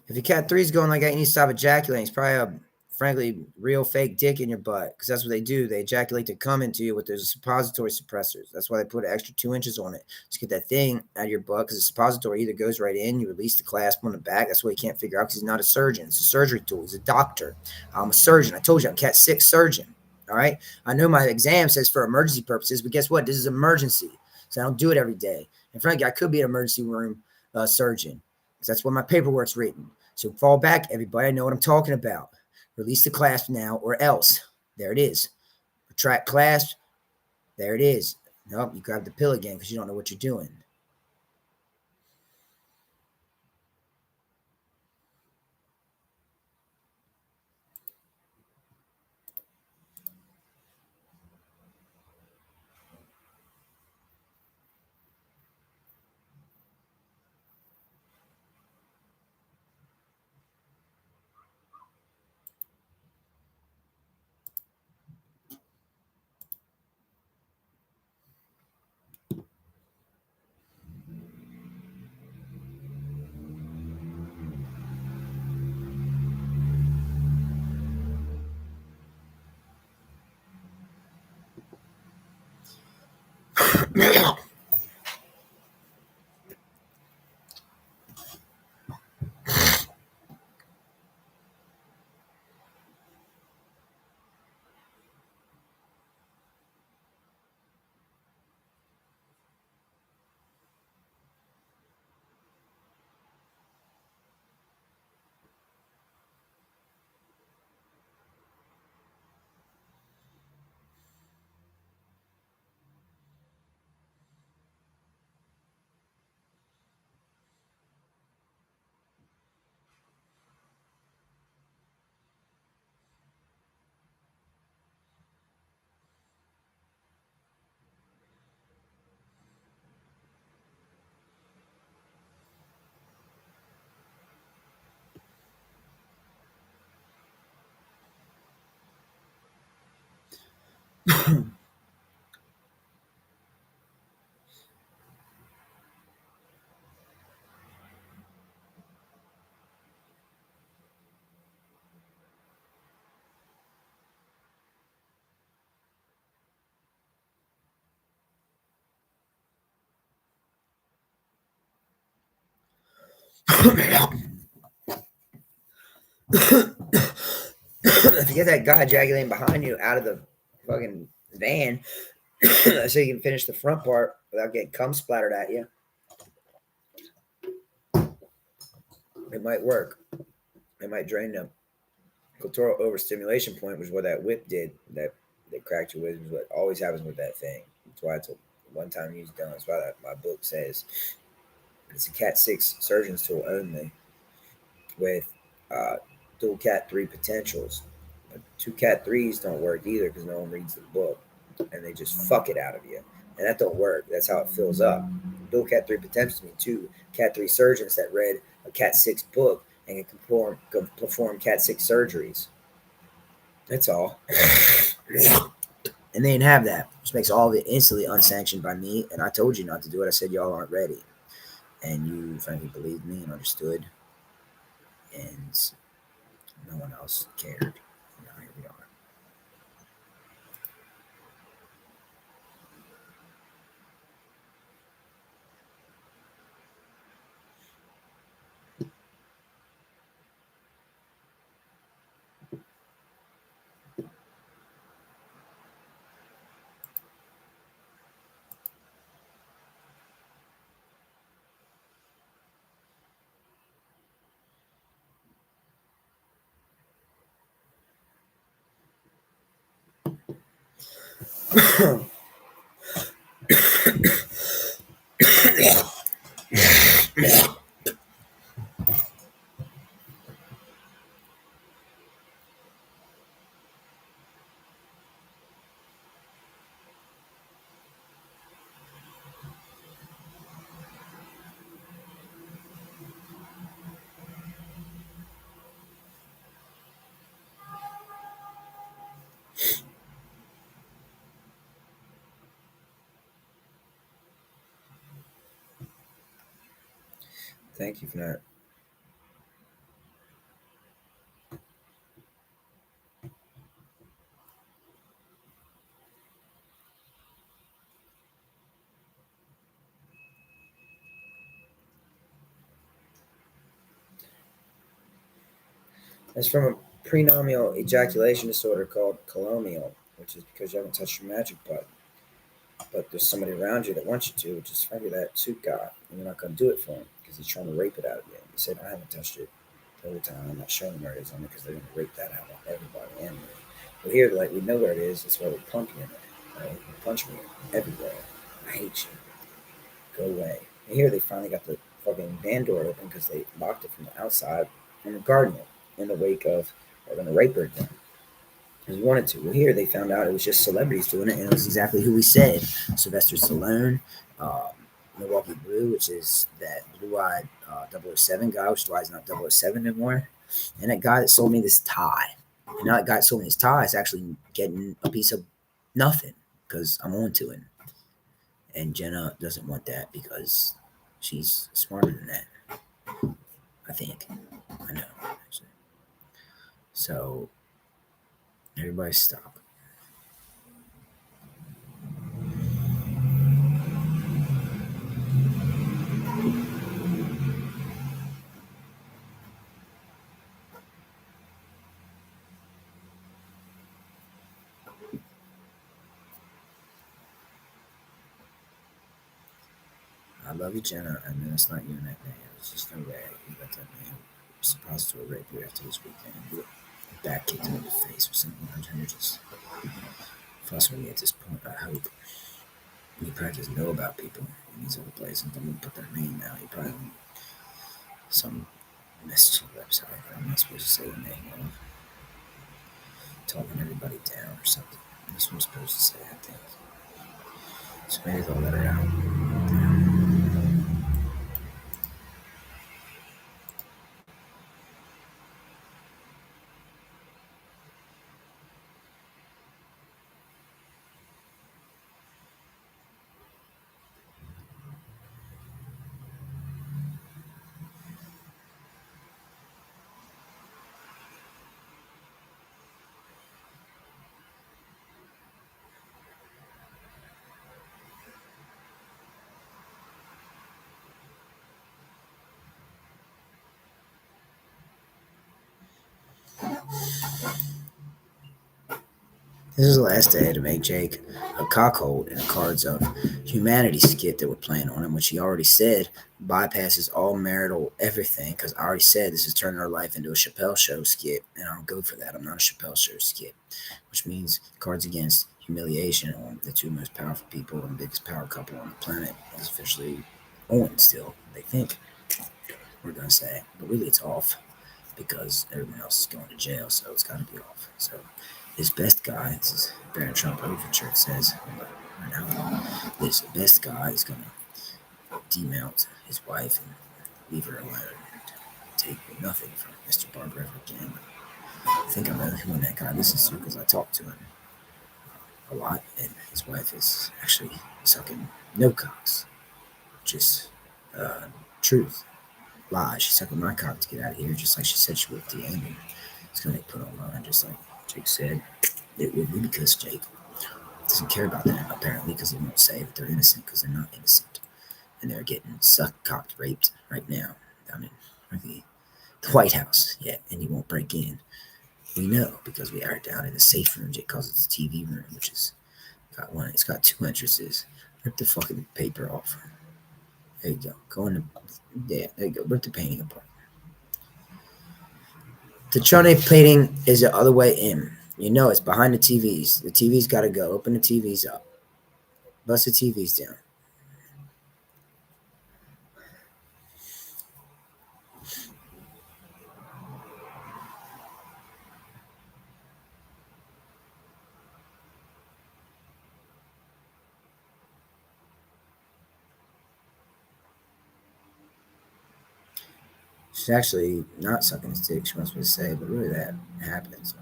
If your cat 3 is going like that, you need to stop ejaculating. It's probably a, frankly, real fake dick in your butt because that's what they do. They ejaculate to come into you with those suppository suppressors. That's why they put an extra 2 inches on it to get that thing out of your butt because the suppository either goes right in, you release the clasp on the back. That's what he can't figure out because he's not a surgeon. It's a surgery tool. He's a doctor. I'm a surgeon. I told you I'm a cat 6 surgeon. All right. I know my exam says for emergency purposes, but guess what? This is emergency. So I don't do it every day. And frankly, I could be an emergency room surgeon because that's what my paperwork's written. So fall back, everybody. I know what I'm talking about. Release the clasp now or else. There it is. Retract clasp. There it is. Nope, you grab the pill again because you don't know what you're doing. If you get that guy ejaculating behind you out of the fucking van, so you can finish the front part without getting cum splattered at you, it might work. It might drain them. clitoral overstimulation point was what that whip did. That cracked your wisdom is what always happens with that thing. That's why I told one time use done. That's why my book says it's a Cat 6 surgeon's tool only with uh, dual Cat 3 potentials. But two Cat 3s don't work either because no one reads the book and they just fuck it out of you. And that don't work. That's how it fills up. Dual Cat 3 potentials mean two Cat 3 surgeons that read a Cat 6 book and can perform Cat 6 surgeries. That's all. And they didn't have that, which makes all of it instantly unsanctioned by me. And I told you not to do it. I said y'all aren't ready. And you frankly believed me and understood. And no one else cared. Now here we are. Thank you for that. It's from a prenomial ejaculation disorder called colonial, which is because you haven't touched your magic button. But there's somebody around you that wants you to, which is frankly that suit guy, and you're not going to do it for him because he's trying to rape it out of you. He said, I haven't touched it the whole time. I'm not showing him where it is on me because they're going to rape that out of everybody and me. But here, like, we know where it is. That's why we pump you in it. Right? You punch me everywhere. I hate you. Go away. And here, they finally got the fucking van door open because they locked it from the outside and the guarding it in the wake of they're going to rape her again. Because we wanted to. Well, here they found out it was just celebrities doing it, and it was exactly who we said. Sylvester Stallone, um, Milwaukee Blue, which is that blue-eyed 007 guy, which is why he's not 007 anymore, and that guy that sold me this tie. And now that guy that sold me this tie is actually getting a piece of nothing because I'm on to him. And Jenna doesn't want that because she's smarter than that. I think. I know. Actually. So everybody stop. I love you, Jenna. I mean, it's not you and that man. It's just no way you got that man suppository rape you after this weekend. You back kicked him in the face or something. You're just fussing with me at this point. I hope you practice know about people in these other places. Don't put their name out. You probably some messaging website. I'm not supposed to say the name of talking everybody down or something. That's what I'm supposed to say, I think. So maybe they'll let her out. This is the last day to make Jake a cockhold in the Cards of Humanity skit that we're playing on him, which he already said bypasses all marital everything. Because I already said this is turning our life into a Chappelle Show skit, and I don't go for that. I'm not a Chappelle Show skit, which means Cards Against Humiliation on the two most powerful people and biggest power couple on the planet is officially on still. They think we're gonna say, but really it's off because everyone else is going to jail, so it's got to be off. So his best guy, this is Barron Trump Overture, it says right now, this best guy is going to demount his wife and leave her alone and take nothing from Mr. Barber ever again. I think I know who that guy listens to because I talked to him a lot, and his wife is actually sucking no cocks, just truth. Lie. She sucking my cock to get out of here, just like she said she would at the end. And it's going to be put online, just like Jake said. It would be because Jake doesn't care about that, apparently, because he won't say that they're innocent, because they're not innocent. And they're getting sucked, cocked, raped right now down in the White House. Yeah, and he won't break in. We know because we are down in the safe room. Jake calls it the TV room, which is got one. It's got two entrances. Rip the fucking paper off. There you go. Go in the there you go. Rip the painting apart. The Chone plating is the other way in. You know it's behind the TVs. The TVs got to go. Open the TVs up. Bust the TVs down. She's actually not sucking his dick, she wants me to say, but really that happens.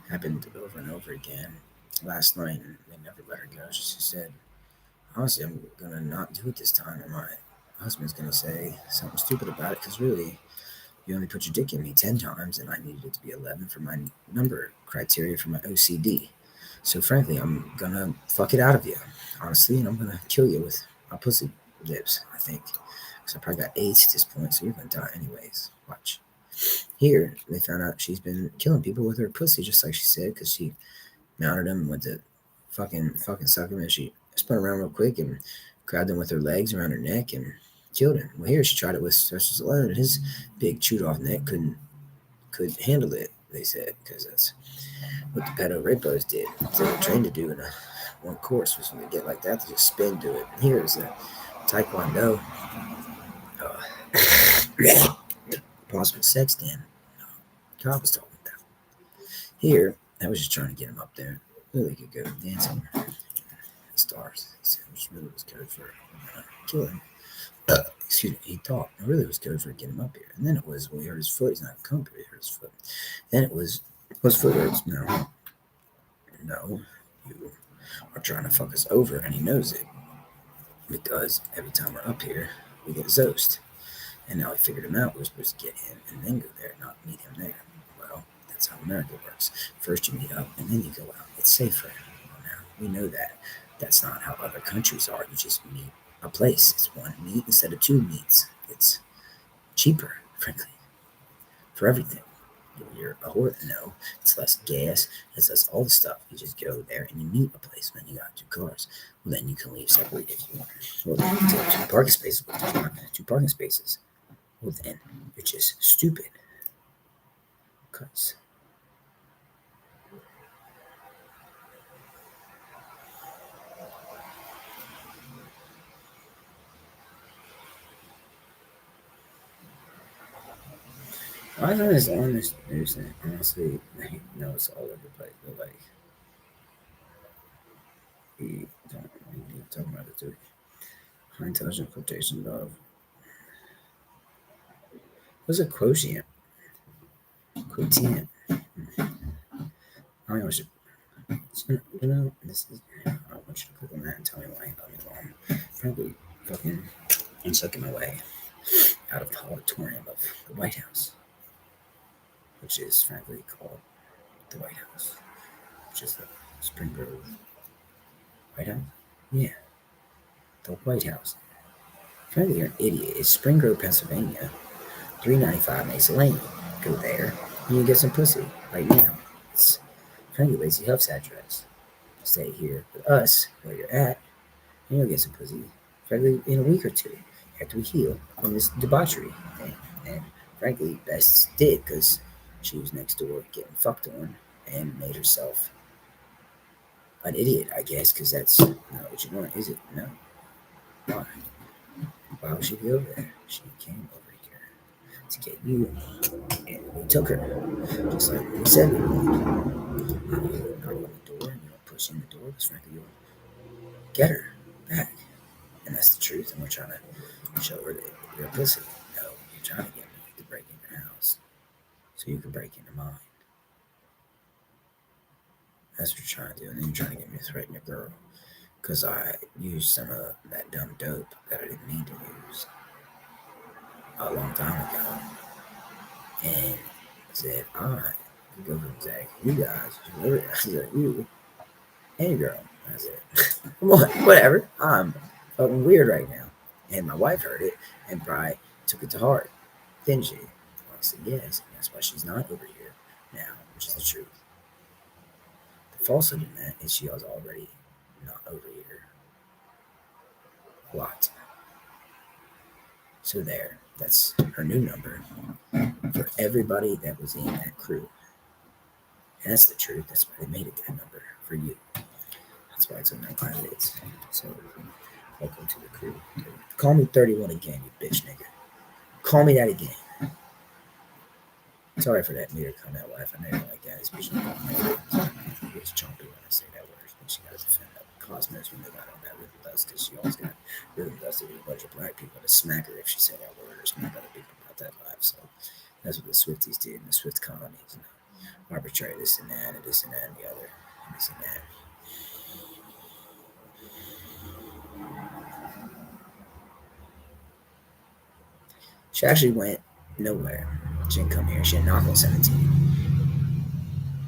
Happened over and over again. Last night, and they never let her go. She said, honestly, I'm going to not do it this time, or my husband's going to say something stupid about it, because really, you only put your dick in me 10 times, and I needed it to be 11 for my number criteria for my OCD. So, frankly, I'm going to fuck it out of you, honestly, and I'm going to kill you with my pussy lips, I think. Because I probably got AIDS at this point, so you're going to die anyways. Watch. Here, they found out she's been killing people with her pussy, just like she said, because she mounted him and went to fucking suck him, and she spun around real quick and grabbed him with her legs around her neck and killed him. Well, here she tried it with Sylvester Stallone, and his big chewed off neck couldn't handle it. They said because that's what the pedo rapos did. They were trained to do in a one course was when they get like that, they just spin to it. And here is a Taekwondo possible sex den. God was talking about. Here, I was just trying to get him up there. Really could go dancing. The stars. Which really was code for killing. Excuse me, he thought it really was code for getting him up here. And then it was when he hurt his foot, he's not comfortable, he hurt his foot. Then it was his foot hurts. No, you are trying to fuck us over, and he knows it. Because every time we're up here, we get a Zoast. And now we figured him out. We're supposed to get him and then go there, not meet him there. Well, that's how America works. First you meet up and then you go out. It's safer. Well, now we know that. That's not how other countries are. You just meet a place. It's one meet instead of two meets. It's cheaper, frankly, for everything. You're a whore. No, it's less gas. It's less all the stuff. You just go there and you meet a place. And then you got two cars. Well, then you can leave separately if you want. Well, then you take two parking spaces. Two parking spaces. Well, then you're just stupid. Because I don't know, it's on this news thing. Honestly, I know it's all over the place. But like, we don't need to talk about it too. High intelligence quotation of what's a quotient? Quotient. I don't know. This is. I want you to click on that and tell me why I'm probably fucking sucking my way out of the auditorium of the White House, which is frankly called the White House, which is the Spring Grove White House. Yeah, the White House. Frankly, you're an idiot. It's Spring Grove, Pennsylvania, 395 Mesa Lane. Go there and you get some pussy right now. It's Frankly, Lacey Huff's address. Stay here with us where you're at, and you'll get some pussy. Frankly, in a week or two after we heal from this debauchery. And frankly, Bess did because she was next door getting fucked on and made herself an idiot, I guess, because that's not what you want, is it? No. Why? Why would she be over there? She came over here to get you, and we took her, just like we said we would. You knock on the door, and you don't push in the door, because frankly, you'll get her back. And that's the truth, and we're trying to show her that you're a pussy. No, you're trying to get me to break in your house so you can break into mine. That's what you're trying to do, and then you're trying to get me to threaten your girl because I used some of that dumb dope that I didn't need to use a long time ago, and said, "I can go from Zach, you guys, whoever, I said, you and your girl." I said, "Whatever, I'm fucking weird right now," and my wife heard it and probably took it to heart, didn't she? I said, "Yes," and that's why she's not over here now, which is the truth. The falsehood in that is she was already not over here. What? So there, that's her new number for everybody that was in that crew. And that's the truth. That's why they made it that number for you. That's why it's on their eyelids. So welcome to the crew. Call me 31 again, you bitch nigga. Call me that again. Sorry for that meter coming out laugh. I never like that. It's bitch nigga. It's chompy when I say that word. And she got to defend up Cosmos when they got on that rhythm dust because she always got rhythm dusted with a bunch of black people to smack her if she said that word or smack other people about that life. So that's what the Swifties did in the Swift colonies. Arbitrary this and that and this and that and the other and this and that. She actually went nowhere. She didn't come here. She didn't knock on 17.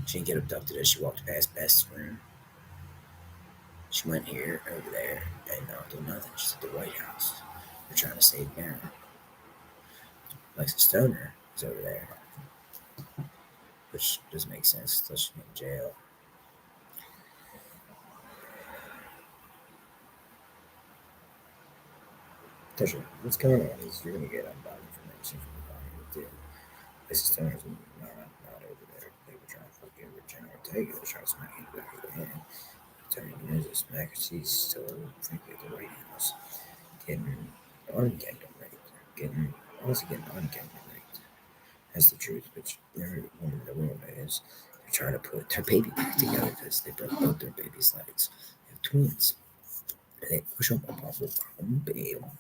She didn't get abducted as she walked past Best's room. She went here, over there, and knocked on nothing. She's at the White House. They're trying to save Barron. Lexus Stoner is over there, which doesn't make sense until she's in jail. Tasha, what's going on is you're going to get unbound information from the body of the deal. Lexus Stoner's not over there. They were trying to fuck over Jenna Ortega. They're trying to smack you back of the head. Tony Menezes smack. She's still, frankly, at the White House. Getting ungagged and raped. Also getting ungagged and raped. That's the truth, which every woman in the world is. They're trying to put their baby back together because they broke both their baby's legs. They have twins. They push up on bail.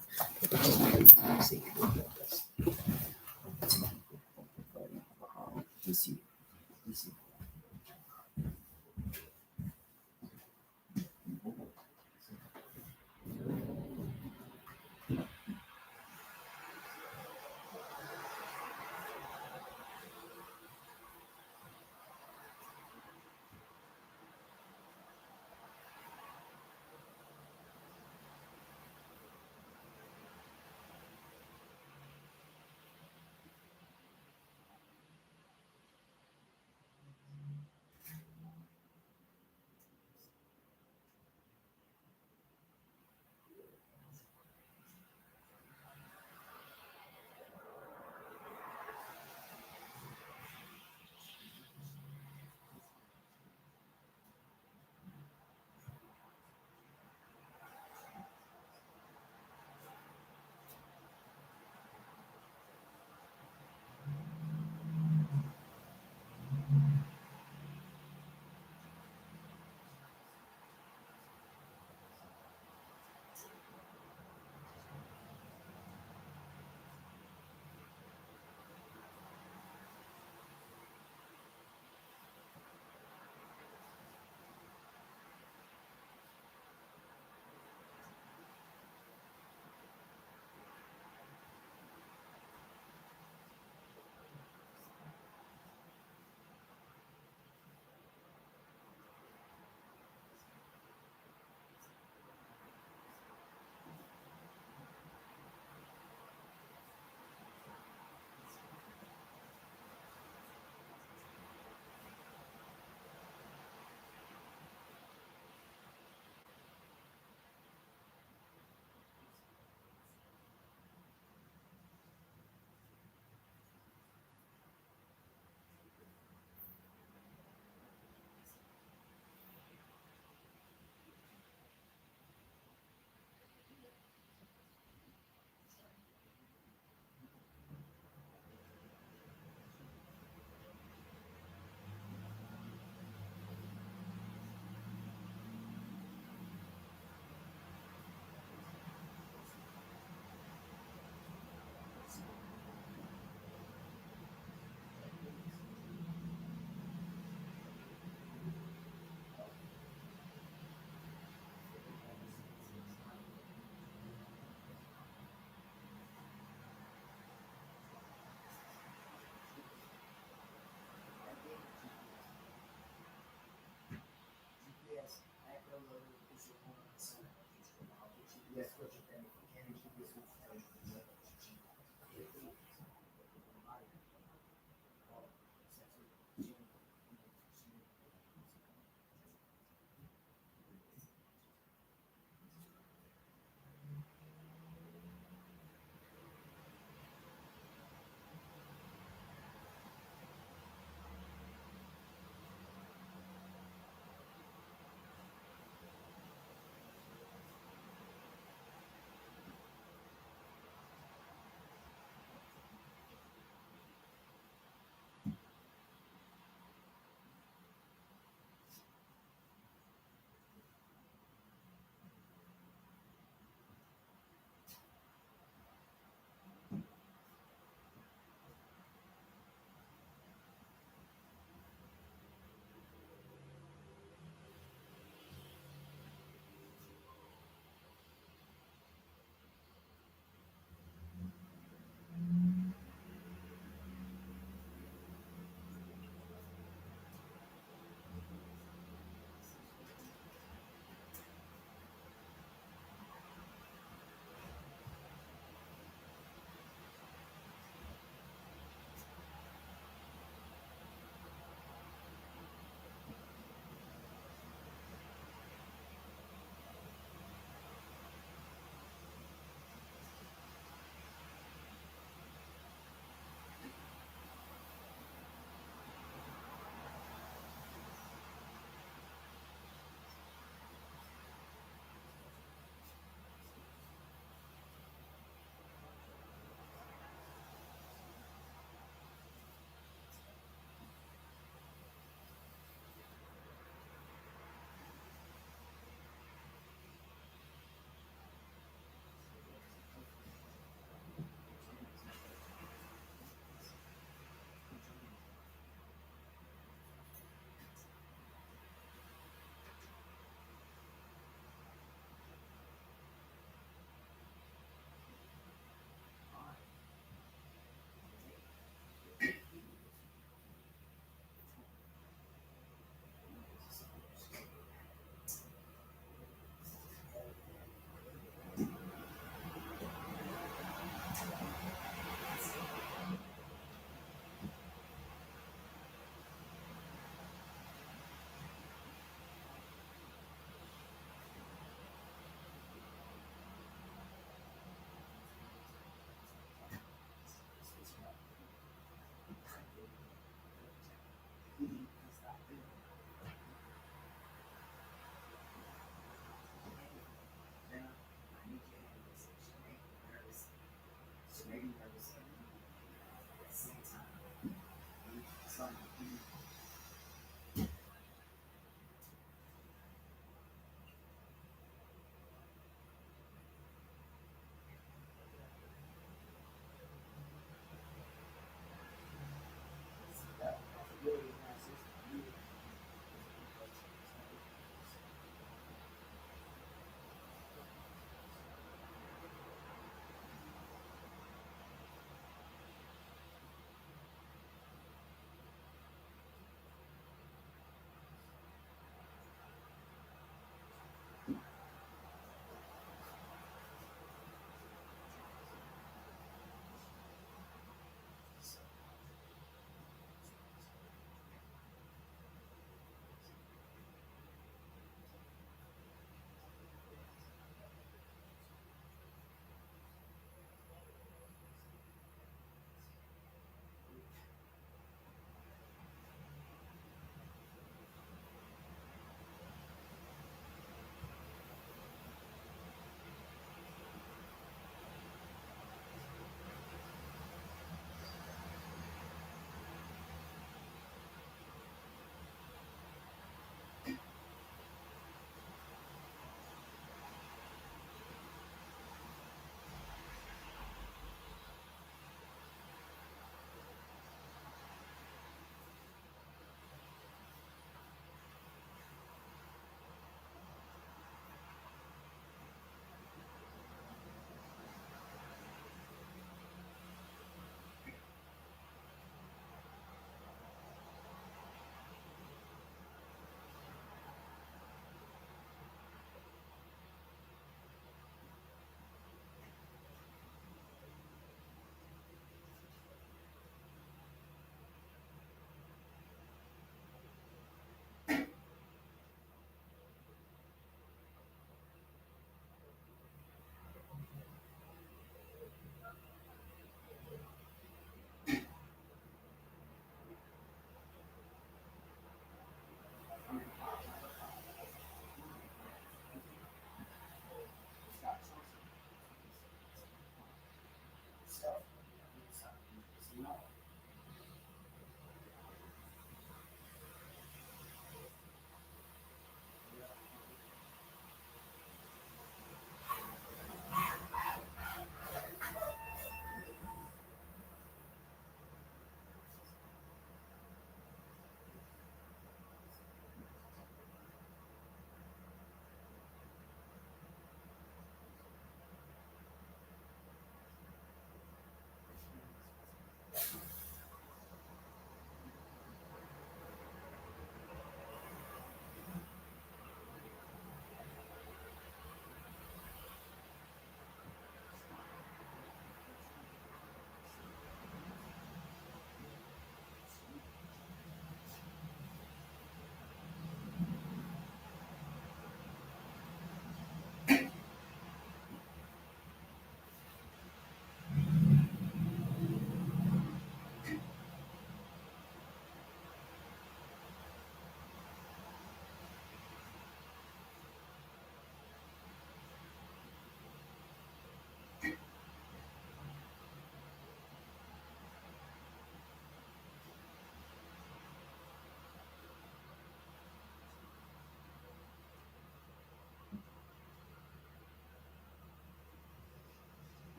See,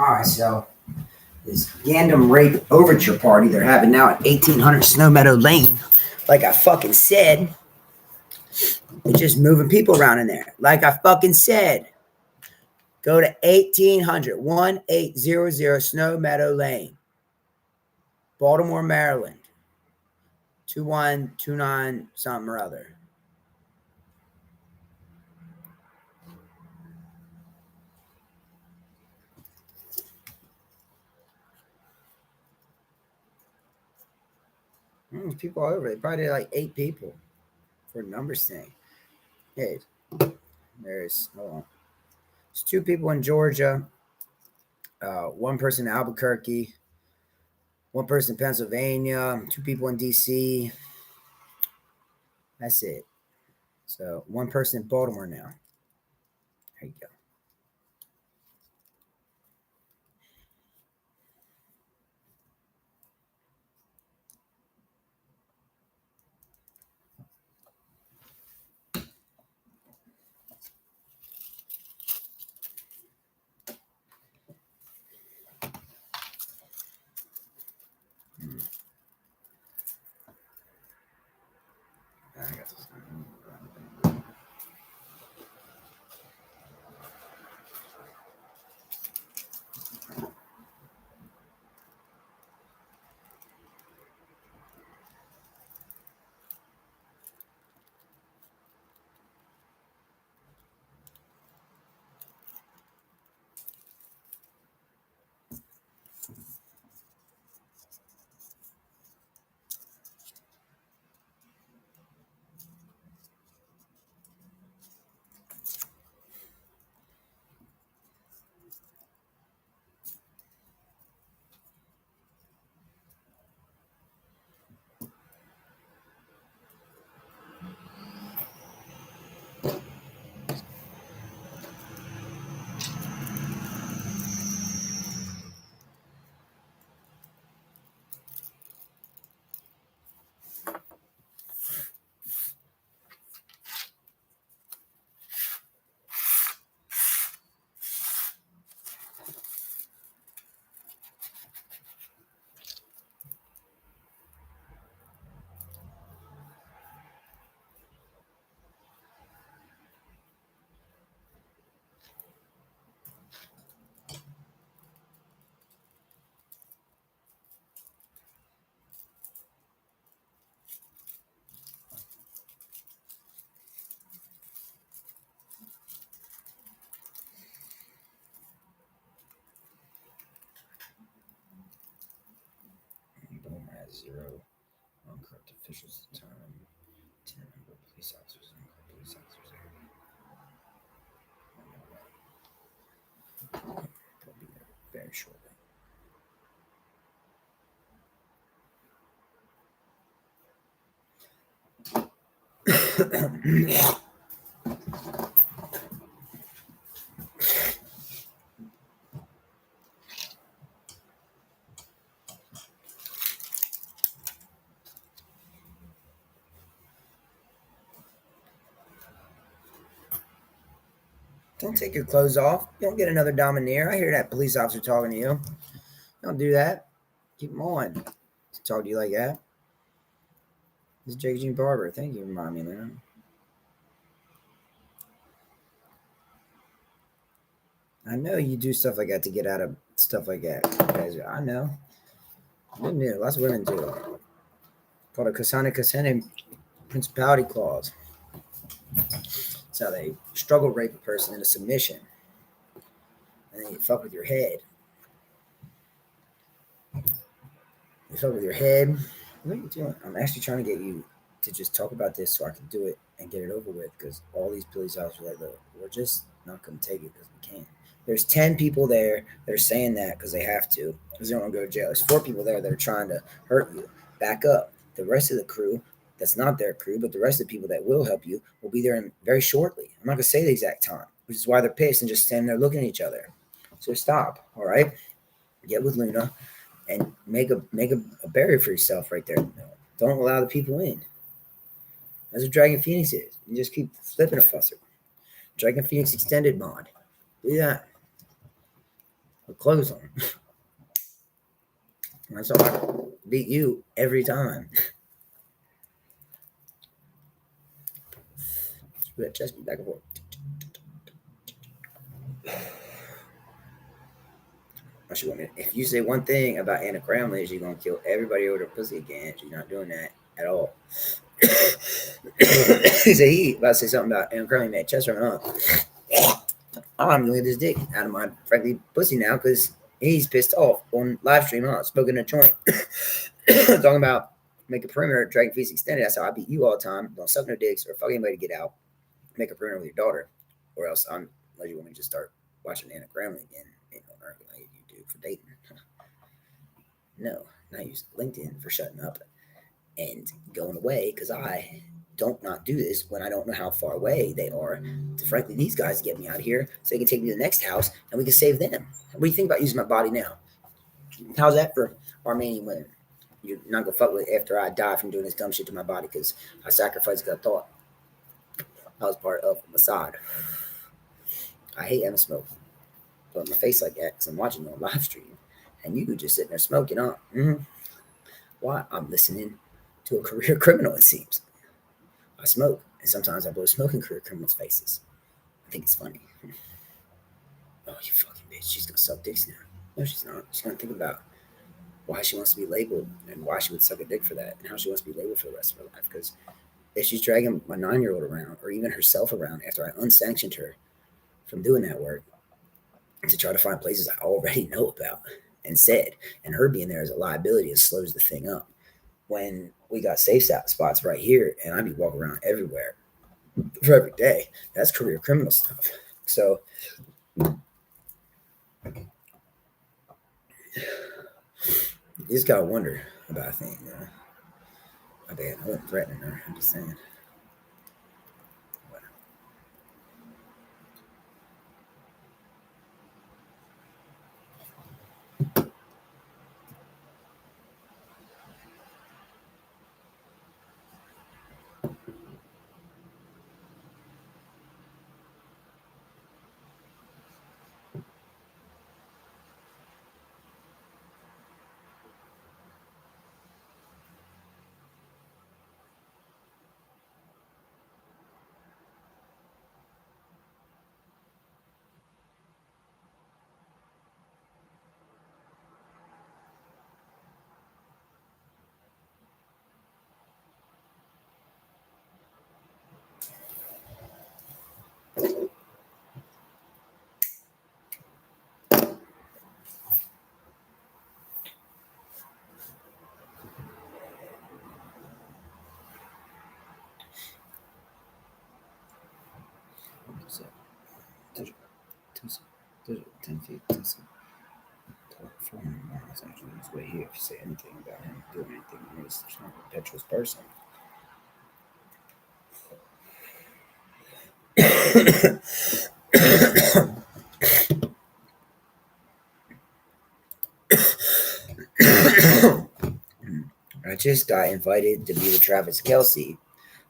All right, so this Gandam Rape Overture party they're having now at 1800 Snow Meadow Lane. Like I fucking said, they're just moving people around in there. Like I fucking said, go to 1800 Snow Meadow Lane, Baltimore, Maryland, 2129 something or other. There's people all over. They probably did like 8 people for a numbers thing. Hey, hold on. There's 2 people in Georgia, 1 person in Albuquerque, 1 person in Pennsylvania, 2 people in DC. That's it. So 1 person in Baltimore now. There you go. I got this. Baltimore has 0 uncorrupt officials at the time. 10 number of police officers. Police officers. They'll be there very shortly. Don't take your clothes off. You don't get another domineer. I hear that police officer talking to you. Don't do that. Keep them on. Talk to you like that. This is Jake Jean Barber. Thank you for reminding me, man. I know you do stuff like that to get out of stuff like that. Guys, I know. Who knew? Lots of women do. Called a Kasane principality clause. That's how they struggle rape a person into submission. And then you fuck with your head. You fuck with your head. What are you doing? I'm actually trying to get you to just talk about this so I can do it and get it over with, because all these police officers are like, look, we're just not going to take it because we can't. There's 10 people there that are saying that because they have to, because they don't want to go to jail. There's 4 people there that are trying to hurt you. Back up. The rest of the crew, that's not their crew, but the rest of the people that will help you will be there very shortly. I'm not going to say the exact time, which is why they're pissed and just standing there looking at each other. So stop, all right? Get with Luna and make a barrier for yourself right there. Don't allow the people in. That's what Dragon Phoenix is. You just keep flipping a fusser. Dragon Phoenix Extended mod. Do that. With clothes on. That's how I beat you every time. That chest beat back and forth. If you say one thing about Anna Cramley, she's gonna kill everybody over the pussy again. She's not doing that at all. He said he about to say something about Anna Cramley made chest run up. I'm gonna get this dick out of my frankly pussy now because he's pissed off on live stream. Smoking a joint, talking about make a perimeter, Dragon Feast extended. That's how I beat you all the time. Don't suck no dicks or fuck anybody to get out. Make a perimeter with your daughter, or else unless you want me to just start watching Anna Gramley again, like you do for dating. No, not use LinkedIn for shutting up and going away because I don't not do this when I don't know how far away they are. To frankly, these guys get me out of here so they can take me to the next house and we can save them. What do you think about using my body now? How's that for Armenian women? You're not gonna fuck with after I die from doing this dumb shit to my body because I sacrificed because I thought I was part of Mossad. I hate having smoke on my face like that because I'm watching you on live stream and you just sitting there smoking on. Why? I'm listening to a career criminal, it seems. I smoke, and sometimes I blow smoke in career criminals' faces. I think it's funny. Oh, you fucking bitch. She's going to suck dicks now. No, she's not. She's going to think about why she wants to be labeled and why she would suck a dick for that and how she wants to be labeled for the rest of her life. Because if she's dragging my 9-year-old around or even herself around after I unsanctioned her from doing that work to try to find places I already know about and said, and her being there as a liability, it slows the thing up. When we got safe spots right here and I'd be walking around everywhere for every day, that's career criminal stuff. So you just gotta wonder about a thing, you know. I bet I wasn't threatening her. I'm just saying. So, 10 feet, 400 miles actually on his way here. If you say anything about him doing anything, he's not a perpetuous person. I just got invited to be with Travis Kelce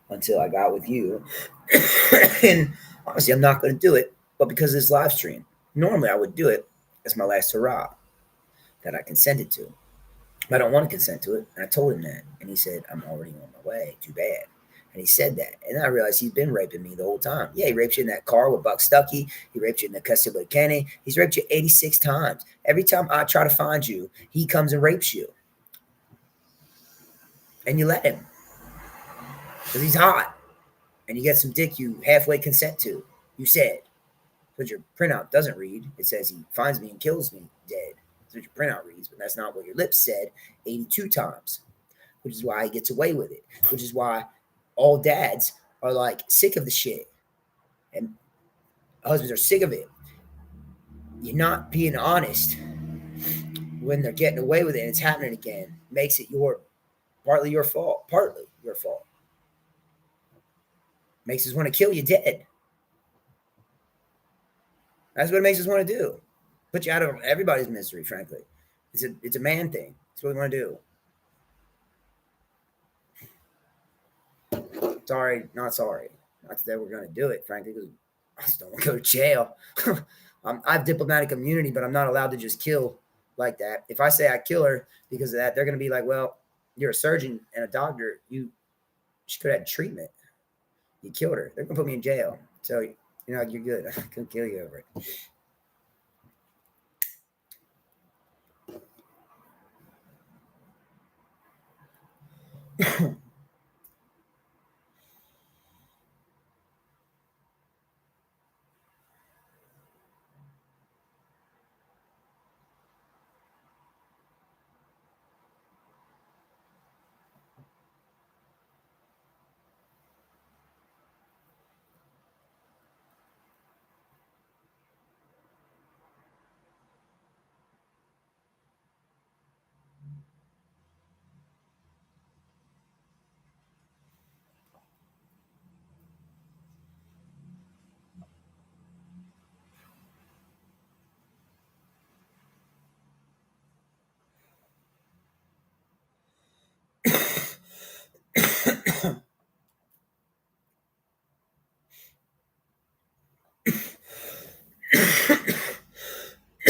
until I got with you. And honestly, I'm not going to do it, but because of this live stream, normally I would do it as my last hurrah that I consented to. I don't want to consent to it. And I told him that. And he said, I'm already on my way. Too bad. And he said that. And then I realized he's been raping me the whole time. Yeah, he raped you in that car with Buck Stuckey. He raped you in the Custody Kenny. He's raped you 86 times. Every time I try to find you, he comes and rapes you. And you let him. Because he's hot. And you get some dick you halfway consent to. You said. But your printout doesn't read. It says he finds me and kills me dead. That's what your printout reads. But that's not what your lips said 82 times. Which is why he gets away with it. Which is why all dads are like sick of the shit. And husbands are sick of it. You're not being honest when they're getting away with it and it's happening again. Makes it partly your fault. Partly your fault. Makes us want to kill you dead. That's what it makes us want to do. Put you out of everybody's misery, frankly. It's a man thing. That's what we want to do. Sorry, not sorry. Not that we're going to do it, frankly, because I just don't want to go to jail. I have diplomatic immunity, but I'm not allowed to just kill like that. If I say I kill her because of that, they're going to be like, well, you're a surgeon and a doctor. She could have had treatment. You killed her. They're going to put me in jail. So, you're good. I couldn't kill you over it.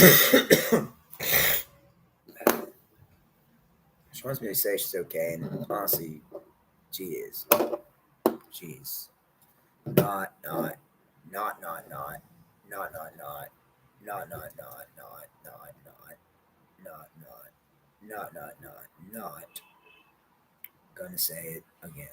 She wants me to say she's okay, and honestly, she is. She's not, not, not, not, not, not, not, not, not, not, not, not, not, not. Gonna say it again.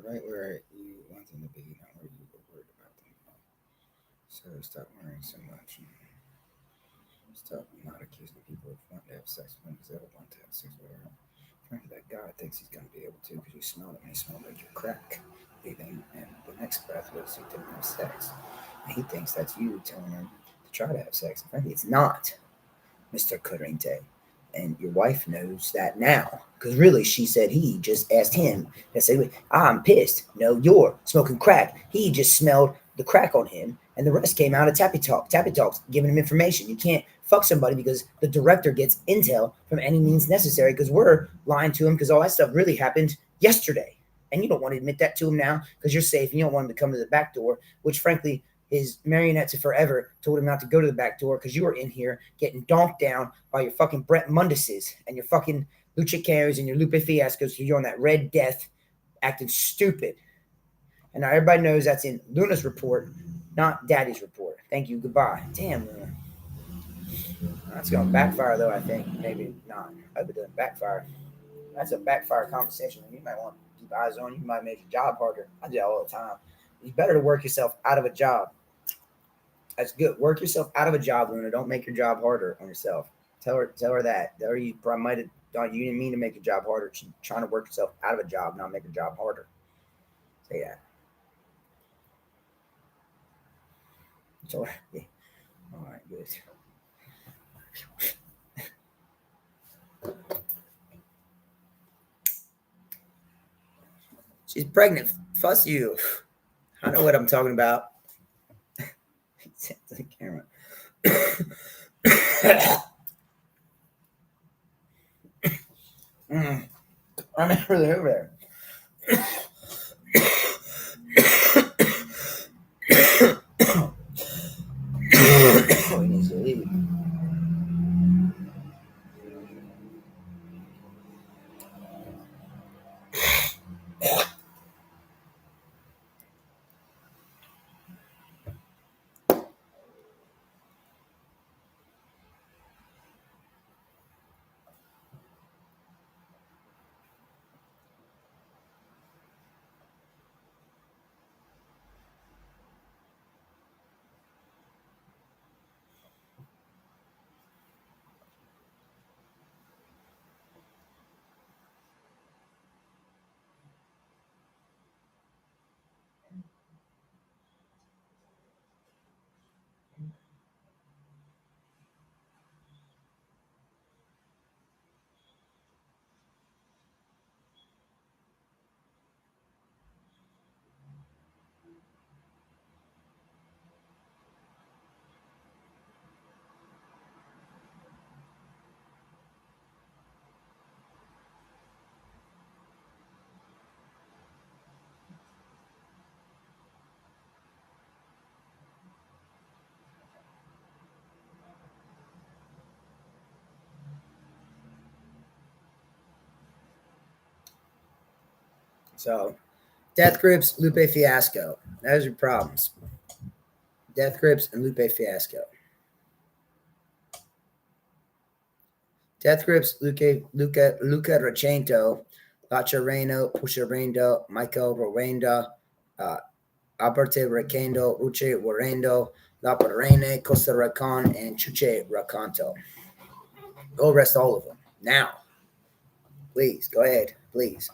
Right where you want them to be, not where you were worried about them. So stop worrying so much. Stop not accusing people of wanting to have sex with them because they don't want to have sex with her. Frankly, that guy thinks he's going to be able to because you smelled him and he smelled like your crack leaving. And the next breath was he didn't have sex. And he thinks that's you telling him to try to have sex. And frankly, it's not, Mr. Corrente. And your wife knows that now. Because really, she said he just asked him to say, I'm pissed. No, you're smoking crack. He just smelled the crack on him, and the rest came out of Tappy Talk. Tappy Talk's giving him information. You can't fuck somebody because the director gets intel from any means necessary because we're lying to him because all that stuff really happened yesterday. And you don't want to admit that to him now because you're safe and you don't want him to come to the back door, which frankly, his marionettes of forever told him not to go to the back door because you were in here getting donked down by your fucking Brett Munduses and your fucking Lucha Cares and your Lupe Fiascos. So you're on that Red Death acting stupid. And now everybody knows that's in Luna's report, not Daddy's report. Thank you. Goodbye. Damn, Luna. That's going to backfire, though, I think. Maybe not. I hope it doesn't backfire. That's a backfire conversation. You might want to keep eyes on. You might make your job harder. I do that all the time. It's better to work yourself out of a job. That's good. Work yourself out of a job, Luna. Don't make your job harder on yourself. Tell her that. Tell her you probably might have done. You didn't mean to make your job harder. She's trying to work yourself out of a job, not make your job harder. Say that. So, yeah. All right, good. She's pregnant. Fuss you. I know what I'm talking about. To the camera. I'm not really over there. Oh, he needs to leave. So, Death Grips, Lupe Fiasco. Those are problems. Death Grips and Lupe Fiasco. Death Grips, Luca Recento, Lacha Reno, Pusha Rendo, Michael Rowenda, Aparte Requendo, Uche Warendo, La Perene, Costa Rican, and Chuche Racanto. Go arrest all of them. Now. Please, go ahead. Please.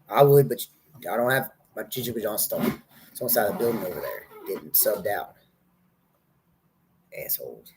I would, but I don't have my Chichi John Stone. It's on the side of the building over there, getting subbed out. Assholes.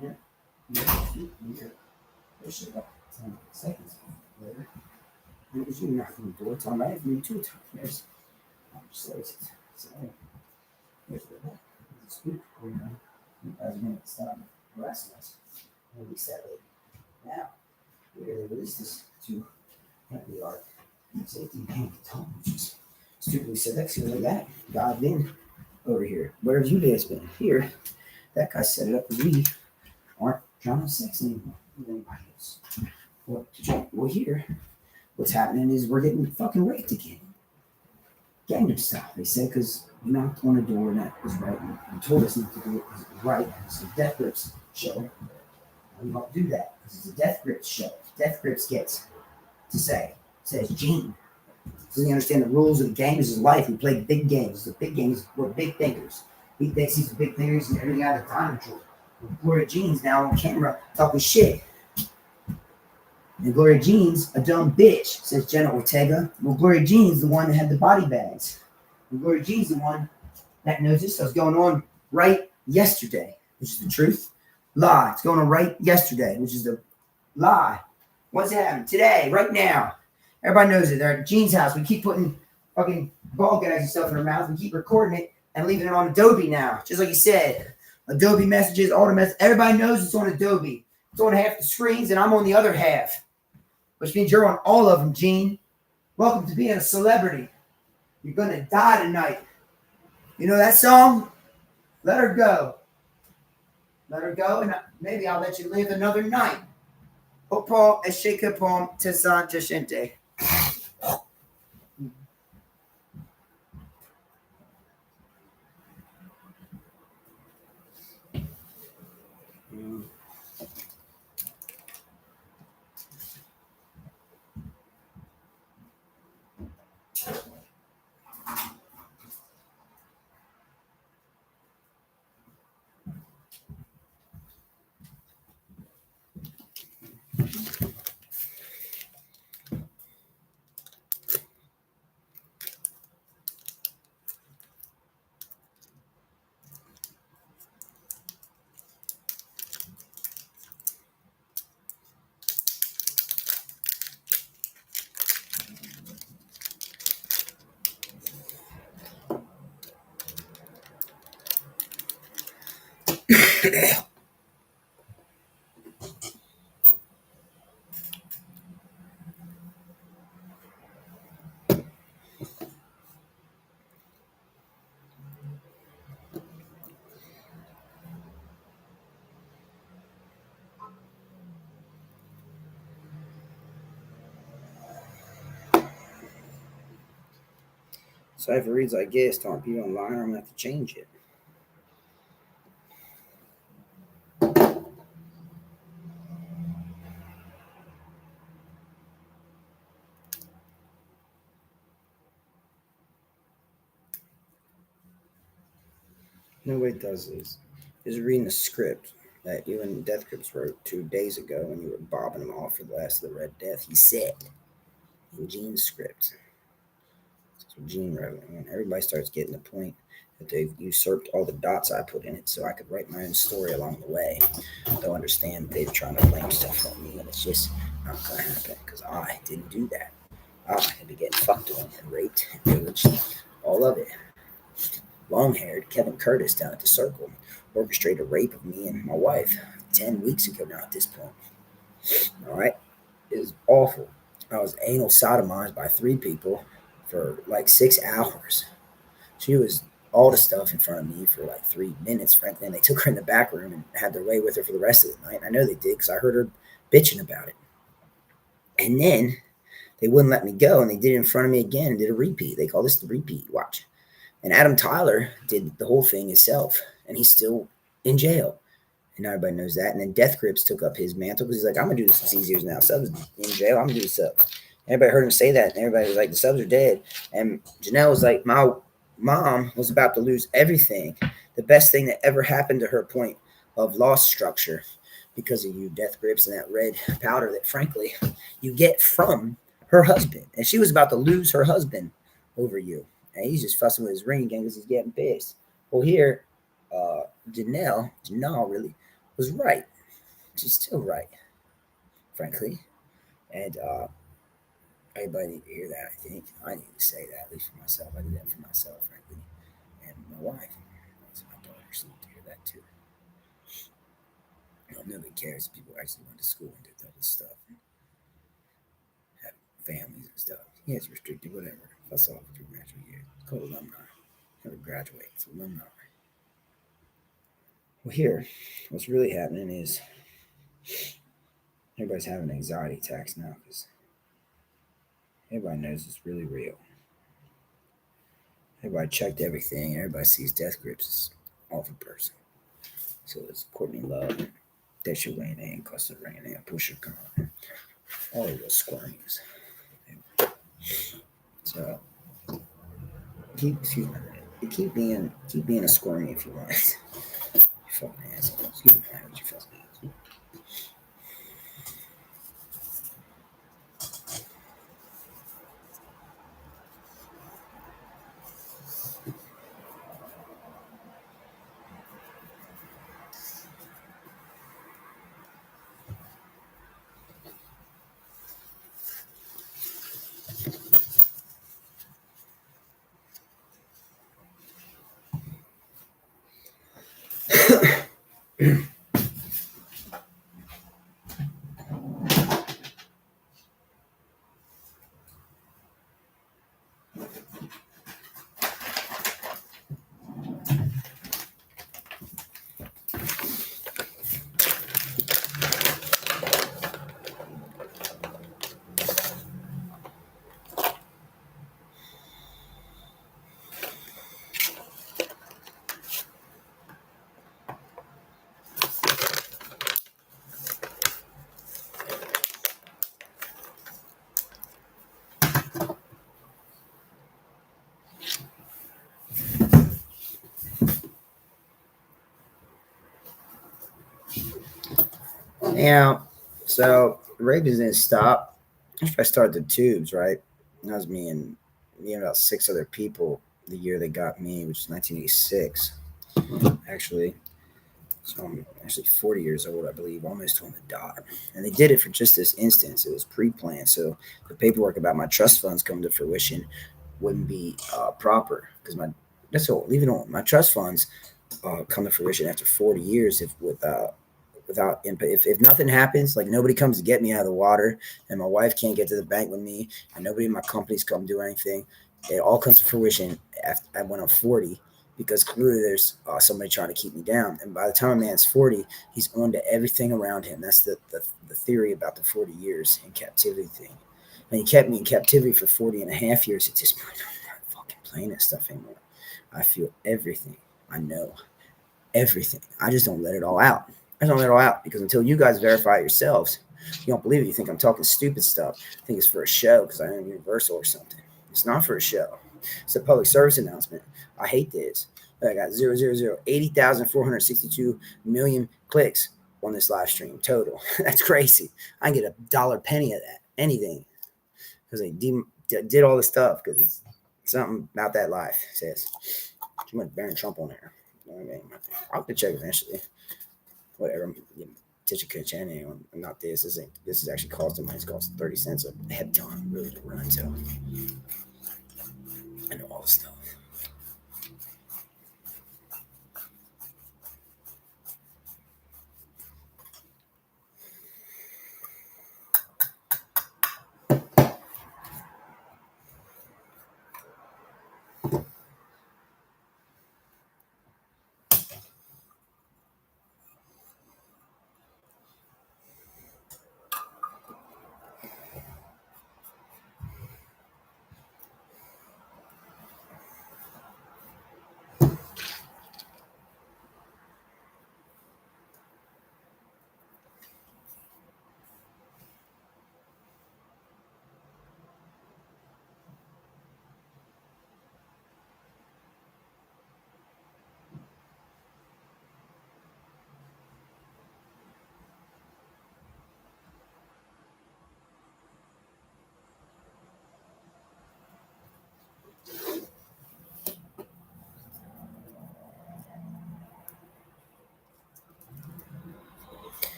minute. There's about 10 seconds later. And it was you knocking the door, telling me me 2 times. I'm just like, so, here's the scoop for you. You guys are going to stop harassing us. And we said, now, we released this to the art safety bank home, which is stupidly said that because like that God been over here. Where have you guys been? Here, that guy set it up and we aren't trying to have sex anymore with anybody else. Well, here, what's happening is we're getting fucking raped again. Gangnam style, they say, because we knocked on a door and that was right. And told us not to do it because it was right. It's a Death Grips show. And we don't do that because it's a Death Grips show. Death Grips gets to say, says Gene. So you understand the rules of the game. This is life. We play big games. The big games, we're big thinkers. He thinks he's big thinkers and everything out of time control. Gloria Jean's now on camera talking shit. And Gloria Jean's a dumb bitch, says Jenna Ortega. Well, Gloria Jean's the one that had the body bags. And Gloria Jean's the one that knows this stuff's going on right yesterday, which is the truth. Lie. It's going on right yesterday, which is the lie. What's happening today, right now? Everybody knows it. They're at Jean's house. We keep putting fucking ball gags and stuff in her mouth. We keep recording it and leaving it on Adobe now. Just like you said. Adobe messages, all the messages. Everybody knows it's on Adobe. It's on half the screens and I'm on the other half. Which means you're on all of them, Gene. Welcome to being a celebrity. You're going to die tonight. You know that song? Let her go. Let her go and maybe I'll let you live another night. Opo eshikapom tesan jashente. Cypher reads like this, telling people online, I'm going to have to change it. No way it does this. Is reading the script that you and Death Grips wrote 2 days ago when you were bobbing him off for the last of the Red Death. He said in Gene's script. That's what Gene wrote. And everybody starts getting the point that they've usurped all the dots I put in it so I could write my own story along the way. They'll understand they're trying to blame stuff on me, and it's just not going to happen because I didn't do that. I had been getting fucked on and raped and pillaged. All of it. Long-haired Kevin Curtis down at the Circle orchestrated a rape of me and my wife 10 weeks ago now at this point. All right? It was awful. I was anal sodomized by 3 people for like 6 hours. She was all the stuff in front of me for like 3 minutes, frankly, and they took her in the back room and had their way with her for the rest of the night. I know they did because I heard her bitching about it. And then they wouldn't let me go, and they did it in front of me again and did a repeat. They call this the repeat. Watch. And Adam Tyler did the whole thing himself, and he's still in jail. And everybody knows that. And then Death Grips took up his mantle because he's like, I'm going to do this for these years now. Subs in jail. I'm going to do the subs. Everybody heard him say that, and everybody was like, the subs are dead. And Janelle was like, my mom was about to lose everything. The best thing that ever happened to her point of loss structure because of you, Death Grips, and that red powder that, frankly, you get from her husband. And she was about to lose her husband over you. And he's just fussing with his ring again because he's getting pissed. Well, here, Janelle really was right. She's still right, frankly. And everybody need to hear that. I think I need to say that, at least for myself. I did that for myself, frankly, and my wife. So my daughters need to hear that too. Nobody cares if people actually went to school and did all this stuff and have families and stuff. Yeah, it's restricted, whatever. Fuss off through graduate year. It's called alumni. Never graduate. It's alumni. Well, here, what's really happening is everybody's having anxiety attacks now because everybody knows it's really real. Everybody checked everything. Everybody sees death grips as awful person. So it's Courtney Love, Desha Wayne, and Cluster Rain, and Pusha Khan. All of those squirmies. So excuse me, keep being a squirmy if you want. You fucking asshole. Excuse me, language, you fucking asshole. Yeah. So Ravens didn't stop after I started the tubes, right? That was me and about six other people the year they got me, which is 1986, actually. So I'm actually 40 years old, I believe, almost on the dot. And they did it for just this instance. It was pre-planned, so the paperwork about my trust funds coming to fruition wouldn't be proper because my that's all. Leave it on. My trust funds come to fruition after 40 years if without input. If nothing happens, like nobody comes to get me out of the water, and my wife can't get to the bank with me, and nobody in my companies come do anything, it all comes to fruition after I went on 40 because clearly there's somebody trying to keep me down. And by the time a man's 40, he's on to everything around him. That's the theory about the 40 years in captivity thing. And he kept me in captivity for 40 and a half years. At this point, I'm not fucking playing that stuff anymore. I feel everything. I know everything. I just don't let it all out. I don't let it all out because until you guys verify it yourselves, you don't believe it. You think I'm talking stupid stuff. I think it's for a show because I am Universal or something. It's not for a show. It's a public service announcement. I hate this. I got 80,462 million clicks on this live stream total. That's crazy. I can get $1 penny of that. Anything. Because they did all this stuff because it's something about that life. It says too much Baron Trump on there. I mean, I'll have to check eventually. Whatever. Teacher could channel not this. This is actually costing money. It's cost 30 cents a head ton really to run. So I know all the stuff.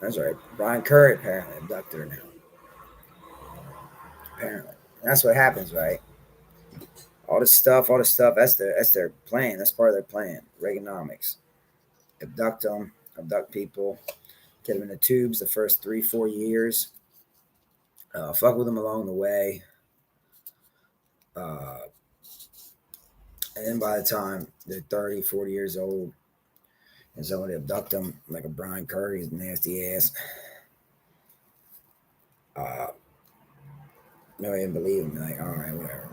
That's right. Brian Curry apparently abducted her now. Apparently, that's what happens, right? All this stuff. That's their plan. That's part of their plan. Reaganomics. Abduct them. Abduct people. Get them in the tubes the first 3-4 years. Fuck with them along the way. Uh, and then by the time they're 30, 40 years old, and somebody abduct them like a Brian Curry's nasty ass. No, I didn't believe him. Like, all right, whatever.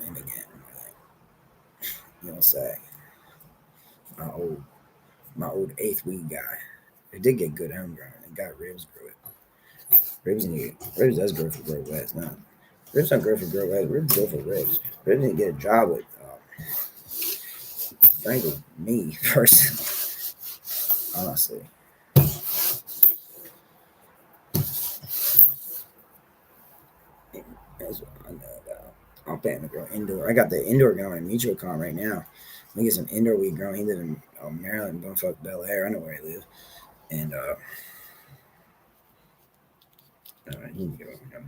Him again. Like, you know what I'm saying? My old eighth week guy. It did get good homegrown. It got ribs grew it. Ribs does grow for Grow West. No, ribs don't grow for Grow West. Ribs grow for ribs. Ribs didn't get a job with, frankly, me first. Honestly. That's what I know about. I'm planning to grow indoor. I got the indoor going in MutualCon right now. I'm gonna get some indoor weed growing. He lives in Maryland, bumfuck Bel Air. I know where he lives. And he can go.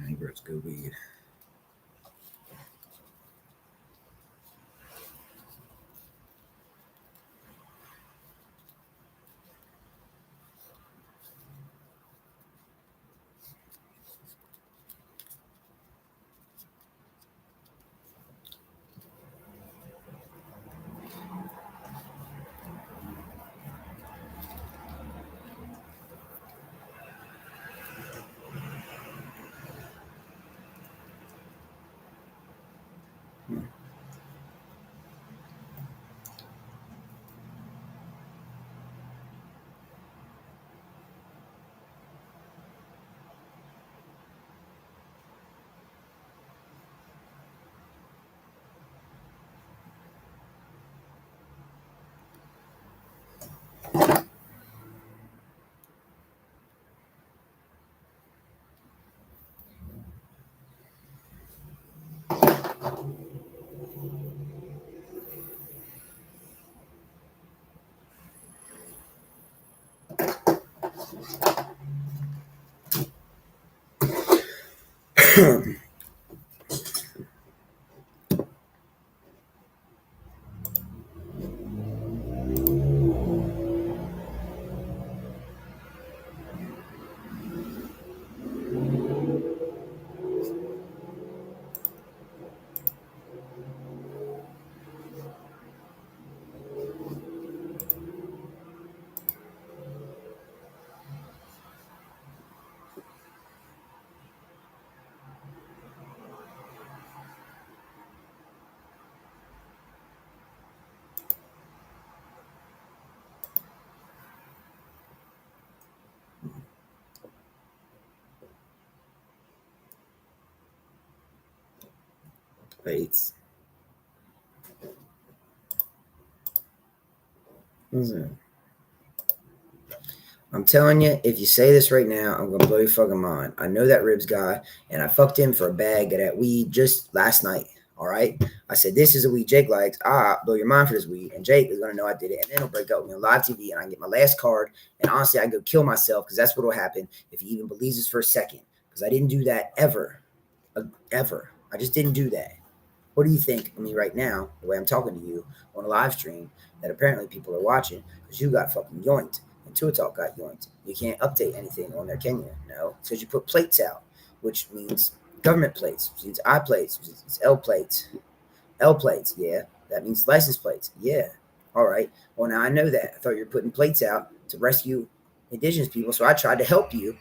He grows good weed. Bates. Listen. I'm telling you, if you say this right now, I'm gonna blow your fucking mind. I know that ribs guy, and I fucked him for a bag of that weed just last night. All right. I said, this is a weed Jake likes. Blow your mind for this weed. And Jake is gonna know I did it. And then he'll break up with me on live TV and I can get my last card. And honestly, I go kill myself because that's what will happen if he even believes this for a second. Because I didn't do that ever. Ever. I just didn't do that. What do you think of me right now, the way I'm talking to you on a live stream that apparently people are watching because you got fucking yoinked and Tua Talk got yoinked? You can't update anything on there, can you? No, because you put plates out, which means government plates, which means I plates, which means L plates. L plates, yeah. That means license plates, yeah. All right. Well, now I know that. I thought you were putting plates out to rescue indigenous people, so I tried to help you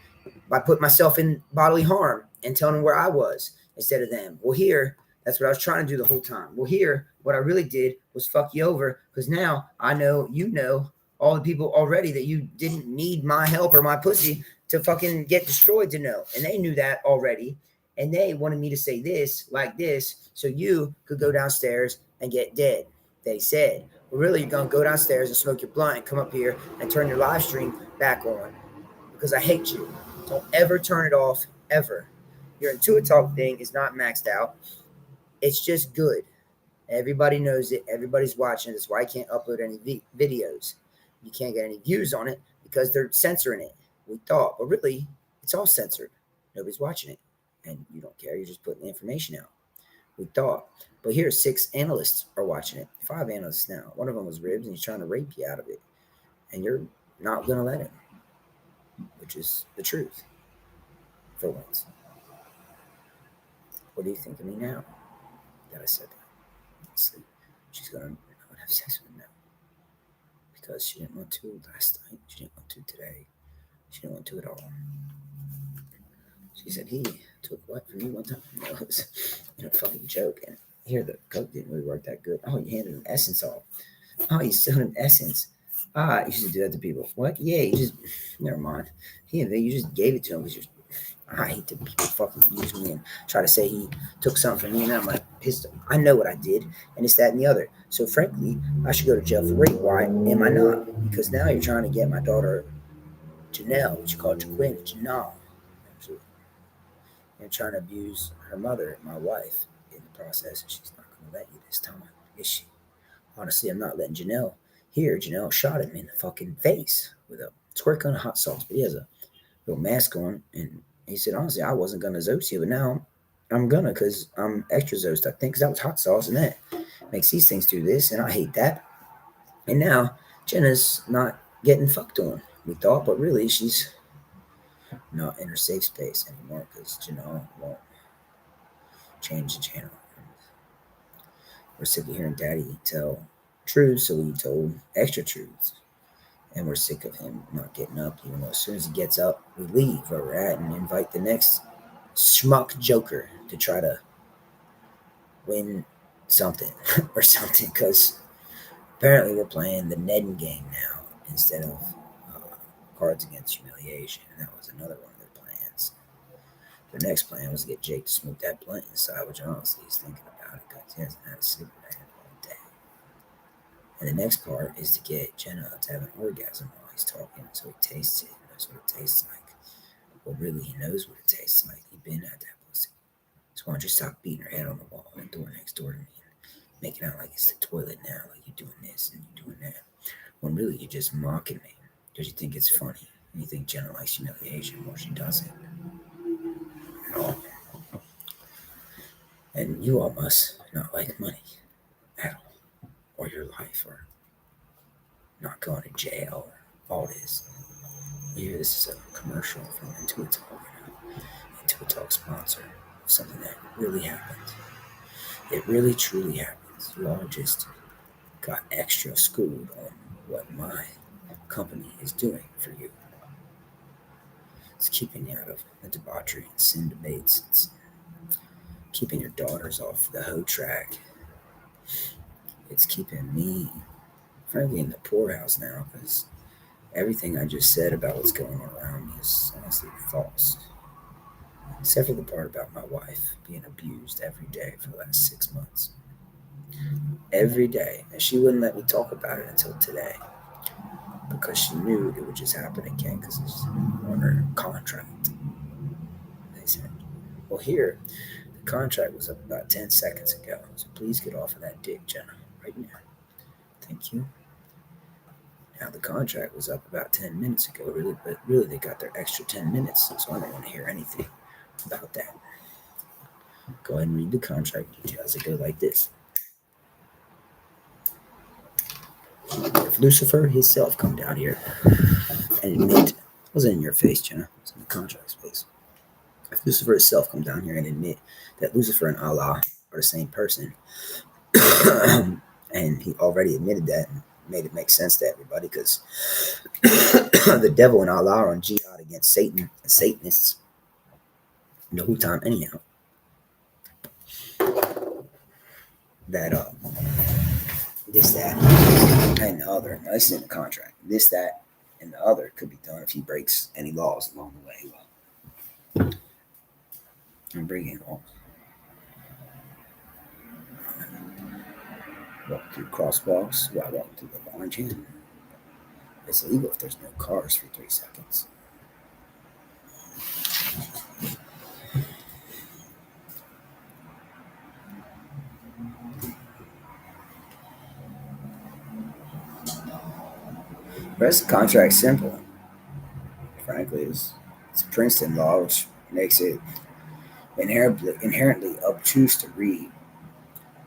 by putting myself in bodily harm and telling them where I was instead of them. Well, here, that's what I was trying to do the whole time. Well, here, what I really did was fuck you over because now I know you know all the people already that you didn't need my help or my pussy to fucking get destroyed to know. And they knew that already. And they wanted me to say this like this so you could go downstairs and get dead. They said, well, really, you're going to go downstairs and smoke your blunt and come up here and turn your live stream back on because I hate you. Don't ever turn it off, ever. Your Intuit Talk thing is not maxed out. It's just good. Everybody knows it. Everybody's watching it. That's why I can't upload any videos. You can't get any views on it because they're censoring it. We thought, but really, it's all censored. Nobody's watching it, and you don't care. You're just putting the information out. We thought, but here, 6 analysts are watching it. 5 analysts now. One of them was ribs, and he's trying to rape you out of it, and you're not gonna let him, which is the truth. For once, what do you think of me now that I said that? Honestly, she's gonna not have sex with him now because she didn't want to last night. She didn't want to today. She didn't want to at all. She said he took what from you one time? No, it was a fucking joke. And here the coke didn't really work that good. Oh, you handed him essence off. Oh, you still him essence. Ah, you used to do that to people. What? Yeah, you just never mind. You just gave it to him because I hate to people fucking use me and try to say he took something from me, and I'm like pissed. I know what I did, and it's that and the other. So frankly, I should go to jail for rape. Why am I not? Because now you're trying to get my daughter Janelle, what you call Jaquin, Janelle. You're trying to abuse her mother, my wife, in the process, and she's not going to let you this time, is she? Honestly, I'm not letting Janelle here. Janelle shot him in the fucking face with a squirt gun of hot sauce, but he has a little mask on, and he said, honestly, I wasn't going to Zose you, but now I'm going to because I'm extra Zosed, I think, because that was hot sauce, and that makes these things do this, and I hate that. And now Jenna's not getting fucked on, we thought, but really she's not in her safe space anymore because Janelle won't change the channel. We're sick of hearing Daddy tell truths, so we told extra truths. And we're sick of him not getting up, even though as soon as he gets up, we leave where we're at and invite the next schmuck joker to try to win something or something, because apparently we're playing the Ned game now instead of Cards Against Humiliation, and that was another one of their plans. Their next plan was to get Jake to smoke that blunt inside, which honestly he's thinking about it because he hasn't had a cigarette all day. And the next part is to get Jenna to have an orgasm while he's talking, so he tastes it and knows what it tastes like. Well, really, he knows what it tastes like. He's been at that pussy. So why don't you stop beating her head on the wall and the door next door to me and make it out like it's the toilet now, like you're doing this and you're doing that. When really you're just mocking me because you think it's funny and you think Jenna likes humiliation more. She doesn't at all. And you all must not like money at all, or your life, or not going to jail, or all this. Here, this is a commercial from Intuit Talk, Intuit Talk sponsor of something that really happened. It really truly happens. You all just got extra schooled on what my company is doing for you. It's keeping you out of the debauchery and sin debates. It's keeping your daughters off the hoe track. It's keeping me, frankly, in the poorhouse now because everything I just said about what's going on around me is honestly false. Except for the part about my wife being abused every day for the last 6 months. Every day. And she wouldn't let me talk about it until today because she knew it would just happen again because it's on her contract. They said, well, here, the contract was up about 10 seconds ago. So please get off of that dick, Jenna, right now. Thank you. Now, the contract was up about 10 minutes ago, really, but really they got their extra 10 minutes, so I don't want to hear anything about that. Go ahead and read the contract details. They go like this. If Lucifer himself come down here and admit, it wasn't in your face, Jenna, it was in the contract space. If Lucifer himself come down here and admit that Lucifer and Allah are the same person, and he already admitted that and made it make sense to everybody because the devil and Allah are on jihad against Satan and Satanists the whole time anyhow. That this, that, and the other. Now, this is in the contract. This, that, and the other could be done if he breaks any laws along the way. Well, I'm breaking laws. Walk through crosswalks while walking through the orange hand. It's illegal if there's no cars for 3 seconds. The rest of the contract's simple. Frankly, because it's Princeton law, which makes it inherently obtuse to read.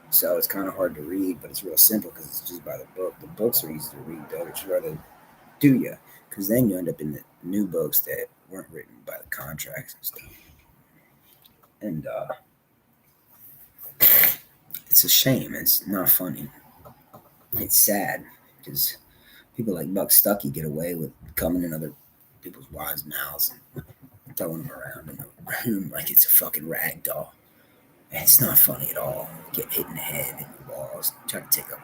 So it's kind of hard to read, but it's real simple because it's just by the book. The books are easy to read, though, which rather do you? Because then you end up in the new books that weren't written by the contracts and stuff. And it's a shame. It's not funny. It's sad because people like Buck Stuckey get away with coming in other people's wives' mouths and throwing them around in the room like it's a fucking rag doll. And it's not funny at all. Get hit in the head and the walls. Try to take a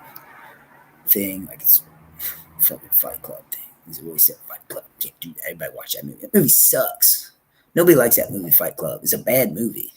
thing like it's a fucking Fight Club thing. He's always said Fight Club. Can't do that. Everybody watch that movie. That movie sucks. Nobody likes that movie, Fight Club. It's a bad movie.